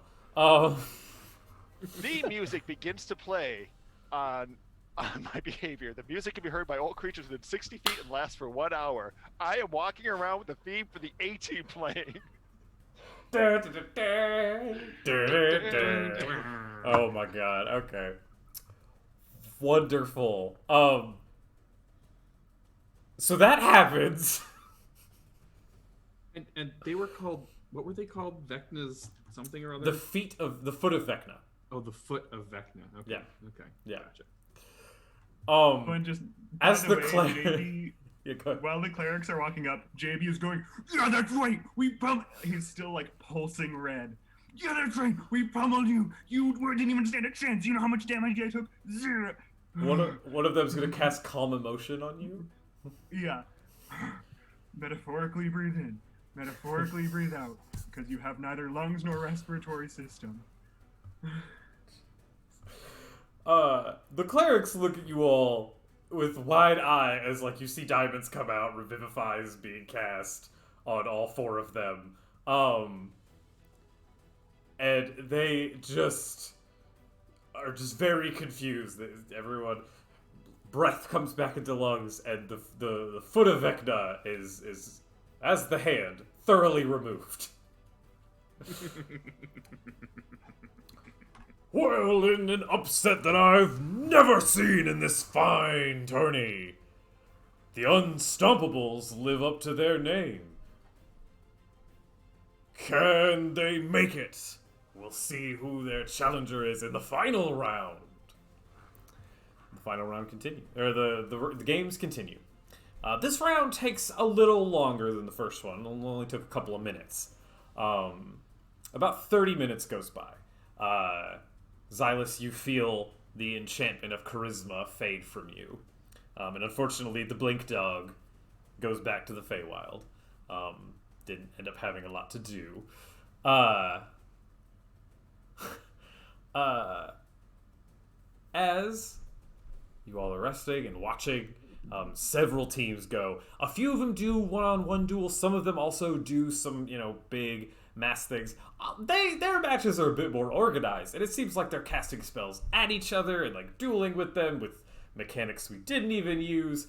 Speaker 5: The music begins to play on my behavior. The music can be heard by all creatures within 60 feet and lasts for 1 hour. I am walking around with the theme for the A-Team playing.
Speaker 2: Oh my god, okay. Wonderful. So that happens.
Speaker 1: And they were called what were they called? Vecna's something or other?
Speaker 2: The foot of Vecna.
Speaker 1: Oh, the foot of Vecna. Okay.
Speaker 2: Yeah.
Speaker 1: Okay.
Speaker 2: Yeah.
Speaker 1: Gotcha.
Speaker 4: But just
Speaker 2: as
Speaker 4: by
Speaker 2: the
Speaker 4: way,
Speaker 2: cleric,
Speaker 4: JB,
Speaker 2: yeah, go ahead.
Speaker 4: while the clerics are walking up, JB is going, "Yeah, that's right. He's still like pulsing red. Yeah, that's right. We pummeled you. You didn't even stand a chance. You know how much damage I took? Zero."
Speaker 2: One of them's gonna cast calm emotion on you.
Speaker 4: Yeah. Metaphorically breathe in. Metaphorically breathe out. Because you have neither lungs nor respiratory system.
Speaker 2: The clerics look at you all with wide eye as like you see diamonds come out, Revivify is being cast on all four of them. And they just are just very confused. Everyone, breath comes back into lungs, and the foot of Vecna is as the hand thoroughly removed. Well, in an upset that I've never seen in this fine tourney, the Unstoppables live up to their name. Can they make it? We'll see who their challenger is in the final round. The final round continue, or the games continue. This round takes a little longer than the first one. It only took a couple of minutes. About 30 minutes goes by. Xylus, you feel the enchantment of charisma fade from you. And unfortunately, the Blink Dog goes back to the Feywild. Didn't end up having a lot to do. As you all are resting and watching, several teams go. A few of them do one-on-one duels. Some of them also do some, big mass things. Their matches are a bit more organized, and it seems like they're casting spells at each other and like dueling with them with mechanics we didn't even use.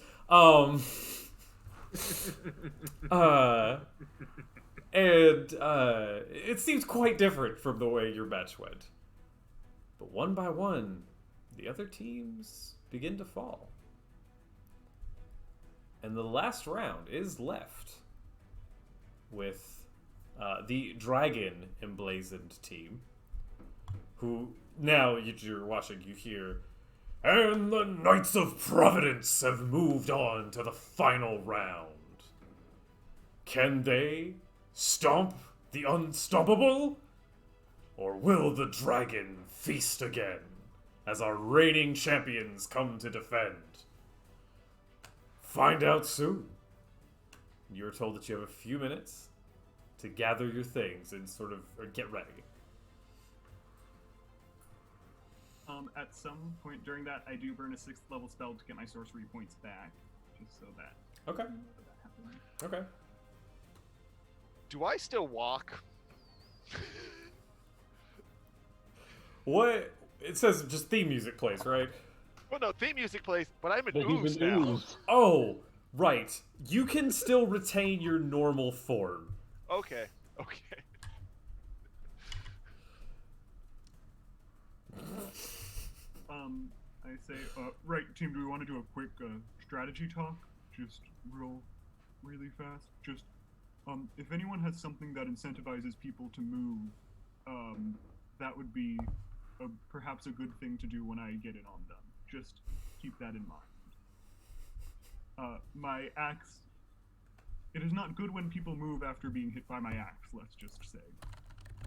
Speaker 2: It seems quite different from the way your match went. But one by one, the other teams begin to fall. And the last round is left with the dragon emblazoned team, who now you're watching, you hear, and the Knights of Providence have moved on to the final round. Can they stomp the unstoppable? Or will the dragon feast again as our reigning champions come to defend? Find out soon. You're told that you have a few minutes to gather your things and or get ready.
Speaker 4: At some point during that, I do burn a 6th level spell to get my sorcery points back, just so that.
Speaker 2: Okay.
Speaker 4: That happens.
Speaker 2: Okay.
Speaker 5: Do I still walk?
Speaker 2: What? It says just theme music plays, right?
Speaker 5: Well, no, theme music plays, but I'm an
Speaker 3: But he's
Speaker 5: ooze
Speaker 3: been
Speaker 5: now.
Speaker 3: oozed.
Speaker 2: Oh, right. You can still retain your normal form.
Speaker 5: Okay.
Speaker 4: I say, right, team, do we want to do a quick strategy talk? Just really fast. Just, if anyone has something that incentivizes people to move, that would be perhaps a good thing to do when I get in on them. Just keep that in mind. My axe. It is not good when people move after being hit by my axe, let's just say.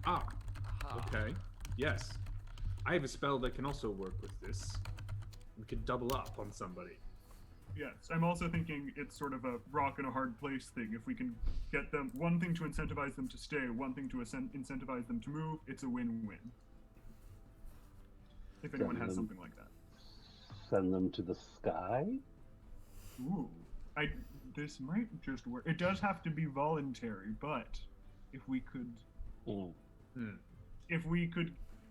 Speaker 1: Okay. Yes. I have a spell that can also work with this. We could double up on somebody.
Speaker 4: Yes, I'm also thinking it's sort of a rock and a hard place thing. If we can get them, one thing to incentivize them to stay, one thing to incentivize them to move, it's a win-win. If anyone has something like that.
Speaker 3: Send them to the sky?
Speaker 4: Ooh, this might just work. It does have to be voluntary, but if we could,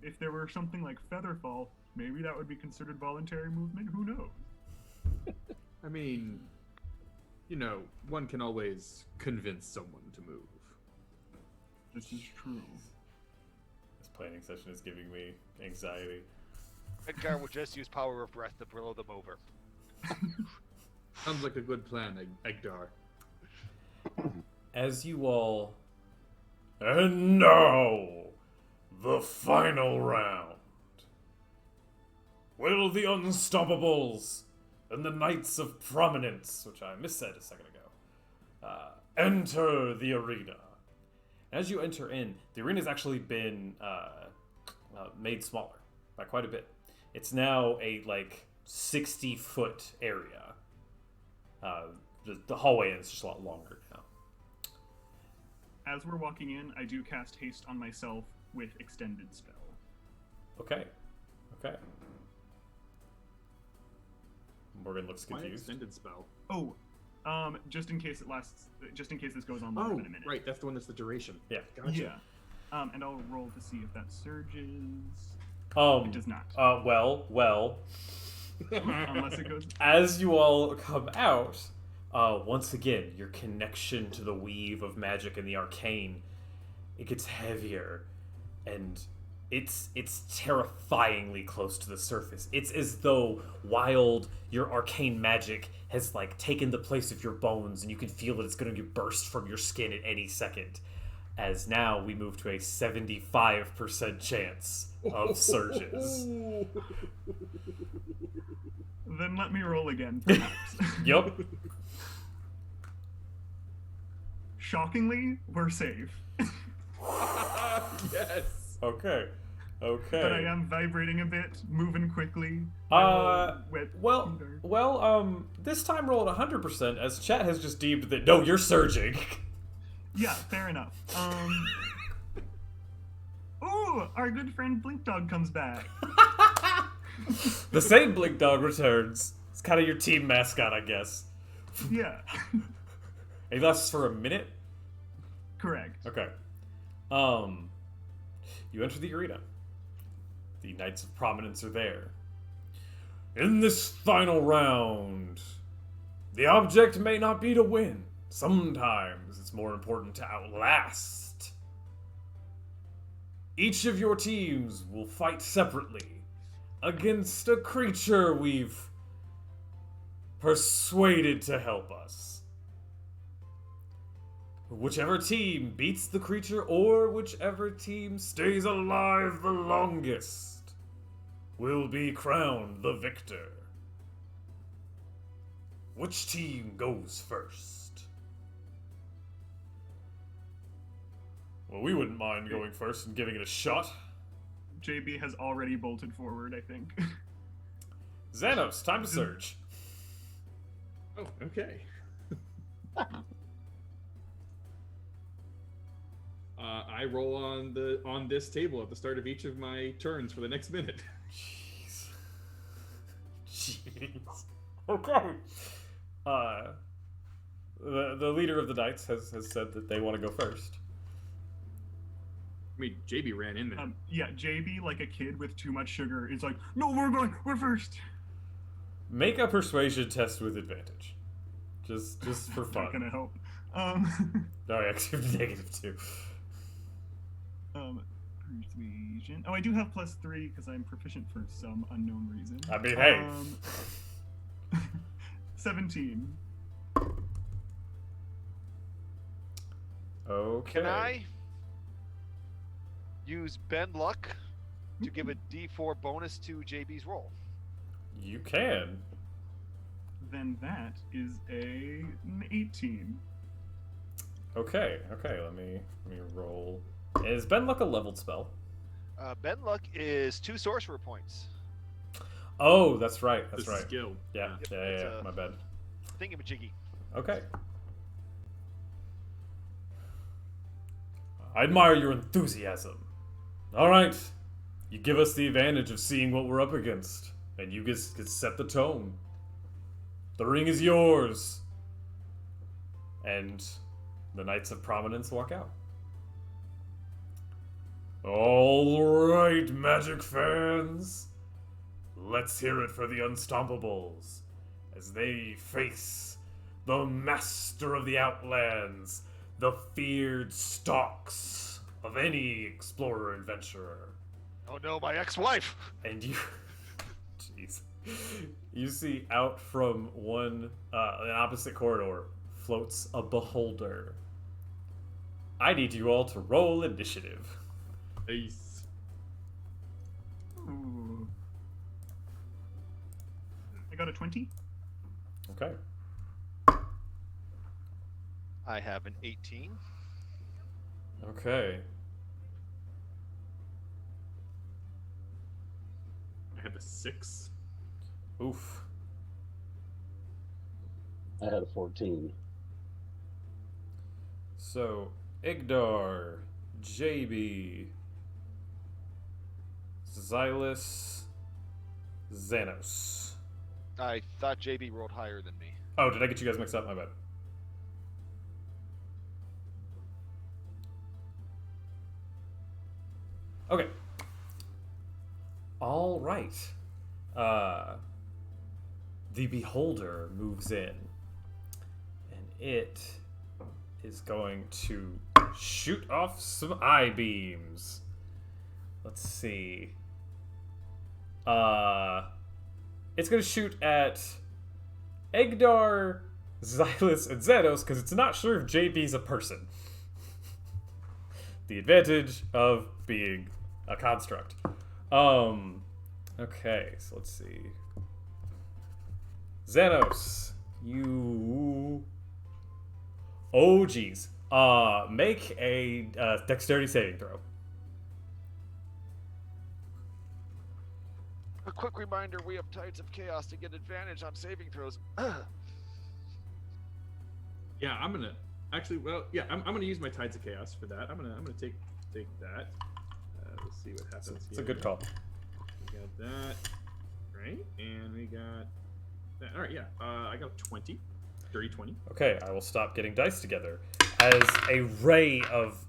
Speaker 4: if there were something like Featherfall, maybe that would be considered voluntary movement. Who knows?
Speaker 1: I mean, one can always convince someone to move.
Speaker 4: This is true.
Speaker 2: This planning session is giving me anxiety.
Speaker 5: Edgar will just use power of breath to blow them over.
Speaker 1: Sounds like a good plan, Egdar.
Speaker 2: As you all And now, the final round. Will the Unstoppables and the Knights of Prominence, which I missaid a second ago, enter the arena. As you enter in, the arena's actually been made smaller by quite a bit. It's now a 60-foot area. The hallway is just a lot longer now.
Speaker 4: As we're walking in, I do cast haste on myself with extended spell.
Speaker 2: Okay. Morgan looks
Speaker 1: Why
Speaker 2: confused.
Speaker 1: extended spell?
Speaker 4: Oh, just in case it lasts, just in case this goes on longer than a minute.
Speaker 1: Right, that's the one that's the duration.
Speaker 2: Yeah.
Speaker 1: Gotcha.
Speaker 4: Yeah. And I'll roll to see if that surges. It does not.
Speaker 2: Well.
Speaker 4: Unless it goes.
Speaker 2: As you all come out, once again, your connection to the weave of magic and the arcane, it gets heavier, and it's terrifyingly close to the surface. It's as though your arcane magic has taken the place of your bones, and you can feel that it's going to burst from your skin at any second. As now we move to a 75% chance of surges.
Speaker 4: Then let me roll again, perhaps.
Speaker 2: Yep.
Speaker 4: Shockingly, we're safe.
Speaker 1: Yes.
Speaker 2: Okay.
Speaker 4: But I am vibrating a bit, moving quickly.
Speaker 2: This time roll at 100%, as chat has just deemed that, no, you're surging.
Speaker 4: Yeah, fair enough. Ooh, our good friend Blink Dog comes back.
Speaker 2: The same Blink Dog returns. It's kind of your team mascot, I guess.
Speaker 4: Yeah.
Speaker 2: He lasts for a minute?
Speaker 4: Correct.
Speaker 2: Okay. You enter the arena. The Knights of Prominence are there. In this final round, the object may not be to win. Sometimes it's more important to outlast. Each of your teams will fight separately against a creature we've persuaded to help us. Whichever team beats the creature or whichever team stays alive the longest will be crowned the victor. Which team goes first? Well, we wouldn't mind going first and giving it a shot.
Speaker 4: JB has already bolted forward, I think.
Speaker 2: Xanos, time to surge.
Speaker 1: Oh, okay. I roll on this table at the start of each of my turns for the next minute.
Speaker 2: Jeez. Okay. The leader of the Knights has said that they want to go first.
Speaker 1: I mean, JB ran in there.
Speaker 4: Yeah, JB, like a kid with too much sugar, is like, no, we're first.
Speaker 2: Make a persuasion test with advantage. Just for fun.
Speaker 4: Not gonna help.
Speaker 2: No, actually, -2.
Speaker 4: Persuasion. Oh, I do have +3 because I'm proficient for some unknown reason.
Speaker 2: I mean, hey.
Speaker 4: 17.
Speaker 2: Okay.
Speaker 5: Can I use Bend Luck to give a D4 bonus to JB's roll?
Speaker 2: You can.
Speaker 4: Then that is an 18.
Speaker 2: Okay. Let me roll. Is Ben Luck a leveled spell?
Speaker 5: Bend Luck is 2 sorcerer points.
Speaker 2: Oh, that's right.
Speaker 1: This is skill.
Speaker 2: Yeah.
Speaker 5: Yep,
Speaker 2: Yeah.
Speaker 5: it's
Speaker 2: My bad.
Speaker 5: Thingamajiggy.
Speaker 2: Okay. I admire your enthusiasm. All right. You give us the advantage of seeing what we're up against, and you get set the tone. The ring is yours. And the Knights of Prominence walk out. All right, Magic fans. Let's hear it for the Unstoppables as they face the Master of the Outlands, the feared stalks of any explorer adventurer.
Speaker 5: Oh no, my ex-wife!
Speaker 2: And you, jeez, you see out from an opposite corridor floats a beholder. I need you all to roll initiative.
Speaker 1: Ace.
Speaker 4: Ooh. I got a 20.
Speaker 2: Okay.
Speaker 5: I have an 18.
Speaker 2: Okay.
Speaker 1: I have a 6.
Speaker 2: Oof.
Speaker 3: I had a 14.
Speaker 2: So, Igdar, JB, Xylus, Xanos.
Speaker 5: I thought JB rolled higher than me.
Speaker 2: Oh, did I get you guys mixed up? My bad. Okay. All right. The Beholder moves in, and it is going to shoot off some eye beams. Let's see. It's going to shoot at Egdar, Xylus, and Xanos because it's not sure if JB's a person. The advantage of being a construct. Okay, so let's see. Xanos, you... Oh, geez. Make a dexterity saving throw.
Speaker 5: A quick reminder, we have Tides of Chaos to get advantage on saving throws.
Speaker 1: Yeah, I'm gonna actually. Well, yeah, I'm gonna use my Tides of Chaos for that. I'm gonna take that. Let's see what happens.
Speaker 2: It's a good call.
Speaker 1: We got that, right? And we got that. All right, yeah. I got 20, dirty 20.
Speaker 2: Okay, I will stop getting dice together as a ray of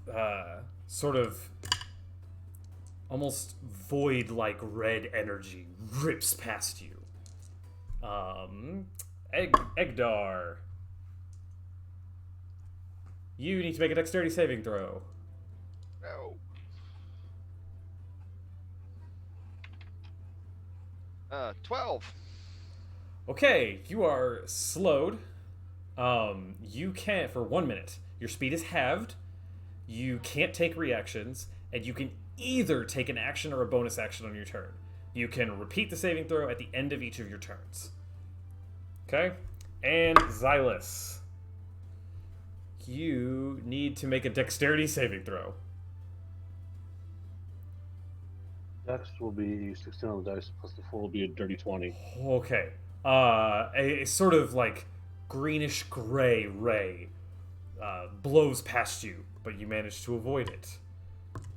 Speaker 2: sort of almost void-like red energy rips past you. Egdar, you need to make a dexterity saving throw.
Speaker 5: No. 12.
Speaker 2: Okay, you are slowed. You can't, for 1 minute, your speed is halved, you can't take reactions, and you can either take an action or a bonus action on your turn. You can repeat the saving throw at the end of each of your turns. Okay? And Xylus, you need to make a dexterity saving throw.
Speaker 3: Dex will be 16 on the dice, plus the 4 will be a dirty 20.
Speaker 2: Okay. A sort of like greenish gray ray blows past you, but you manage to avoid it.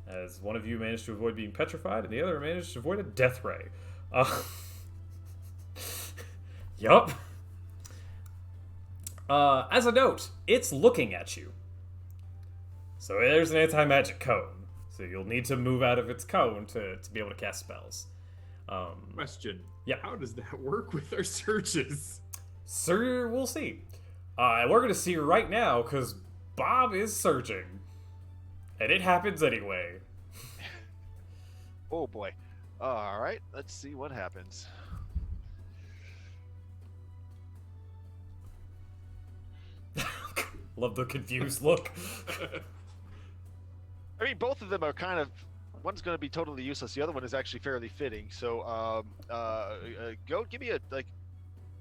Speaker 2: As one of you managed to avoid being petrified, and the other managed to avoid a death ray. Yup. As a note, it's looking at you. So there's an anti-magic cone. So you'll need to move out of its cone to be able to cast spells.
Speaker 1: Question.
Speaker 2: Yeah.
Speaker 1: How does that work with our searches?
Speaker 2: Sir, we'll see. And we're going to see right now, because Bob is searching. And it happens anyway.
Speaker 5: Oh boy. Alright, let's see what happens.
Speaker 2: Love the confused look.
Speaker 5: I mean, both of them are kind of... One's going to be totally useless. The other one is actually fairly fitting. So, go give me a, like,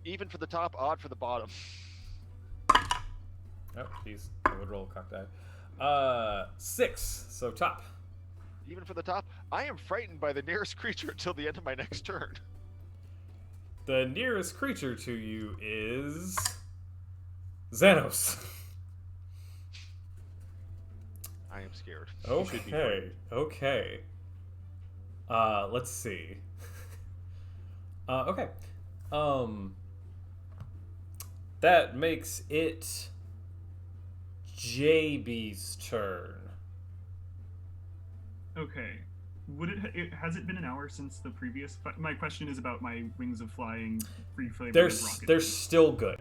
Speaker 5: even for the top, odd for the bottom.
Speaker 2: Oh, jeez. I would roll a cock die. 6, so top.
Speaker 5: Even for the top, I am frightened by the nearest creature until the end of my next turn.
Speaker 2: The nearest creature to you is... Xanos.
Speaker 5: I am scared.
Speaker 2: Okay. Let's see. Okay. That makes it JB's turn.
Speaker 4: Okay. Has it been an hour since the previous? My question is about my wings of flying, free flavor.
Speaker 2: They're still good.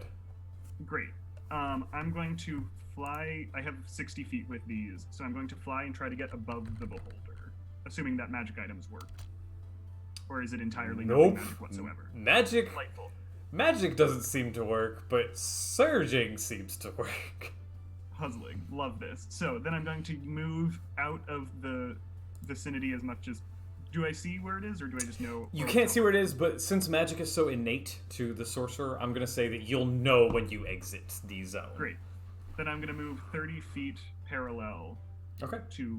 Speaker 4: Great. I'm going to fly. I have 60 feet with these, so I'm going to fly and try to get above the beholder, assuming that magic items work. Or is it entirely
Speaker 2: Nope.
Speaker 4: no magic whatsoever?
Speaker 2: Magic doesn't seem to work, but surging seems to work.
Speaker 4: puzzling. Love this. So then I'm going to move out of the vicinity as much as... Do I see where it is, or do I just know?
Speaker 2: You can't see where it is, but since magic is so innate to the sorcerer, I'm going to say that you'll know when you exit the zone.
Speaker 4: Great. Then I'm going to move 30 feet parallel
Speaker 2: Okay.
Speaker 4: to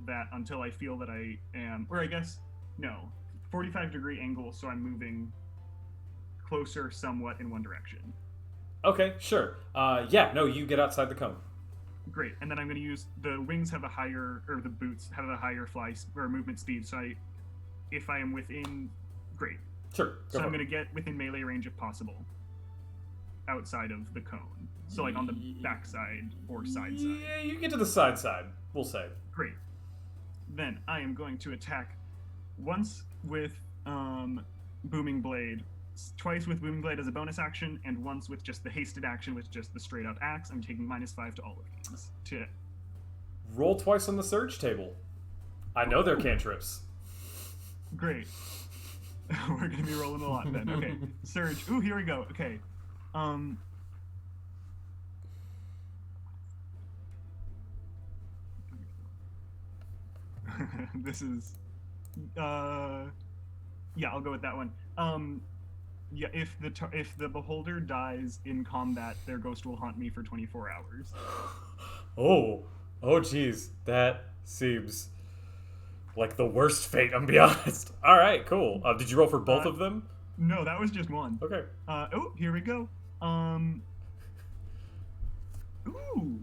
Speaker 4: that until I feel that I am... Or I guess, no. 45-degree angle, so I'm moving closer somewhat in one direction.
Speaker 2: Okay, sure. Yeah, no, you get outside the cone.
Speaker 4: Great. And then I'm going to use... The wings have a higher... Or the boots have a higher or movement speed, so if I am within... Great.
Speaker 2: Sure.
Speaker 4: So I'm going to get within melee range if possible. Outside of the cone. So like on the back side or side.
Speaker 2: Yeah, you get to the side, we'll say.
Speaker 4: Great. Then I am going to attack once with Booming Blade, twice with Booming Blade as a bonus action, and once with just the hasted action with just the straight up axe. I'm taking -5 to all of these.
Speaker 2: Roll twice on the surge table. I know they're cantrips.
Speaker 4: Great. We're going to be rolling a lot then. Okay. Surge. Ooh, here we go. Okay. This is yeah, I'll go with that one. Yeah, if the beholder dies in combat, their ghost will haunt me for 24 hours.
Speaker 2: Oh geez, that seems like the worst fate, I'm be honest. All right, cool. Did you roll for both of them?
Speaker 4: No, that was just one.
Speaker 2: Okay.
Speaker 4: Oh, here we go. Ooh.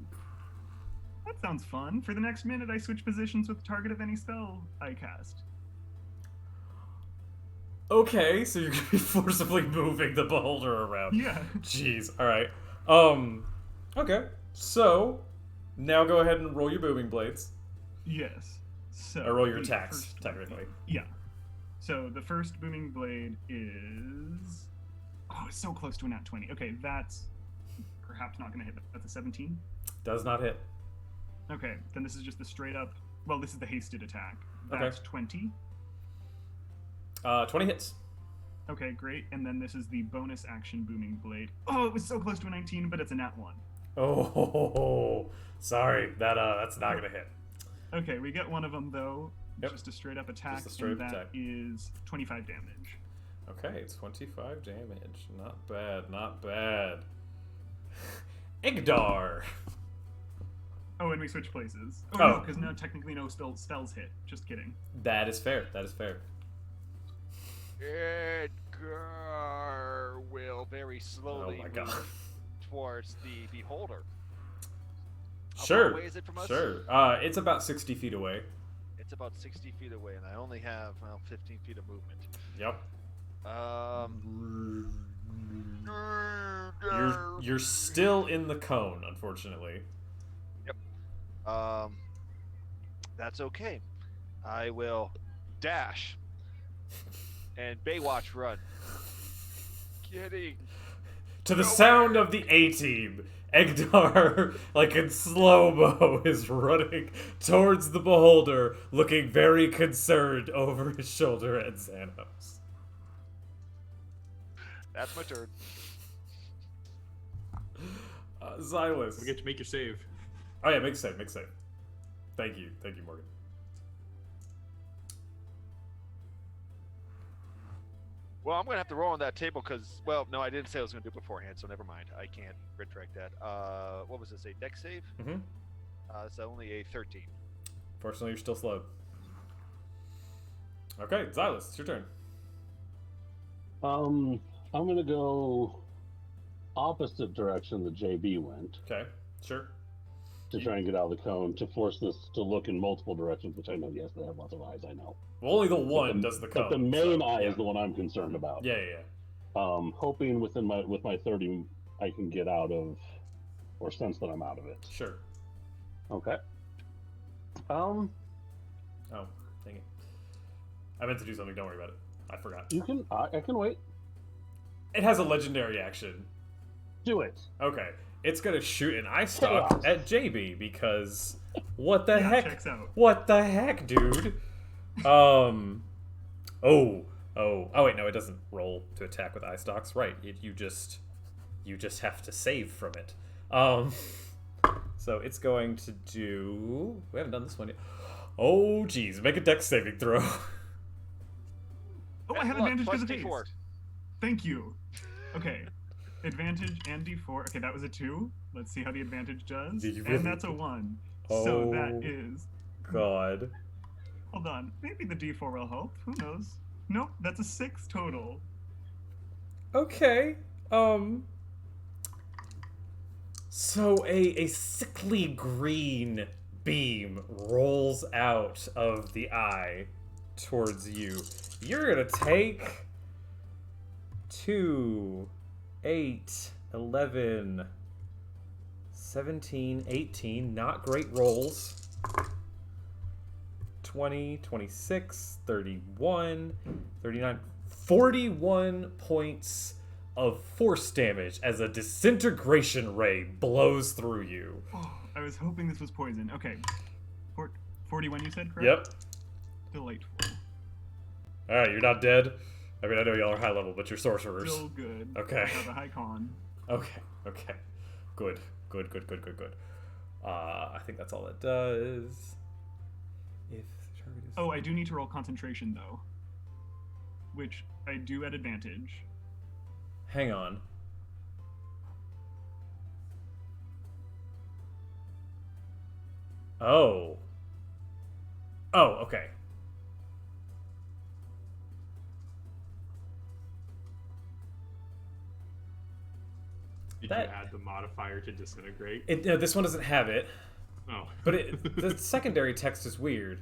Speaker 4: That sounds fun. For the next minute, I switch positions with the target of any spell I cast.
Speaker 2: Okay, so you're gonna be forcibly moving the beholder around.
Speaker 4: Yeah.
Speaker 2: Jeez. All right. Okay. So now go ahead and roll your booming blades.
Speaker 4: Yes. So.
Speaker 2: Or roll your
Speaker 4: the
Speaker 2: attacks,
Speaker 4: first-
Speaker 2: technically.
Speaker 4: Yeah. So the first booming blade is... Oh, it's so close to a nat 20. Okay, that's perhaps not going to hit. That's a 17.
Speaker 2: Does not hit.
Speaker 4: Okay, then this is just the straight up... Well, this is the hasted attack. That's 20.
Speaker 2: 20 hits.
Speaker 4: Okay, great. And then this is the bonus action booming blade. Oh, it was so close to a 19, but it's a nat 1.
Speaker 2: Oh, sorry. That's not gonna hit.
Speaker 4: Okay, we get one of them, though.
Speaker 2: Yep.
Speaker 4: Just a straight up attack,
Speaker 2: Just a straight
Speaker 4: and
Speaker 2: up
Speaker 4: that
Speaker 2: attack.
Speaker 4: is 25 damage.
Speaker 2: Okay, 25 damage. Not bad, not bad. Igdar.
Speaker 4: Oh, and we switch places.
Speaker 2: Oh.
Speaker 4: No, because no, technically no spells hit. Just kidding.
Speaker 2: That is fair. That is fair.
Speaker 5: Edgar will very slowly
Speaker 2: Oh my God.
Speaker 5: move towards the beholder. How
Speaker 2: Sure.
Speaker 5: far away is it from us?
Speaker 2: Sure. It's about 60 feet away.
Speaker 5: It's about 60 feet away, and I only have 15 feet of movement.
Speaker 2: Yep.
Speaker 5: You're
Speaker 2: You're still in the cone, unfortunately.
Speaker 5: That's okay. I will dash and Baywatch run. Kidding.
Speaker 2: To the sound of the A-Team, Egdar, like in slow-mo, is running towards the beholder, looking very concerned over his shoulder at Xanos.
Speaker 5: That's my turn.
Speaker 2: Xylus.
Speaker 1: We get to make your save.
Speaker 2: Oh yeah, make a save, Thank you, Morgan.
Speaker 5: Well, I'm gonna have to roll on that table because, well, no, I didn't say I was gonna do it beforehand, so never mind. I can't retract that. What was this? A dex save?
Speaker 2: Mm-hmm.
Speaker 5: It's only a 13.
Speaker 2: Fortunately, you're still slow. Okay, Xylus, it's your turn.
Speaker 3: I'm gonna go opposite direction that JB went
Speaker 2: Okay, sure.
Speaker 3: to try and get out of the cone to force this to look in multiple directions, which I know, yes, they have lots of eyes, I know.
Speaker 2: Well, only the one does the cone.
Speaker 3: But the main
Speaker 2: so,
Speaker 3: eye
Speaker 2: yeah.
Speaker 3: is the one I'm concerned about.
Speaker 2: Yeah.
Speaker 3: Hoping with my 30, I can get out of, or sense that I'm out of it.
Speaker 2: Sure.
Speaker 3: Okay.
Speaker 2: Oh, dang it. I meant to do something, don't worry about it. I forgot.
Speaker 3: You can. I can wait.
Speaker 2: It has a legendary action.
Speaker 3: Do it.
Speaker 2: Okay. It's gonna shoot an eye stalk
Speaker 3: Chaos.
Speaker 2: at JB because what the
Speaker 4: Yeah,
Speaker 2: heck?
Speaker 4: checks out.
Speaker 2: What the heck, dude? Oh wait, no, it doesn't roll to attack with eye stalks. Right. You just have to save from it. So it's going to do... We haven't done this one yet. Oh, geez. Make a dex saving throw.
Speaker 4: Oh, I
Speaker 5: And
Speaker 4: have
Speaker 5: luck,
Speaker 4: advantage
Speaker 5: plus
Speaker 4: because of
Speaker 5: D4.
Speaker 4: haste. Thank you. Okay. Advantage and D4. Okay, that was a 2. Let's see how the advantage does.
Speaker 2: Did you really-
Speaker 4: And that's a 1.
Speaker 2: Oh.
Speaker 4: So that is...
Speaker 2: God.
Speaker 4: Hold on. Maybe the D4 will help. Who knows? Nope, that's a 6 total.
Speaker 2: Okay. So a sickly green beam rolls out of the eye towards you. You're gonna take 2, 8, 11, 17, 18, not great rolls. 20, 26, 31, 39, 41 points of force damage as a disintegration ray blows through you.
Speaker 4: Oh, I was hoping this was poison. Okay. 41 you said, correct?
Speaker 2: Yep.
Speaker 4: Delightful.
Speaker 2: Alright, you're not dead. I mean, I know y'all are high level, but you're sorcerers.
Speaker 4: Still good.
Speaker 2: Okay.
Speaker 4: I have a high con.
Speaker 2: Okay, okay. Good. I think that's all it does. If the target is...
Speaker 4: Oh, I do need to roll concentration, though. Which I do at advantage.
Speaker 2: Hang on. Oh. Oh, okay.
Speaker 1: Did
Speaker 2: That-
Speaker 1: you add the modifier to disintegrate?
Speaker 2: This one doesn't have it,
Speaker 1: Oh.
Speaker 2: but the secondary text is weird.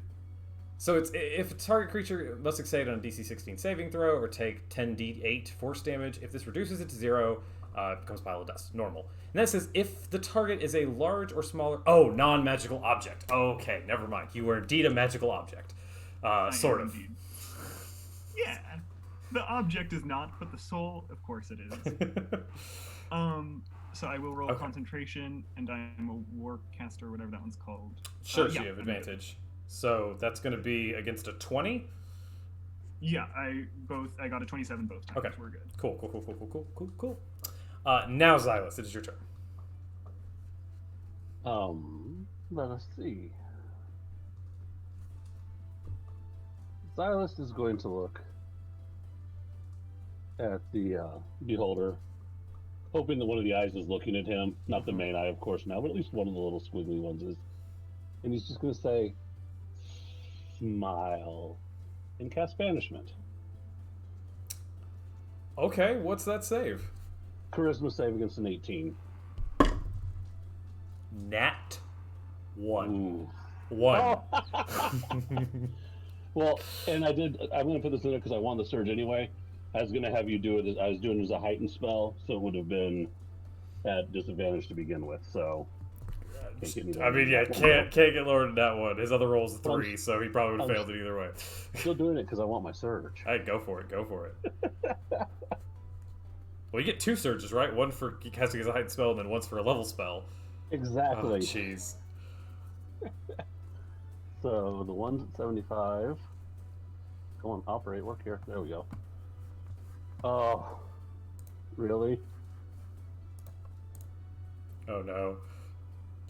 Speaker 2: So it's if a target creature must succeed on a DC 16 saving throw or take 10d8 force damage. If this reduces it to 0, it becomes a pile of dust. Normal. And then it says if the target is a large or smaller... Oh, non-magical object. Okay, never mind. You are indeed a magical object.
Speaker 4: I
Speaker 2: Sort
Speaker 4: am
Speaker 2: of.
Speaker 4: indeed. Yeah. The object is not, but the soul, of course it is. So I will roll
Speaker 2: Okay.
Speaker 4: concentration, and I'm a warcaster, or whatever that one's called.
Speaker 2: Sure,
Speaker 4: yeah,
Speaker 2: you have
Speaker 4: I'm good.
Speaker 2: advantage. So that's going to be against a 20.
Speaker 4: Yeah, I got a 27 both times.
Speaker 2: Okay.
Speaker 4: We're good.
Speaker 2: Cool. Now, Xylus, it is your turn.
Speaker 3: Let us see. Xylus is going to look at the beholder, hoping that one of the eyes is looking at him. Not the main eye, of course, now, but at least one of the little squiggly ones is. And he's just going to say, smile, and cast banishment.
Speaker 2: Okay, what's that save?
Speaker 3: Charisma save against an 18.
Speaker 2: Nat 1.
Speaker 3: Ooh.
Speaker 2: 1.
Speaker 3: Well, and I'm going to put this in there because I won the surge anyway. I was going to have you do it. I was doing it as a heightened spell, so it would have been at disadvantage to begin with. So, can't get any
Speaker 2: I mean, yeah,
Speaker 3: lower.
Speaker 2: can't get lower than that one. His other roll's a 3, so he probably would have failed it either way.
Speaker 3: Still doing it because I want my surge.
Speaker 2: Hey, go for it. Well, you get 2 surges, right? One for casting as a heightened spell, and then one's for a level spell.
Speaker 3: Exactly.
Speaker 2: Oh, jeez.
Speaker 3: So the one's at 75. Come on, operate, work here. There we go. Oh, really?
Speaker 2: Oh no.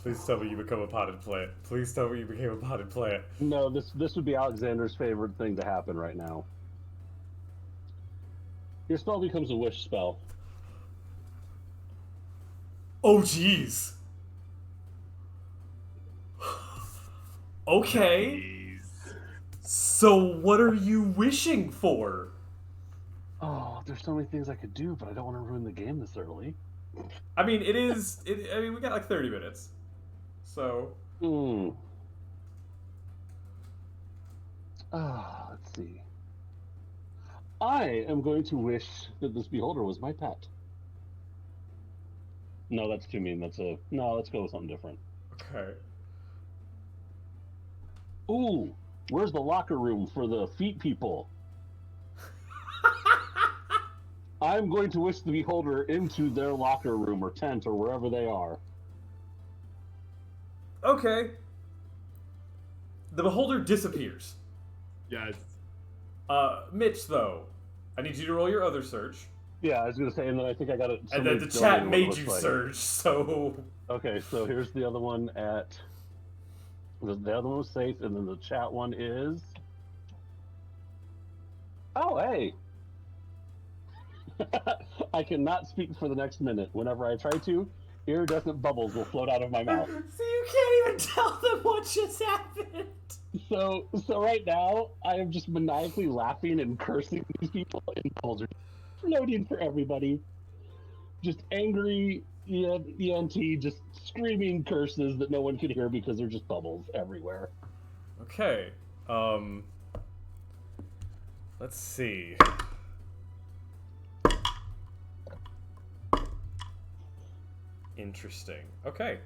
Speaker 2: Please tell me you become a potted plant. Please tell me you became a potted plant.
Speaker 3: No, this would be Alexander's favorite thing to happen right now. Your spell becomes a wish spell.
Speaker 2: Oh, jeez. Okay. So what are you wishing for?
Speaker 3: Oh, there's so many things I could do, but I don't want to ruin the game this early.
Speaker 2: I mean, I mean, we got like 30 minutes. So...
Speaker 3: Let's see. I am going to wish that this beholder was my pet. No, that's too mean. No, let's go with something different.
Speaker 2: Okay.
Speaker 3: Ooh, where's the locker room for the feet people? I'm going to wish the beholder into their locker room or tent or wherever they are.
Speaker 2: Okay. The beholder disappears.
Speaker 1: Yes.
Speaker 2: Mitch, though, I need you to roll your other search.
Speaker 3: Yeah, I was gonna say, and then I think I got it.
Speaker 2: And then the chat made you surge, so...
Speaker 3: Okay, so here's the other one at... The other one was safe, and then the chat one is... Oh, hey! I cannot speak for the next minute. Whenever I try to, iridescent bubbles will float out of my mouth.
Speaker 2: So you can't even tell them what just happened!
Speaker 3: So right now, I am just maniacally laughing and cursing these people, and bubbles are floating for everybody. Just angry ENT, just screaming curses that no one can hear because they're just bubbles everywhere.
Speaker 2: Okay, let's see. Interesting. Okay.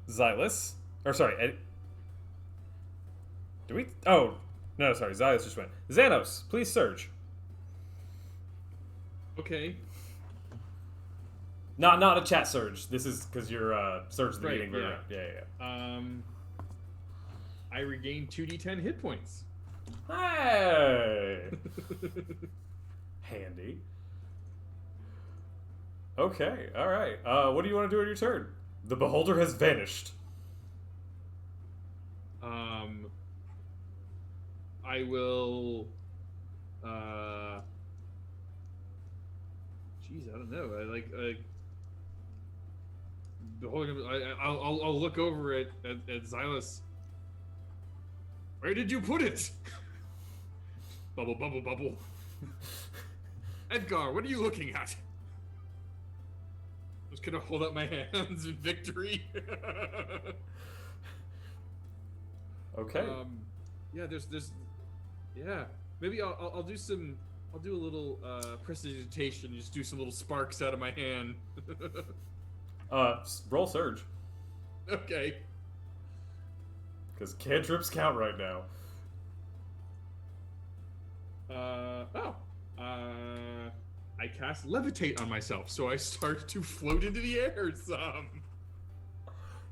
Speaker 2: Xylus? Or sorry, do we... Oh, no, sorry, Xylus just went. Xanos, please surge.
Speaker 1: Okay.
Speaker 2: Not a chat surge. This is because you're surge at the
Speaker 1: Right,
Speaker 2: beginning of the
Speaker 1: yeah.
Speaker 2: round. Yeah.
Speaker 1: I regained 2d10 hit points.
Speaker 2: Hey! Handy. Okay, alright. What do you want to do on your turn? The beholder has vanished.
Speaker 1: I will. Jeez, I don't know. I'll look over at Xylus. Where did you put it? Bubble, bubble, bubble. Edgar, what are you looking at? I'm just gonna hold up my hands in victory.
Speaker 2: Okay.
Speaker 1: Yeah, yeah. Maybe I'll do a little prestidigitation, just do some little sparks out of my hand.
Speaker 2: Roll surge.
Speaker 1: Okay.
Speaker 2: Because cantrips count right now.
Speaker 1: I cast levitate on myself, so I start to float into the air some.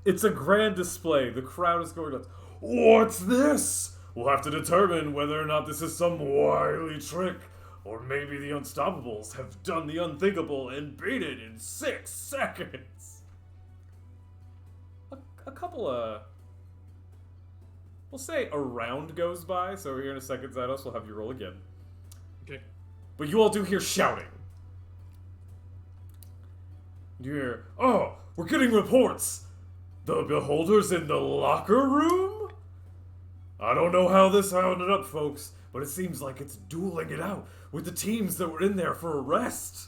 Speaker 2: It's a grand display. The crowd is going nuts. What's this? We'll have to determine whether or not this is some wily trick, or maybe the Unstoppables have done the unthinkable and beat it in 6 seconds. A couple of... We'll say a round goes by, so here in a second, Zydos will have you roll again.
Speaker 1: Okay.
Speaker 2: But you all do hear shouting. You hear, oh, we're getting reports. The Beholder's in the locker room? I don't know how this ended up, folks, but it seems like it's dueling it out with the teams that were in there for a rest.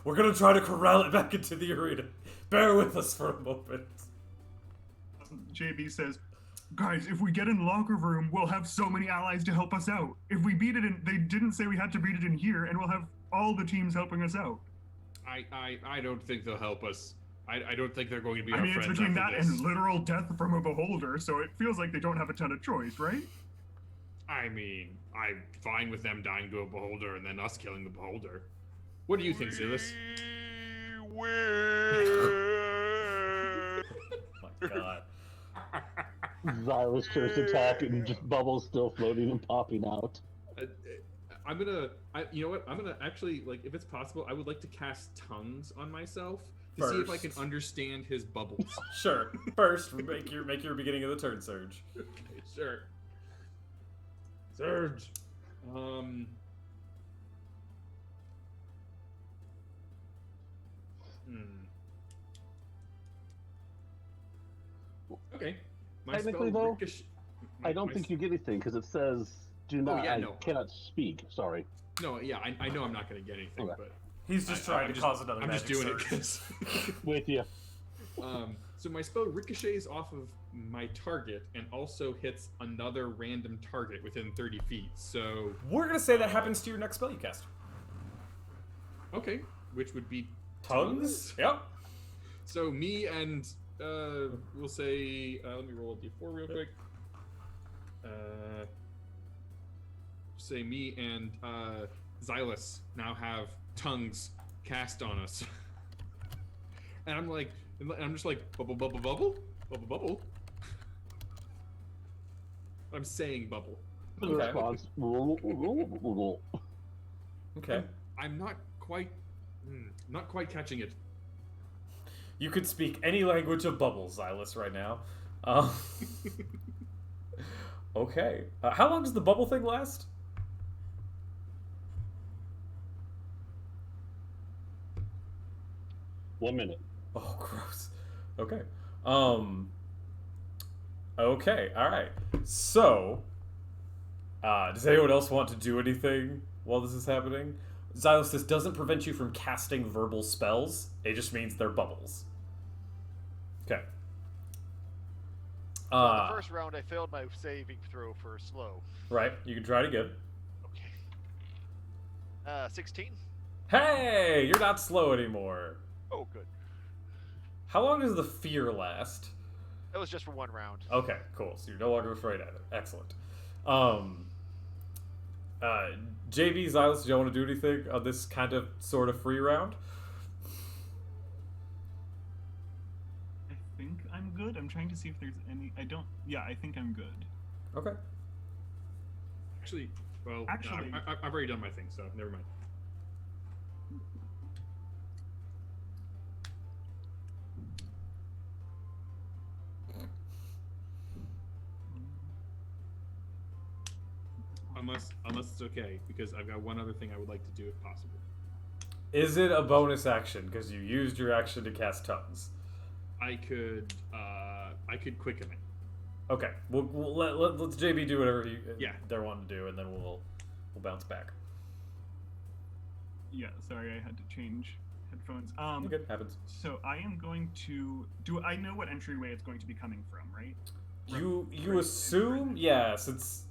Speaker 2: We're gonna try to corral it back into the arena. Bear with us for a moment.
Speaker 4: JB says, guys, if we get in the locker room, we'll have so many allies to help us out. If we beat it in, they didn't say we had to beat it in here, and we'll have all the teams helping us out.
Speaker 1: I don't think they'll help us. I don't think they're going to be our
Speaker 4: I mean,
Speaker 1: friends
Speaker 4: it's between
Speaker 1: after
Speaker 4: that
Speaker 1: this.
Speaker 4: and literal death from a beholder, so it feels like they don't have a ton of choice, right?
Speaker 1: I mean, I'm fine with them dying to a beholder and then us killing the beholder. What do you think, Silas?
Speaker 2: Oh my god.
Speaker 3: Xylus tries to attack and just bubbles still floating and popping out.
Speaker 1: You know what? I'm gonna actually, like, if it's possible, I would like to cast tongues on myself to see if I can understand his bubbles.
Speaker 2: Sure. First, make your beginning of the turn surge.
Speaker 1: Okay, sure. Surge. Okay.
Speaker 3: Technically, though, I don't think you get anything because it says do not. Cannot speak. Sorry.
Speaker 1: No, yeah, I know I'm not going to get anything,
Speaker 3: Okay.
Speaker 1: but
Speaker 2: He's just trying to cause another
Speaker 1: I'm
Speaker 2: magic
Speaker 1: just doing
Speaker 2: surge.
Speaker 1: it because.
Speaker 3: With you.
Speaker 1: So my spell ricochets off of my target and also hits another random target within 30 feet. So
Speaker 2: we're gonna say that happens to your next spell you cast.
Speaker 1: Okay, which would be
Speaker 2: tongues. Yep.
Speaker 1: So me and we'll say let me roll a d4 real quick. Say me and Xylus now have tongues cast on us, and I'm just like bubble bubble bubble bubble bubble. I'm saying bubble.
Speaker 3: The response.
Speaker 2: Okay.
Speaker 1: I'm not quite catching it.
Speaker 2: You could speak any language of bubbles, Xylus, right now. Um, okay. How long does the bubble thing last?
Speaker 3: One minute.
Speaker 2: Oh, gross. Okay. Okay, alright. So, does anyone else want to do anything while this is happening? Xylus, this doesn't prevent you from casting verbal spells. It just means they're bubbles. Okay.
Speaker 5: So in the first round, I failed my saving throw for slow.
Speaker 2: Right, you can try it again.
Speaker 5: Okay. 16.
Speaker 2: Hey, you're not slow anymore.
Speaker 5: Oh, good.
Speaker 2: How long does the fear last?
Speaker 5: That was just for one round.
Speaker 2: Okay, cool. So you're no longer afraid of it. Excellent. JB, Xylus, do you want to do anything on this kind of sort of free round?
Speaker 4: I think I'm good. I'm trying to see if there's any. I don't. Yeah, I think I'm good.
Speaker 2: Okay.
Speaker 1: Actually,
Speaker 4: Actually-
Speaker 1: I've already done my thing, so never mind. Unless it's okay, because I've got one other thing I would like to do if possible.
Speaker 2: Is it a bonus action because you used your action to cast tongues?
Speaker 1: I could quicken it.
Speaker 2: Okay, let's JB do whatever
Speaker 1: Yeah.
Speaker 2: they're wanting to do, and then we'll bounce back.
Speaker 4: Yeah, sorry, I had to change headphones.
Speaker 2: You're good. Happens.
Speaker 4: So I am going to do. I know what entryway it's going to be coming from, right?
Speaker 2: You assume, yeah, since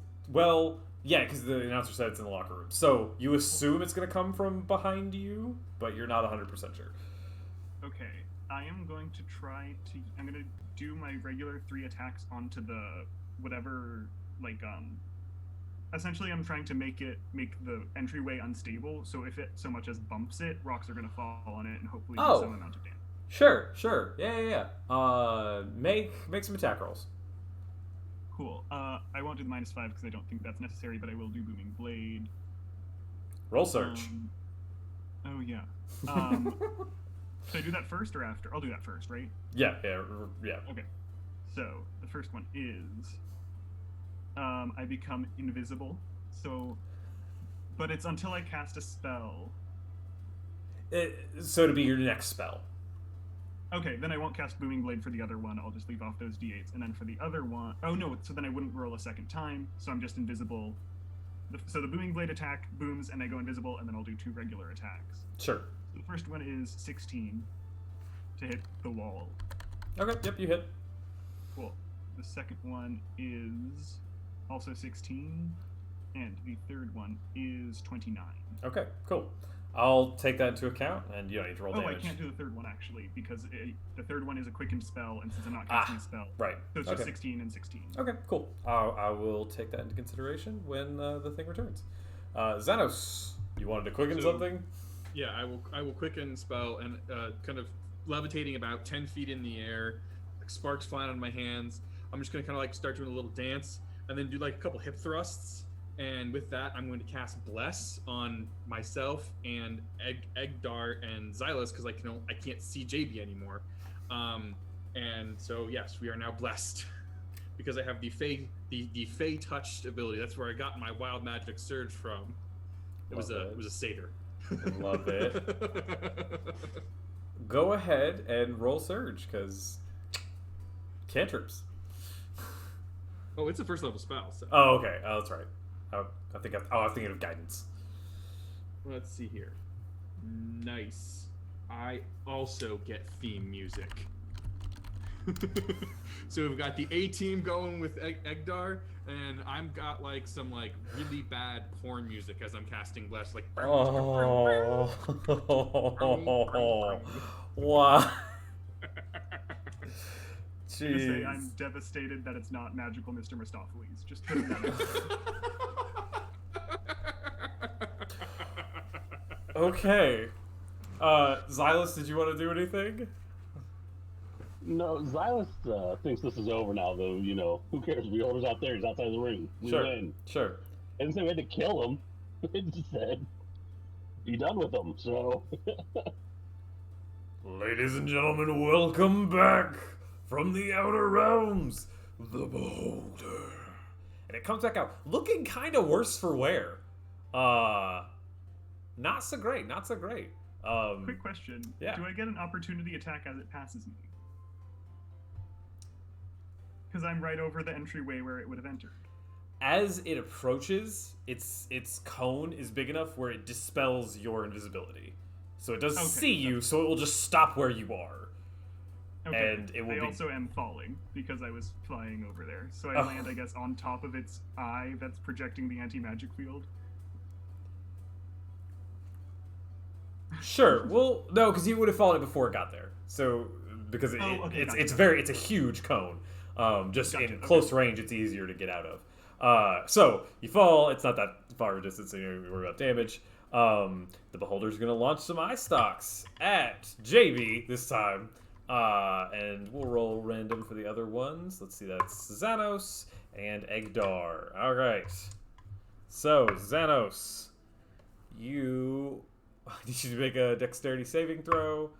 Speaker 2: because the announcer said it's in the locker room. So you assume it's going to come from behind you, but you're not 100% sure.
Speaker 4: Okay, I am going to try to. I'm going to do my regular 3 attacks onto the whatever, essentially, I'm trying to make the entryway unstable. So if it so much as bumps it, rocks are going to fall on it and hopefully do some amount of damage.
Speaker 2: Sure. Yeah. Make some attack rolls.
Speaker 4: Cool. I won't do the -5 because I don't think that's necessary, but I will do Booming Blade.
Speaker 2: Roll search.
Speaker 4: Oh yeah. Should I do that first or after? I'll do that first, right?
Speaker 2: Yeah.
Speaker 4: Okay. So the first one is I become invisible. So, but it's until I cast a spell.
Speaker 2: So to be your next spell.
Speaker 4: Okay, then I won't cast Booming Blade for the other one. I'll just leave off those d8s. And then for the other one... Oh, no, so then I wouldn't roll a second time, so I'm just invisible. So the Booming Blade attack booms, and I go invisible, and then I'll do 2 regular attacks.
Speaker 2: Sure.
Speaker 4: So the first one is 16 to hit the wall.
Speaker 2: Okay, yep, you hit.
Speaker 4: Cool. The second one is also 16, and the third one is 29.
Speaker 2: Okay, cool. I'll take that into account, and you don't need to roll damage.
Speaker 4: I can't do the third one, actually, because the third one is a quickened spell, and since I'm not casting a spell...
Speaker 2: Right.
Speaker 4: So it's just 16 and 16.
Speaker 2: Okay, cool. I will take that into consideration when the thing returns. Xanos, you wanted to quicken something?
Speaker 1: Yeah, I will quicken spell and kind of levitating about 10 feet in the air, like sparks flying on my hands. I'm just gonna kind of start doing a little dance and then do a couple hip thrusts. And with that, I'm going to cast Bless on myself and Egdar and Xylus because I can't see JB anymore. And so yes, we are now blessed because I have the Fey touched ability. That's where I got my wild magic surge from. It was a satyr.
Speaker 2: Love it. Go ahead and roll surge because cantrips.
Speaker 1: Oh, it's a first level spell. So.
Speaker 2: Oh, okay. Oh, that's right. I'm thinking of guidance.
Speaker 1: Let's see here. Nice. I also get theme music. So we've got the A team going with Egdar, and I've got some really bad porn music as I'm casting Bless.
Speaker 2: Oh, wow. Jeez.
Speaker 4: I'm devastated that it's not magical Mr. Mistopheles. Just putting that out there.
Speaker 2: Okay. Xylus, did you want to do anything?
Speaker 3: No, Xylus thinks this is over now, though. You know, who cares? Beholder's out there. He's outside the ring. We
Speaker 2: Sure.
Speaker 3: win.
Speaker 2: Sure.
Speaker 3: And so we had to kill him. It just said, be done with him. So,
Speaker 2: Ladies and gentlemen, welcome back from the Outer Realms, the Beholder. And it comes back out looking kind of worse for wear. Not so great, not so great.
Speaker 4: Quick question.
Speaker 2: Yeah.
Speaker 4: Do I get an opportunity attack as it passes me? Because I'm right over the entryway where it would have entered.
Speaker 2: As it approaches, its cone is big enough where it dispels your invisibility. So it does
Speaker 4: Okay,
Speaker 2: see you, so it will just stop where you are.
Speaker 4: Okay.
Speaker 2: And it will
Speaker 4: I
Speaker 2: be...
Speaker 4: also am falling because I was flying over there. So I
Speaker 2: Oh.
Speaker 4: land, I guess, on top of its eye that's projecting the anti-magic field.
Speaker 2: Sure. Well, no, because you would have fallen before it got there. So because
Speaker 4: Okay, gotcha.
Speaker 2: it's a huge cone. Just
Speaker 4: Gotcha,
Speaker 2: in
Speaker 4: okay.
Speaker 2: close range, it's easier to get out of. So you fall. It's not that far of a distance, so you don't worry about damage. The Beholder's going to launch some eye stalks at JB this time. And we'll roll random for the other ones. Let's see, that's Xanos and Egdar. All right. So, Xanos, you need you to make a dexterity saving throw.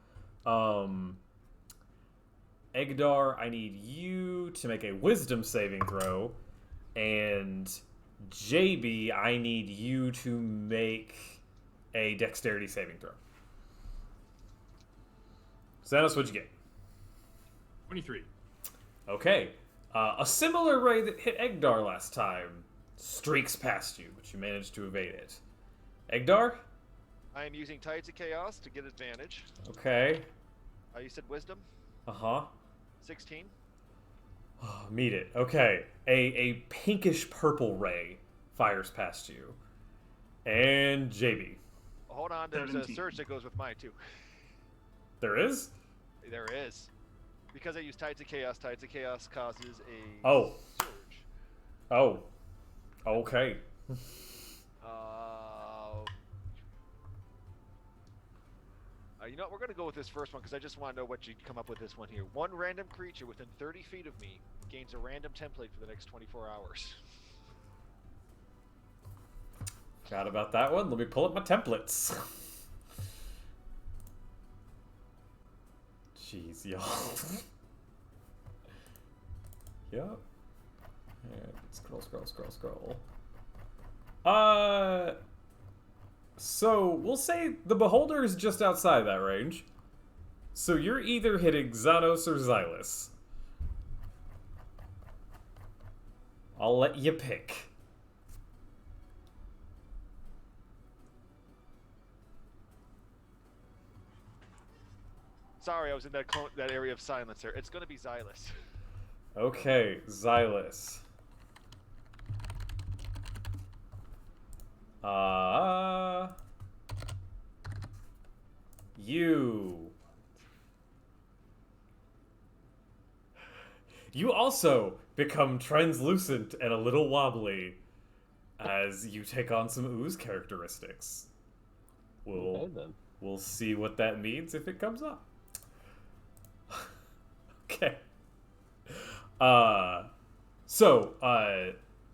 Speaker 2: Egdar, I need you to make a wisdom saving throw. And JB, I need you to make a dexterity saving throw. Xanos, what'd you get?
Speaker 1: 23.
Speaker 2: Okay. A similar ray that hit Egdar last time streaks past you, but you managed to evade it. Egdar?
Speaker 5: I am using Tides of Chaos to get advantage.
Speaker 2: Okay.
Speaker 5: You said Wisdom?
Speaker 2: Uh-huh.
Speaker 5: 16.
Speaker 2: Meet it. Okay. A pinkish purple ray fires past you. And JB.
Speaker 5: Hold on, there's
Speaker 4: 17.
Speaker 5: a surge that goes with mine, too.
Speaker 2: There is?
Speaker 5: There is. Because I use Tides of Chaos causes a
Speaker 2: Oh.
Speaker 5: surge.
Speaker 2: Oh. Okay.
Speaker 5: You know what, we're going to go with this first one because I just want to know what you come up with this one here. One random creature within 30 feet of me gains a random template for the next 24 hours.
Speaker 2: Forgot about that one. Let me pull up my templates. Jeez, y'all. Yep. And scroll. So we'll say the Beholder is just outside of that range. So you're either hitting Xanos or Xylus. I'll let you pick.
Speaker 5: Sorry, I was in that area of silence there. It's going to be Xylus.
Speaker 2: Okay, Xylus. You also become translucent and a little wobbly as you take on some ooze characteristics.
Speaker 3: okay, then.
Speaker 2: We'll see what that means if it comes up. Okay.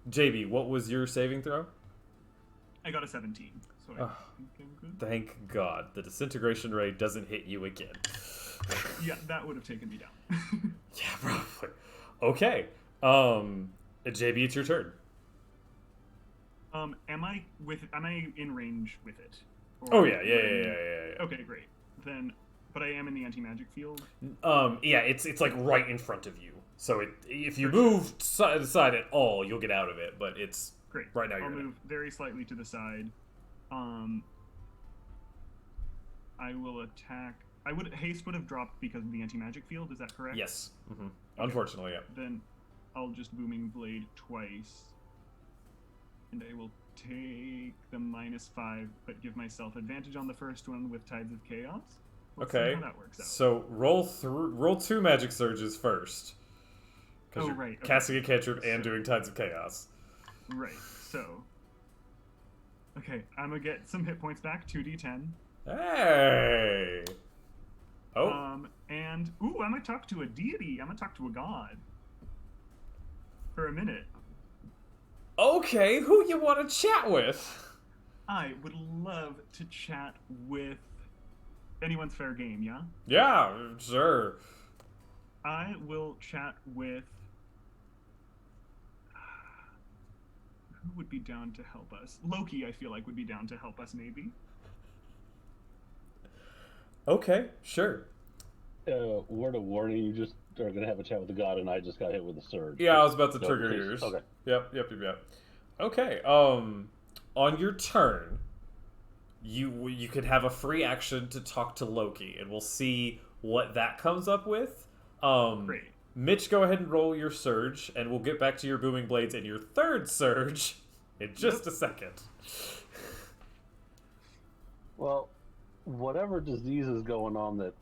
Speaker 2: JB, what was your saving throw?
Speaker 4: I got a 17, so I think I'm good.
Speaker 2: Thank God. The disintegration ray doesn't hit you again.
Speaker 4: Yeah, that would have taken me down.
Speaker 2: Yeah, probably. Okay. JB, it's your turn.
Speaker 4: Am I in range with it? Or
Speaker 2: Oh, yeah.
Speaker 4: Okay, great. Then, but I am in the anti-magic field.
Speaker 2: Yeah, it's like right in front of you. So if you move side to side at all, you'll get out of it, but it's
Speaker 4: Great.
Speaker 2: right now.
Speaker 4: I'll
Speaker 2: You're
Speaker 4: move very slightly to the side. I will attack. Haste would have dropped because of the anti-magic field. Is that correct?
Speaker 2: Yes. Mm-hmm. Unfortunately, yeah.
Speaker 4: Then I'll just booming blade twice, and I will take the -5, but give myself advantage on the first one with Tides of Chaos. Let's see
Speaker 2: Okay.
Speaker 4: how that works out.
Speaker 2: So roll 2 magic surges first. Because you're
Speaker 4: right. Okay.
Speaker 2: casting a cantrip and doing Tides of Chaos.
Speaker 4: Right. So. Okay, I'm gonna get some hit points back. 2d10.
Speaker 2: Hey. Oh.
Speaker 4: And I'm gonna talk to a deity. I'm gonna talk to a god for a minute.
Speaker 2: Okay, who you want to chat with?
Speaker 4: I would love to chat with anyone's fair game. Yeah.
Speaker 2: Yeah, sure.
Speaker 4: I will chat with. Who would be down to help us? Loki, I feel like, would be down to help us, maybe.
Speaker 2: Okay, sure.
Speaker 3: Word of warning, you just are going to have a chat with the god, and I just got hit with a surge.
Speaker 2: Yeah, I was about to
Speaker 3: So,
Speaker 2: trigger
Speaker 3: please.
Speaker 2: yours.
Speaker 3: Okay.
Speaker 2: Yep. Okay, on your turn, you could have a free action to talk to Loki, and we'll see what that comes up with.
Speaker 4: Great.
Speaker 2: Mitch, go ahead and roll your surge, and we'll get back to your booming blades and your third surge in just a second.
Speaker 3: Well, whatever disease is going on that,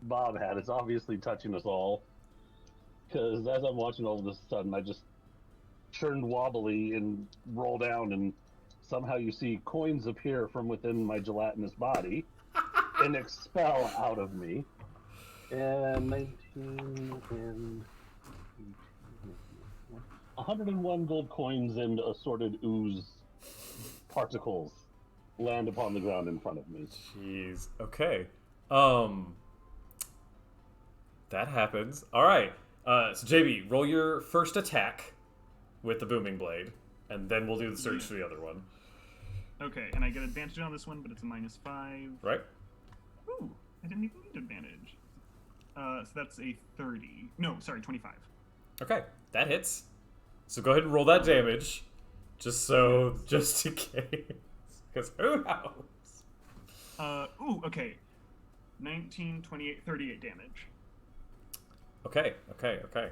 Speaker 3: Bob had, it's obviously touching us all. Because as I'm watching all of this, sudden, I just turned wobbly and roll down, and somehow you see coins appear from within my gelatinous body and expel out of me. And 19 and 101 gold coins and assorted ooze particles land upon the ground in front of me.
Speaker 2: Jeez. Okay. That happens. All right. So JB, roll your first attack with the booming blade, and then we'll do the search for the other one.
Speaker 4: Okay, and I get advantage on this one, but it's a -5.
Speaker 2: Right?
Speaker 4: Ooh, I didn't even need advantage. So that's a 30. No, sorry, 25.
Speaker 2: Okay, that hits. So go ahead and roll that damage, just in case, because who knows?
Speaker 4: Okay. 19, 28, 38 damage.
Speaker 2: Okay. I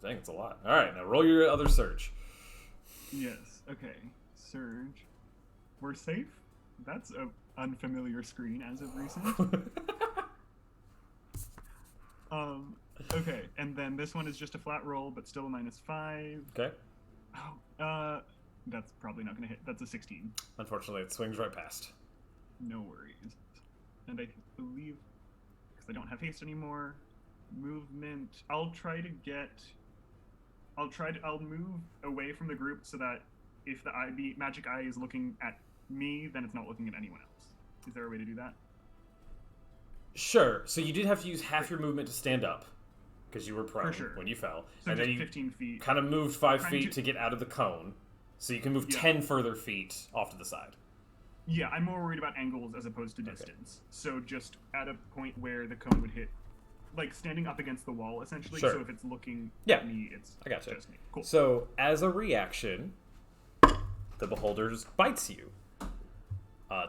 Speaker 2: think it's a lot. All right, now roll your other surge.
Speaker 4: Yes, okay. Surge. We're safe? That's a unfamiliar screen as of recent. Okay, and then this one is just a flat roll, but still a -5.
Speaker 2: Okay.
Speaker 4: Oh, that's probably not gonna hit. That's a 16.
Speaker 2: Unfortunately, it swings right past.
Speaker 4: No worries. And I believe, because I don't have haste anymore, movement. I'll move away from the group so that if the magic eye is looking at me, then it's not looking at anyone else. Is there a way to do that?
Speaker 2: Sure. So you did have to use half your movement to stand up, because you were prone
Speaker 4: For sure.
Speaker 2: when you fell,
Speaker 4: So
Speaker 2: and
Speaker 4: just
Speaker 2: then you
Speaker 4: 15 feet.
Speaker 2: kind of moved 5
Speaker 4: Trying
Speaker 2: feet
Speaker 4: to-
Speaker 2: to get out of the cone, so you can move
Speaker 4: Yeah.
Speaker 2: 10 further feet off to the side.
Speaker 4: Yeah, I'm more worried about angles as opposed to distance. So just at a point where the cone would hit, like standing up against the wall, essentially.
Speaker 2: Sure.
Speaker 4: So if it's looking
Speaker 2: Yeah.
Speaker 4: at me, it's
Speaker 2: I gotcha.
Speaker 4: just me. Cool.
Speaker 2: So as a reaction, the beholder just bites you.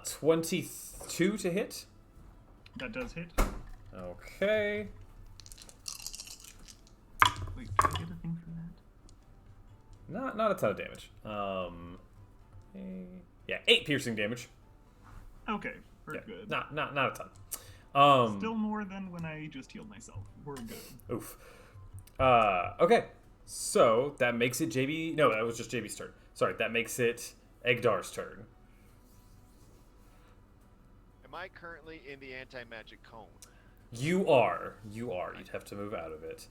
Speaker 2: 22 to hit.
Speaker 4: That does hit.
Speaker 2: Okay.
Speaker 4: Wait, do I get a thing for that?
Speaker 2: Not a ton of damage. Yeah, 8 piercing damage.
Speaker 4: Okay, we're
Speaker 2: Yeah,
Speaker 4: good.
Speaker 2: not a ton.
Speaker 4: Still more than when I just healed myself. We're good.
Speaker 2: Oof. Okay. So that makes it JB. No, that was just JB's turn. Sorry, that makes it Egdar's turn.
Speaker 5: Am I currently in the anti-magic cone?
Speaker 2: You are. You'd have to move out of it.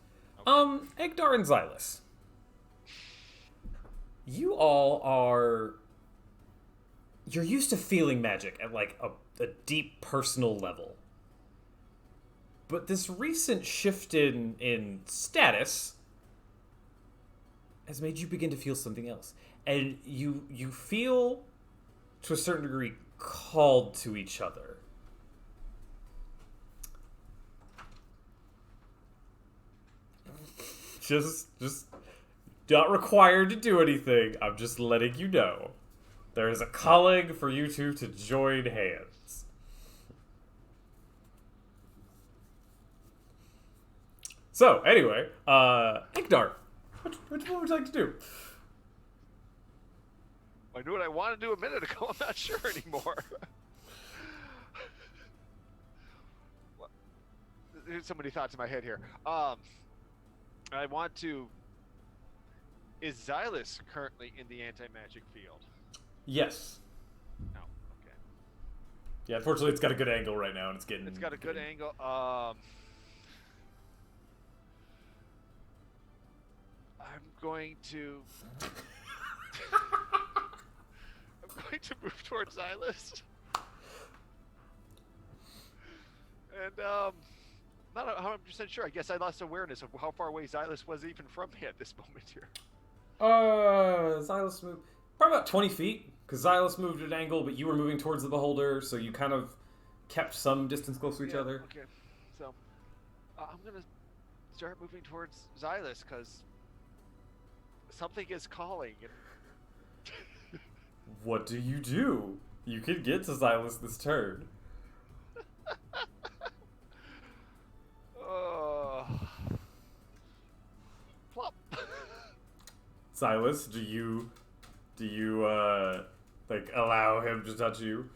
Speaker 5: Okay.
Speaker 2: Egdar and Xylus. You all are. You're used to feeling magic at like a deep personal level. But this recent shift in status has made you begin to feel something else. And you feel, to a certain degree, called to each other. Just not required to do anything. I'm just letting you know. There is a calling for you two to join hands. So, anyway, Igdar, what would you like to do?
Speaker 5: I knew what I wanted to do a minute ago. I'm not sure anymore. There's so many thoughts in my head here. I want to. Is Xylus currently in the anti-magic field?
Speaker 2: Yes.
Speaker 5: No. Okay.
Speaker 2: Yeah, unfortunately, it's got a good angle right now, and it's getting.
Speaker 5: It's got a good angle. I'm going to. I'm going to move towards Xylus. And not 100% sure. I guess I lost awareness of how far away Xylus was even from me at this moment here.
Speaker 2: Xylus moved probably about 20 feet, because Xylus moved at an angle, but you were moving towards the beholder, so you kind of kept some distance close to each other.
Speaker 5: Okay, so I'm gonna start moving towards Xylus because something is calling. And...
Speaker 2: What do? You can get to Xylus this turn.
Speaker 5: Plop.
Speaker 2: Xylus, do you like allow him to touch you?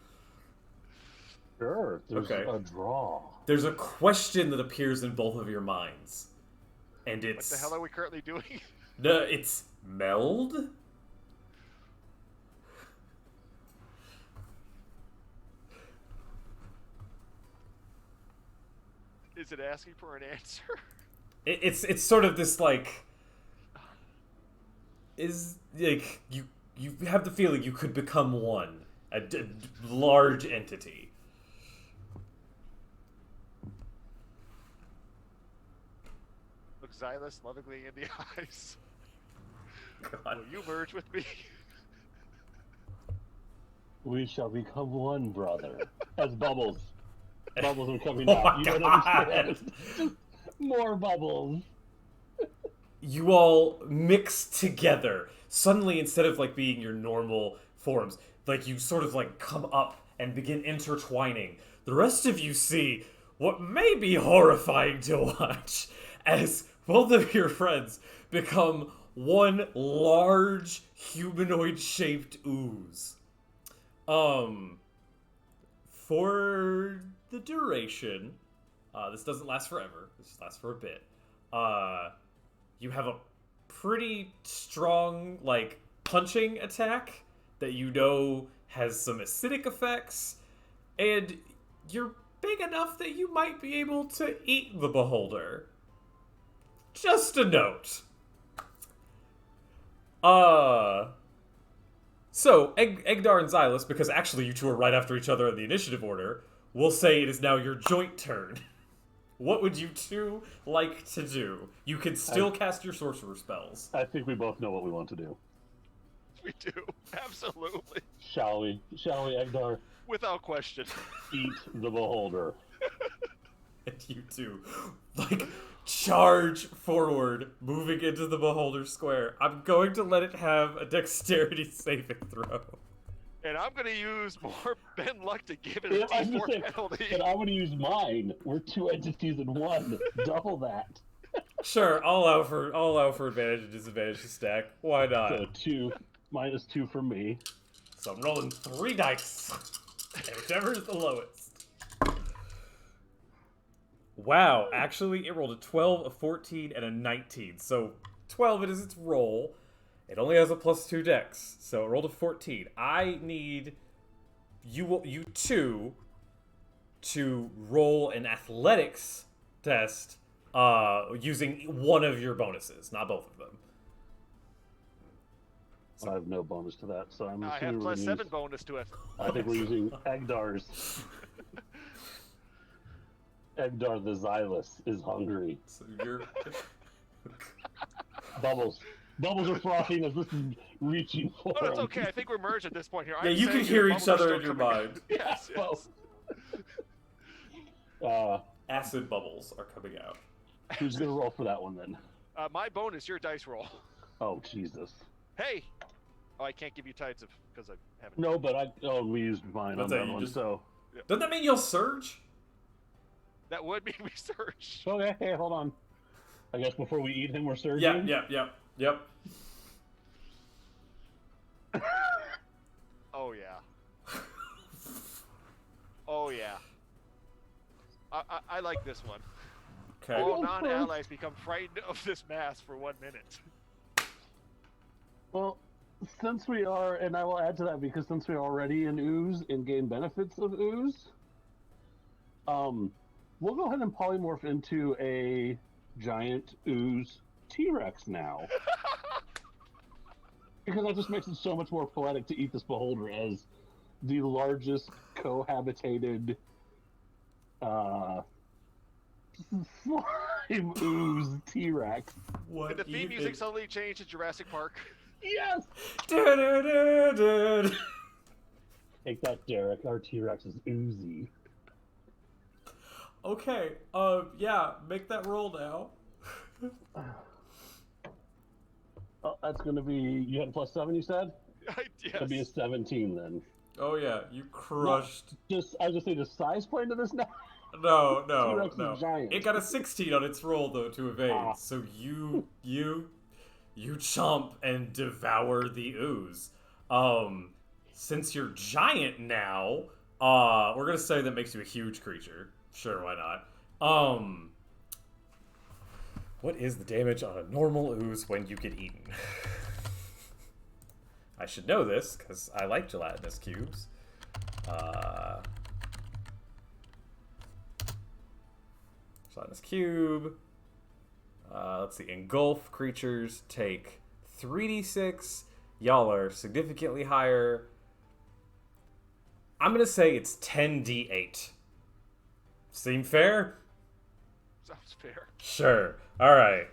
Speaker 3: Sure, there's
Speaker 2: Okay.
Speaker 3: a draw.
Speaker 2: There's a question that appears in both of your minds, and
Speaker 5: What
Speaker 2: it's
Speaker 5: the hell are we currently doing?
Speaker 2: no, it's meld.
Speaker 5: Is it asking for an answer?
Speaker 2: It's sort of this like is like you have the feeling you could become one, a large entity.
Speaker 5: Look Xylus lovingly in the eyes.
Speaker 2: God.
Speaker 5: Will you merge with me?
Speaker 3: We shall become one, brother. As bubbles. Bubbles are coming
Speaker 2: Oh
Speaker 3: out.
Speaker 2: my
Speaker 3: You don't
Speaker 2: God.
Speaker 3: understand. Just more bubbles.
Speaker 2: You all mix together. Suddenly, instead of like being your normal forms, like you sort of like come up and begin intertwining. The rest of you see what may be horrifying to watch as both of your friends become one large humanoid-shaped ooze. For the duration, this doesn't last forever. This lasts for a bit. You have a pretty strong, like, punching attack that you know has some acidic effects, and you're big enough that you might be able to eat the beholder. Just a note. So, Egdar and Xylus, because actually you two are right after each other in the initiative order, will say it is now your joint turn. What would you two like to do? You can still cast your sorcerer spells.
Speaker 3: I think we both know what we want to do.
Speaker 5: We do. Absolutely.
Speaker 3: Shall we? Shall we, Egdar?
Speaker 5: Without question.
Speaker 3: Eat the beholder.
Speaker 2: And you two, like, charge forward, moving into the beholder square. I'm going to let it have a dexterity saving throw.
Speaker 5: And I'm going to use more Ben Luck to give it
Speaker 3: Yeah,
Speaker 5: a
Speaker 3: I was gonna
Speaker 5: D4
Speaker 3: say,
Speaker 5: penalty.
Speaker 3: and I'm going to use mine. We're two entities in one. Double that.
Speaker 2: Sure, I'll allow for advantage and disadvantage to stack. Why not?
Speaker 3: So 2, -2 for me.
Speaker 2: So I'm rolling 3 dice. And whichever is the lowest. Wow, actually it rolled a 12, a 14, and a 19. So 12 it is its roll. It only has a +2 dex, so it rolled a 14. I need you two to roll an athletics test using one of your bonuses, not both of them.
Speaker 3: I have no bonus to that, so I'm
Speaker 5: I
Speaker 3: assuming
Speaker 5: have
Speaker 3: we're
Speaker 5: +7
Speaker 3: gonna use,
Speaker 5: bonus to it.
Speaker 3: I think we're using Egdar's. Egdar the Xylus is hungry.
Speaker 2: So you're
Speaker 3: Bubbles. Bubbles are frothing as this is reaching for
Speaker 5: Oh, it's
Speaker 3: him.
Speaker 5: okay. I think we're merged at this point here.
Speaker 2: Yeah,
Speaker 5: I'm
Speaker 2: you can
Speaker 5: saying
Speaker 2: hear
Speaker 5: the
Speaker 2: each
Speaker 5: bubbles are
Speaker 2: other
Speaker 5: still
Speaker 2: in your
Speaker 5: coming
Speaker 2: mind.
Speaker 5: out. Yes, yes.
Speaker 2: acid bubbles are coming out.
Speaker 3: Who's gonna roll for that one then?
Speaker 5: My bonus, your dice roll.
Speaker 3: Oh Jesus!
Speaker 5: Hey! Oh, I can't give you tides because I haven't.
Speaker 3: No, but we used mine
Speaker 2: That's
Speaker 3: on
Speaker 2: it,
Speaker 3: that
Speaker 2: you
Speaker 3: one.
Speaker 2: just-
Speaker 3: So
Speaker 2: Doesn't that mean you'll surge?
Speaker 5: That would mean we search.
Speaker 3: okay, hey, hold on. I guess before we eat him, we're surging.
Speaker 2: Yep.
Speaker 5: Oh yeah. Oh yeah. I like this one.
Speaker 2: Okay.
Speaker 5: All non-allies become frightened of this mass for 1 minute.
Speaker 3: Well, since we are, and I will add to that because since we're already in ooze and gain benefits of ooze, we'll go ahead and polymorph into a giant ooze T-Rex now. Because that just makes it so much more poetic to eat this beholder as the largest cohabitated slime ooze T-Rex.
Speaker 2: What
Speaker 5: Did the theme music suddenly change to Jurassic Park?
Speaker 3: Yes!
Speaker 2: Du-du-du-du.
Speaker 3: Take that, Derek. Our T-Rex is oozy.
Speaker 2: Okay, yeah, make that roll now.
Speaker 3: Oh, that's gonna be. You had a +7, you said?
Speaker 5: Yes.
Speaker 3: That'd be a 17 then.
Speaker 2: Oh yeah, you crushed.
Speaker 3: I just need a size point to this now.
Speaker 2: No,
Speaker 3: T-Rex
Speaker 2: no.
Speaker 3: is giant.
Speaker 2: It got a 16 on its roll though to evade.
Speaker 3: Ah.
Speaker 2: So you chomp and devour the ooze. Since you're giant now, we're gonna say that makes you a huge creature. Sure, why not? What is the damage on a normal ooze when you get eaten? I should know this, because I like gelatinous cubes. Gelatinous cube. Let's see. Engulf creatures take 3d6. Y'all are significantly higher. I'm going to say it's 10d8. Seem fair?
Speaker 5: Sounds fair.
Speaker 2: Sure. Alright.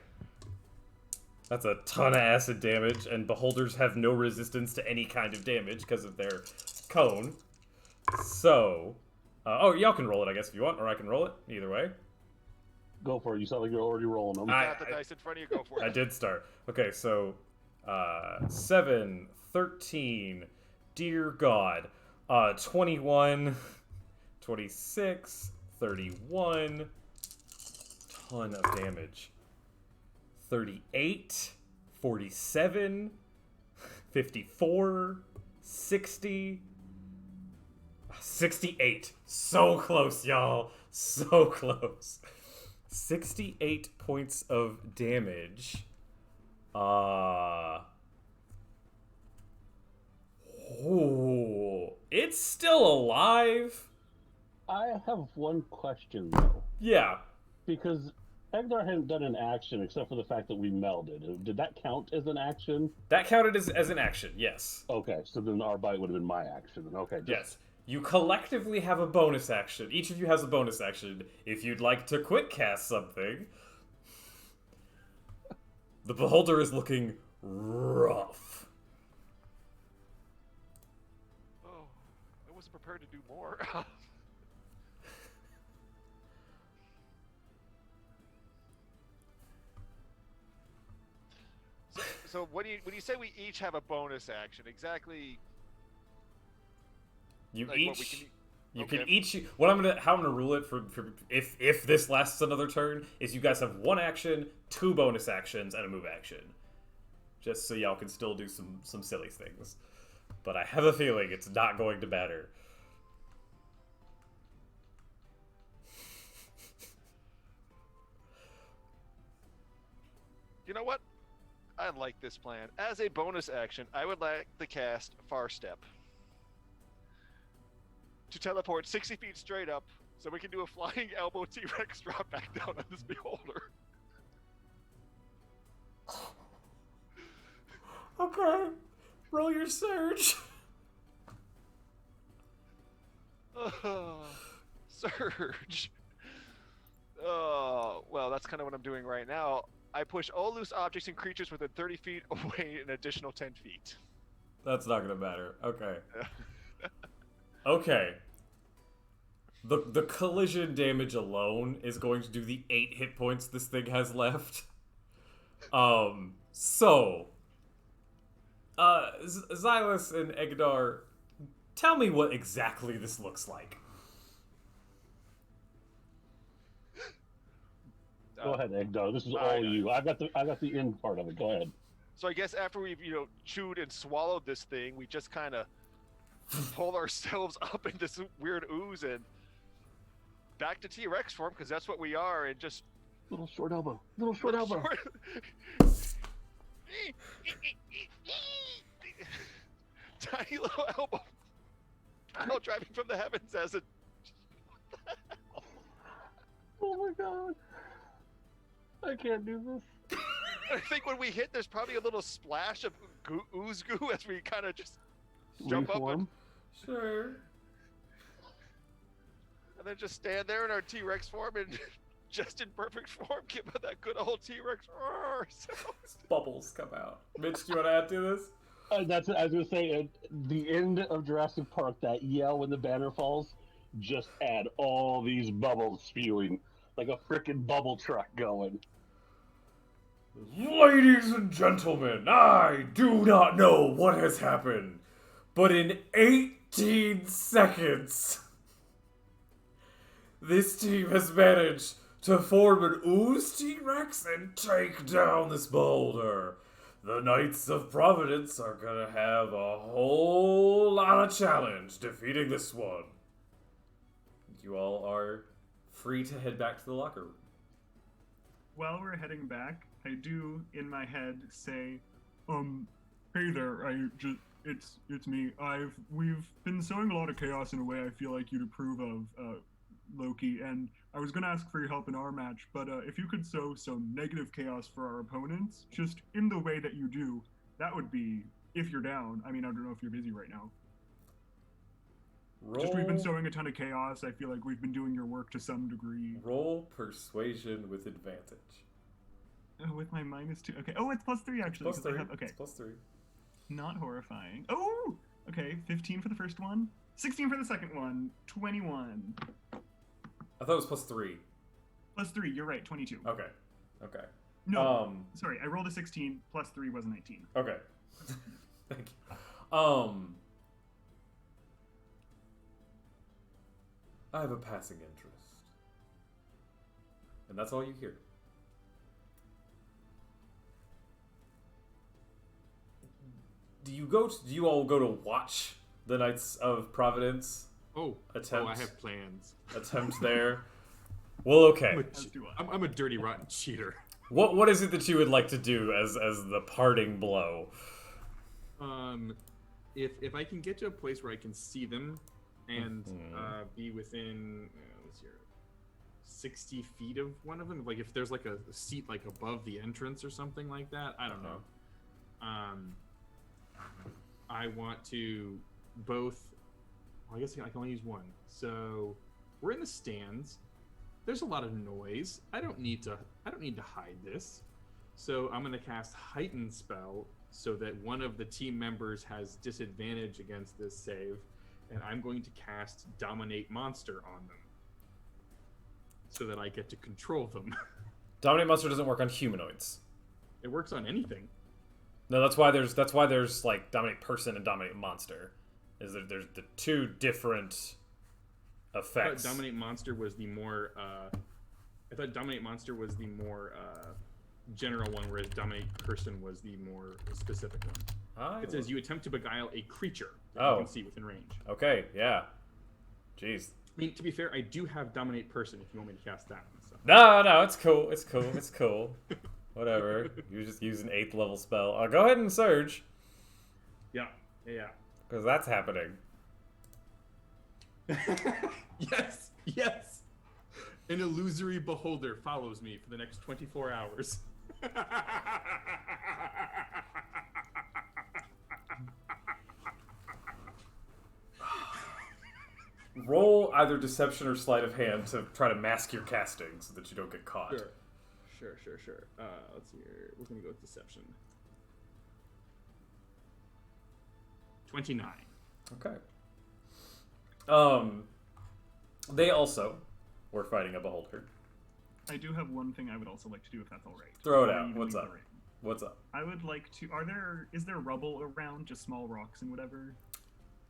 Speaker 2: That's a ton of acid damage, and beholders have no resistance to any kind of damage because of their cone. So, oh, y'all can roll it, I guess, if you want, or I can roll it. Either way.
Speaker 3: Go for it. You sound like you're already rolling them.
Speaker 5: Got the dice in front of you, go for it.
Speaker 2: I did start. Okay, so 7, 13, dear God, 21, 26, 31, ton of damage. 38, 47, 54, 60, 68. So close, y'all. So close. 68 points of damage. It's still alive.
Speaker 3: I have one question though,
Speaker 2: Yeah.
Speaker 3: because Egdar hadn't done an action except for the fact that we melded. Did that count as an action?
Speaker 2: That counted as an action, yes.
Speaker 3: Okay, so then our bite would have been my action. Okay,
Speaker 2: Yes. You collectively have a bonus action. Each of you has a bonus action. If you'd like to quick cast something. The beholder is looking rough.
Speaker 5: Oh, I wasn't prepared to do more. So when you say we each have a bonus action, exactly?
Speaker 2: You
Speaker 5: Like what we
Speaker 2: each.
Speaker 5: can-
Speaker 2: You
Speaker 5: Okay.
Speaker 2: can each. How I'm gonna rule it for if this lasts another turn is you guys have one action, 2 bonus actions, and a move action, just so y'all can still do some silly things. But I have a feeling it's not going to matter.
Speaker 5: You know what? I like this plan. As a bonus action, I would like to cast Far Step to teleport 60 feet straight up, so we can do a flying elbow T-Rex drop back down on this beholder.
Speaker 2: Okay, roll your surge.
Speaker 5: Surge. Oh, well, that's kind of what I'm doing right now. I push all loose objects and creatures within 30 feet away an additional 10 feet.
Speaker 2: That's not gonna matter. Okay. Okay. The collision damage alone is going to do the 8 hit points this thing has left. So Xylus and Egdar, tell me what exactly this looks like.
Speaker 3: Go ahead, Egdar. This is all
Speaker 5: Alright.
Speaker 3: you. I got the end part of it. Go ahead.
Speaker 5: So I guess after we've, chewed and swallowed this thing, we just kind of pull ourselves up into this weird ooze and back to T-Rex form, because that's what we are, and just...
Speaker 3: Little short elbow. Little short elbow.
Speaker 5: tiny little elbow out driving from the heavens as it.
Speaker 3: Oh my god. I can't do this.
Speaker 5: I think when we hit, there's probably a little splash of ooze goo as we kind of just jump up
Speaker 3: Reform.
Speaker 2: Sure.
Speaker 5: and then just stand there in our T-Rex form and just in perfect form give it that good old T-Rex roar sound.
Speaker 2: Bubbles come out. Mitch, do you want to add to this?
Speaker 3: That's I was gonna say at the end of Jurassic Park, that yell when the banner falls, just add all these bubbles spewing like a freaking bubble truck going.
Speaker 2: Ladies and gentlemen, I do not know what has happened, but in 18 seconds, this team has managed to form an ooze T-Rex and take down this boulder. The Knights of Providence are gonna have a whole lot of challenge defeating this one. You all are free to head back to the locker room.
Speaker 4: While we're heading back, I do in my head say, hey there, it's me. We've been sowing a lot of chaos in a way I feel like you'd approve of, Loki, and I was gonna ask for your help in our match, but if you could sow some negative chaos for our opponents, just in the way that you do, that would be, if you're down. I mean, I don't know if you're busy right now. Just we've been sowing a ton of chaos. I feel like we've been doing your work to some degree.
Speaker 2: Roll persuasion with advantage.
Speaker 4: Oh, with my -2. Okay. Oh, it's +3 actually.
Speaker 2: Plus
Speaker 4: 'cause I
Speaker 2: three.
Speaker 4: have- okay.
Speaker 2: It's plus 3.
Speaker 4: Not horrifying. Oh! Okay, 15 for the first one. 16 for the second one. 21.
Speaker 2: I thought it was plus 3.
Speaker 4: +3, you're right, 22.
Speaker 2: Okay. Okay.
Speaker 4: No, sorry, I rolled a 16, +3 was a 19.
Speaker 2: Okay. Thank you. I have a passing interest. And that's all you hear. Do you all go to watch the Knights of Providence attempt?
Speaker 1: I have plans.
Speaker 2: Attempt there. Well, okay.
Speaker 4: As do I.
Speaker 1: I'm a dirty, rotten cheater.
Speaker 2: What is it that you would like to do as the parting blow?
Speaker 1: If I can get to a place where I can see them and be within let's see here, 60 feet of one of them, like if there's like a seat like above the entrance or something like that, I don't know. I want to both. Well, I guess I can only use one. So we're in the stands. There's a lot of noise. I don't need to hide this. So I'm gonna cast Heighten spell so that one of the team members has disadvantage against this save, and I'm going to cast Dominate Monster on them so that I get to control them.
Speaker 2: Dominate Monster doesn't work on humanoids.
Speaker 1: It works on anything.
Speaker 2: No, that's why there's like Dominate Person and Dominate Monster. Is that there's the two different effects.
Speaker 1: I thought Dominate Monster was the more general one, whereas Dominate Person was the more specific one. It says you attempt to beguile a creature that you can see within range.
Speaker 2: Okay, yeah. Jeez.
Speaker 1: I mean, to be fair, I do have Dominate Person if you want me to cast that one. So.
Speaker 2: No, it's cool. It's cool. Whatever. You just use an 8th level spell. Go ahead and surge.
Speaker 1: Yeah.
Speaker 2: Because that's happening.
Speaker 1: Yes. An illusory beholder follows me for the next 24 hours.
Speaker 2: Roll either deception or sleight of hand to try to mask your casting so that you don't get caught.
Speaker 1: Sure. Let's see here. We're gonna go with deception. 29.
Speaker 2: Okay. They also were fighting a beholder.
Speaker 4: I do have one thing I would also like to do if that's alright.
Speaker 2: Throw it out. What's up? What's up?
Speaker 4: I would like to. Is there rubble around? Just small rocks and whatever?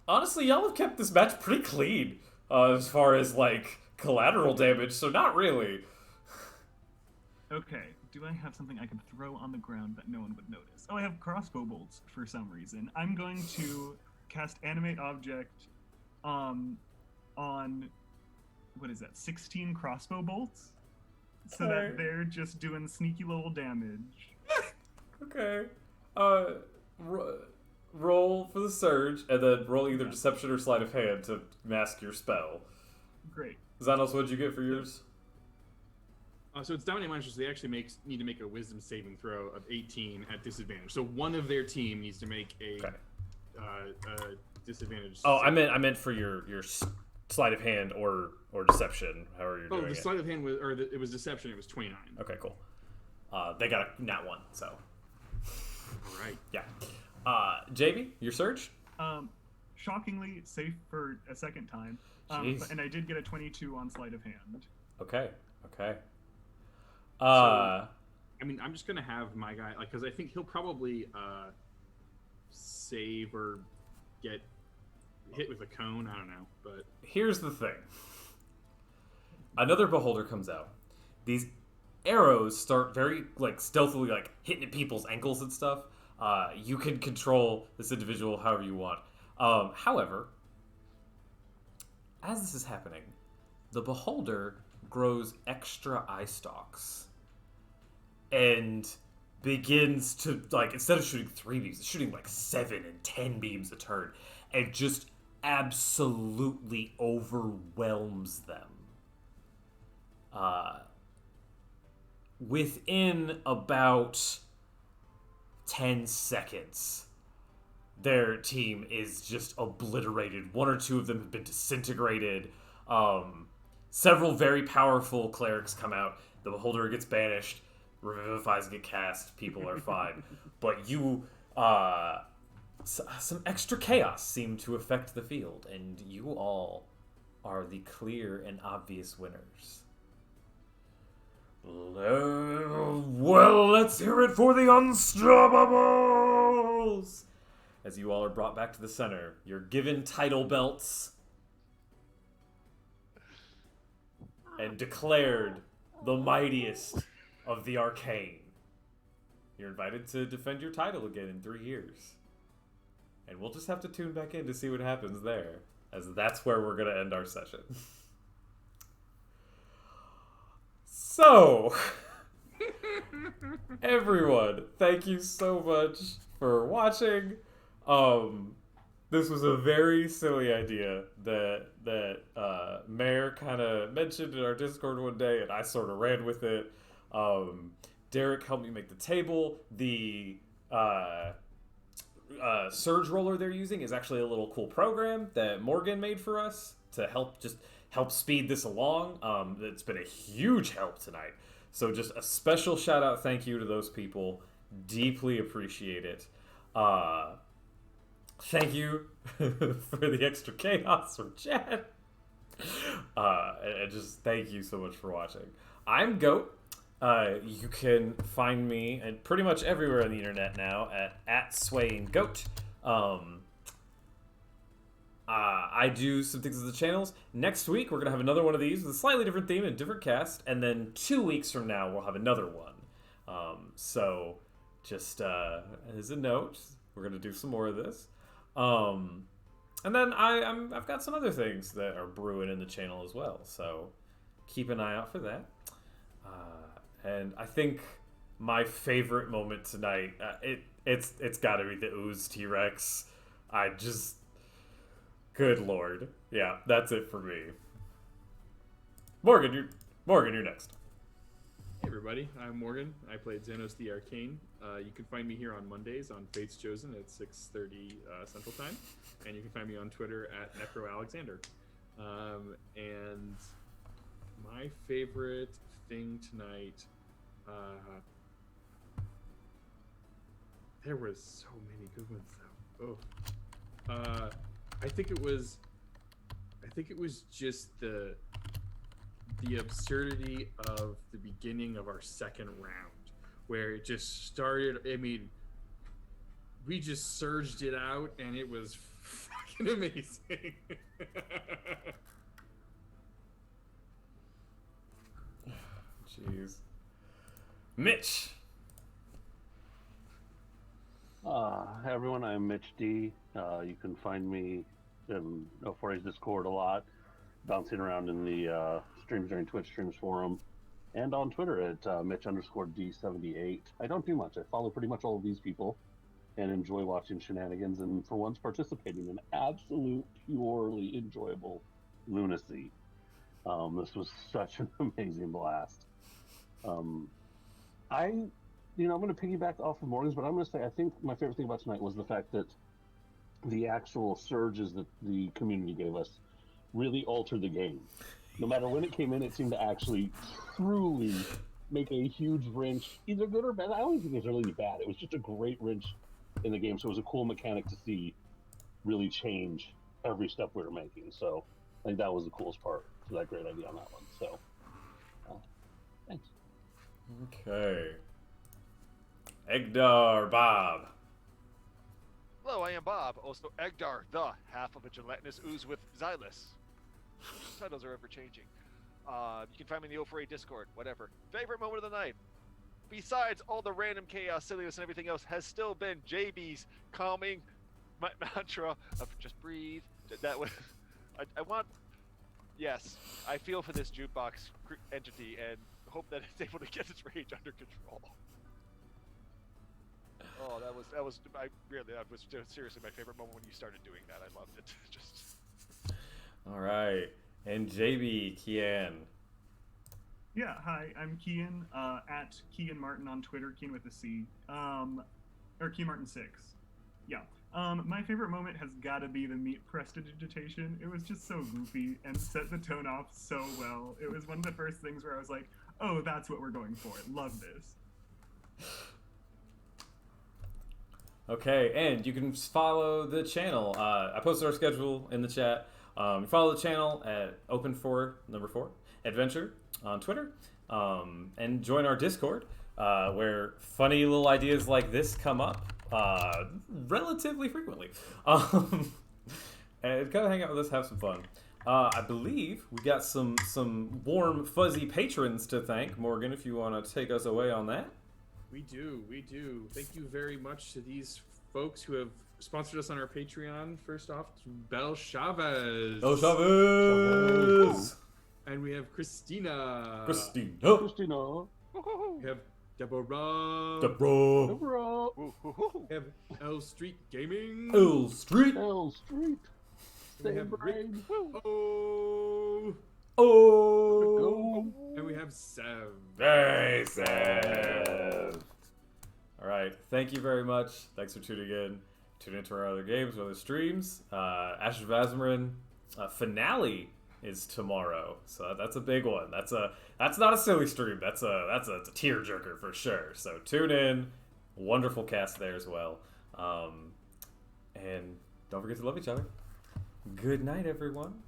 Speaker 2: Honestly, y'all have kept this match pretty clean as far as like collateral damage, so not really.
Speaker 4: Okay. Do I have something I can throw on the ground that no one would notice? Oh, I have crossbow bolts for some reason. I'm going to cast Animate Object on what is that? 16 crossbow bolts, so that they're just doing sneaky little damage.
Speaker 2: Okay. roll for the surge, and then roll either deception or sleight of hand to mask your spell.
Speaker 4: Great.
Speaker 2: Xanos, what'd you get for yours?
Speaker 1: So it's dominating monsters. They actually need to make a wisdom saving throw of 18 at disadvantage. So one of their team needs to make a disadvantage.
Speaker 2: Oh, I meant for your sleight of hand or deception, however you're doing it.
Speaker 1: Oh, the sleight of hand was, it was deception. It was 29.
Speaker 2: Okay, cool. They got a nat 1, so.
Speaker 1: All right.
Speaker 2: Yeah. JB, your surge?
Speaker 4: Shockingly safe for a second time. And I did get a 22 on sleight of hand.
Speaker 2: Okay.
Speaker 1: I mean, I'm just gonna have my guy, like, because I think he'll probably save or get hit with a cone. I don't know, but
Speaker 2: here's the thing. Another beholder comes out. These arrows start very stealthily hitting at people's ankles and stuff. You can control this individual however you want. However, as this is happening, the beholder grows extra eye stalks and begins to, instead of shooting 3 beams, it's shooting 7 and 10 beams a turn, and just absolutely overwhelms them. Within about 10 seconds, their team is just obliterated. 1 or 2 of them have been disintegrated. Several very powerful clerics come out. The beholder gets banished. Revivifies get cast. People are fine. But some extra chaos seemed to affect the field, and you all are the clear and obvious winners. Well, let's hear it for the Unstoppables! As you all are brought back to the center, you're given title belts and declared the mightiest of the arcane. You're invited to defend your title again in 3 years. And we'll just have to tune back in to see what happens there, as that's where we're going to end our session. So, everyone, thank you so much for watching. This was a very silly idea that Mayor kind of mentioned in our Discord one day, and I sort of ran with it. Derek helped me make the table. The surge roller they're using is actually a little cool program that Morgan made for us to help speed this along. It's been a huge help tonight. So just a special shout out, thank you to those people. Deeply appreciate it. Thank you for the extra chaos from chat. And just thank you so much for watching. I'm Goat. You can find me at pretty much everywhere on the internet now at @SwayingGoat. I do some things on the channels. Next week, we're going to have another one of these with a slightly different theme and a different cast. And then 2 weeks from now, we'll have another one. So just as a note, we're going to do some more of this. And then I've got some other things that are brewing in the channel as well. So keep an eye out for that. And I think my favorite moment tonight, it's got to be the Ooze T-Rex. Good lord. Yeah, that's it for me. Morgan, you're next.
Speaker 1: Hey everybody, I'm Morgan. I played Xanos the Arcane. You can find me here on Mondays on Faith's Chosen at 6:30 Central Time, and you can find me on Twitter at NecroAlexander. And my favorite thing tonight, there was so many good ones though. I think it was just the absurdity of the beginning of our second round, where it just started. I mean, we just surged it out, and it was fucking amazing.
Speaker 2: Jeez. Mitch.
Speaker 3: Hi everyone, I'm Mitch D. You can find me in No4A's Discord a lot, bouncing around in the streams during Twitch streams forum, and on Twitter at Mitch_D78. I don't do much. I follow pretty much all of these people. and enjoy watching shenanigans, and for once participating in absolute, purely enjoyable lunacy. This was such an amazing blast. I'm going to piggyback off of Morgan's, but I'm going to say I think my favorite thing about tonight was the fact that the actual surges that the community gave us really altered the game. No matter when it came in, it seemed to actually truly make a huge wrench, either good or bad. I don't even think it was really bad. It was just a great wrench in the game, so it was a cool mechanic to see really change every step we were making. So I think that was the coolest part for that great idea on that one. So thanks.
Speaker 2: Okay. Egdar, Bob.
Speaker 5: Hello, I am Bob, also Egdar, the half of a gelatinous ooze with Xylus. Titles are ever changing. You can find me in the O4A Discord, whatever. Favorite moment of the night, besides all the random chaos, silliness, and everything else, has still been JB's calming mantra of just breathe. That was, I want, yes, I feel for this jukebox entity and hope that it's able to get its rage under control. Oh, that was seriously my favorite moment when you started doing that. I loved it. Just.
Speaker 2: All right. And JB, Kian.
Speaker 4: Yeah, hi, I'm Kian, at Kian Martin on Twitter, Kian with a C, or Kian Martin 6. Yeah. My favorite moment has got to be the meat prestidigitation. It was just so goofy and set the tone off so well. It was one of the first things where I was like, oh, that's what we're going for. Love this.
Speaker 2: Okay, and you can follow the channel. I posted our schedule in the chat. You follow the channel at Open4 Adventure on Twitter, and join our Discord, where funny little ideas like this come up relatively frequently. And come hang out with us, have some fun. I believe we got some warm, fuzzy patrons to thank. Morgan, if you want to take us away on that.
Speaker 1: We do. Thank you very much to these folks who have sponsored us on our Patreon. First off, to Bel Chavez. And we have Christina. We have Deborah. We have L Street Gaming.
Speaker 3: L Street.
Speaker 1: We have Rick. And we have Sev.
Speaker 2: Hey, Sev. All right. Thank you very much. Thanks for tuning in. Tune into our other games, other streams. Ashes of Azmorin finale is tomorrow, so that's a big one. That's not a silly stream. That's a tearjerker for sure. So tune in. Wonderful cast there as well. And don't forget to love each other. Good night, everyone.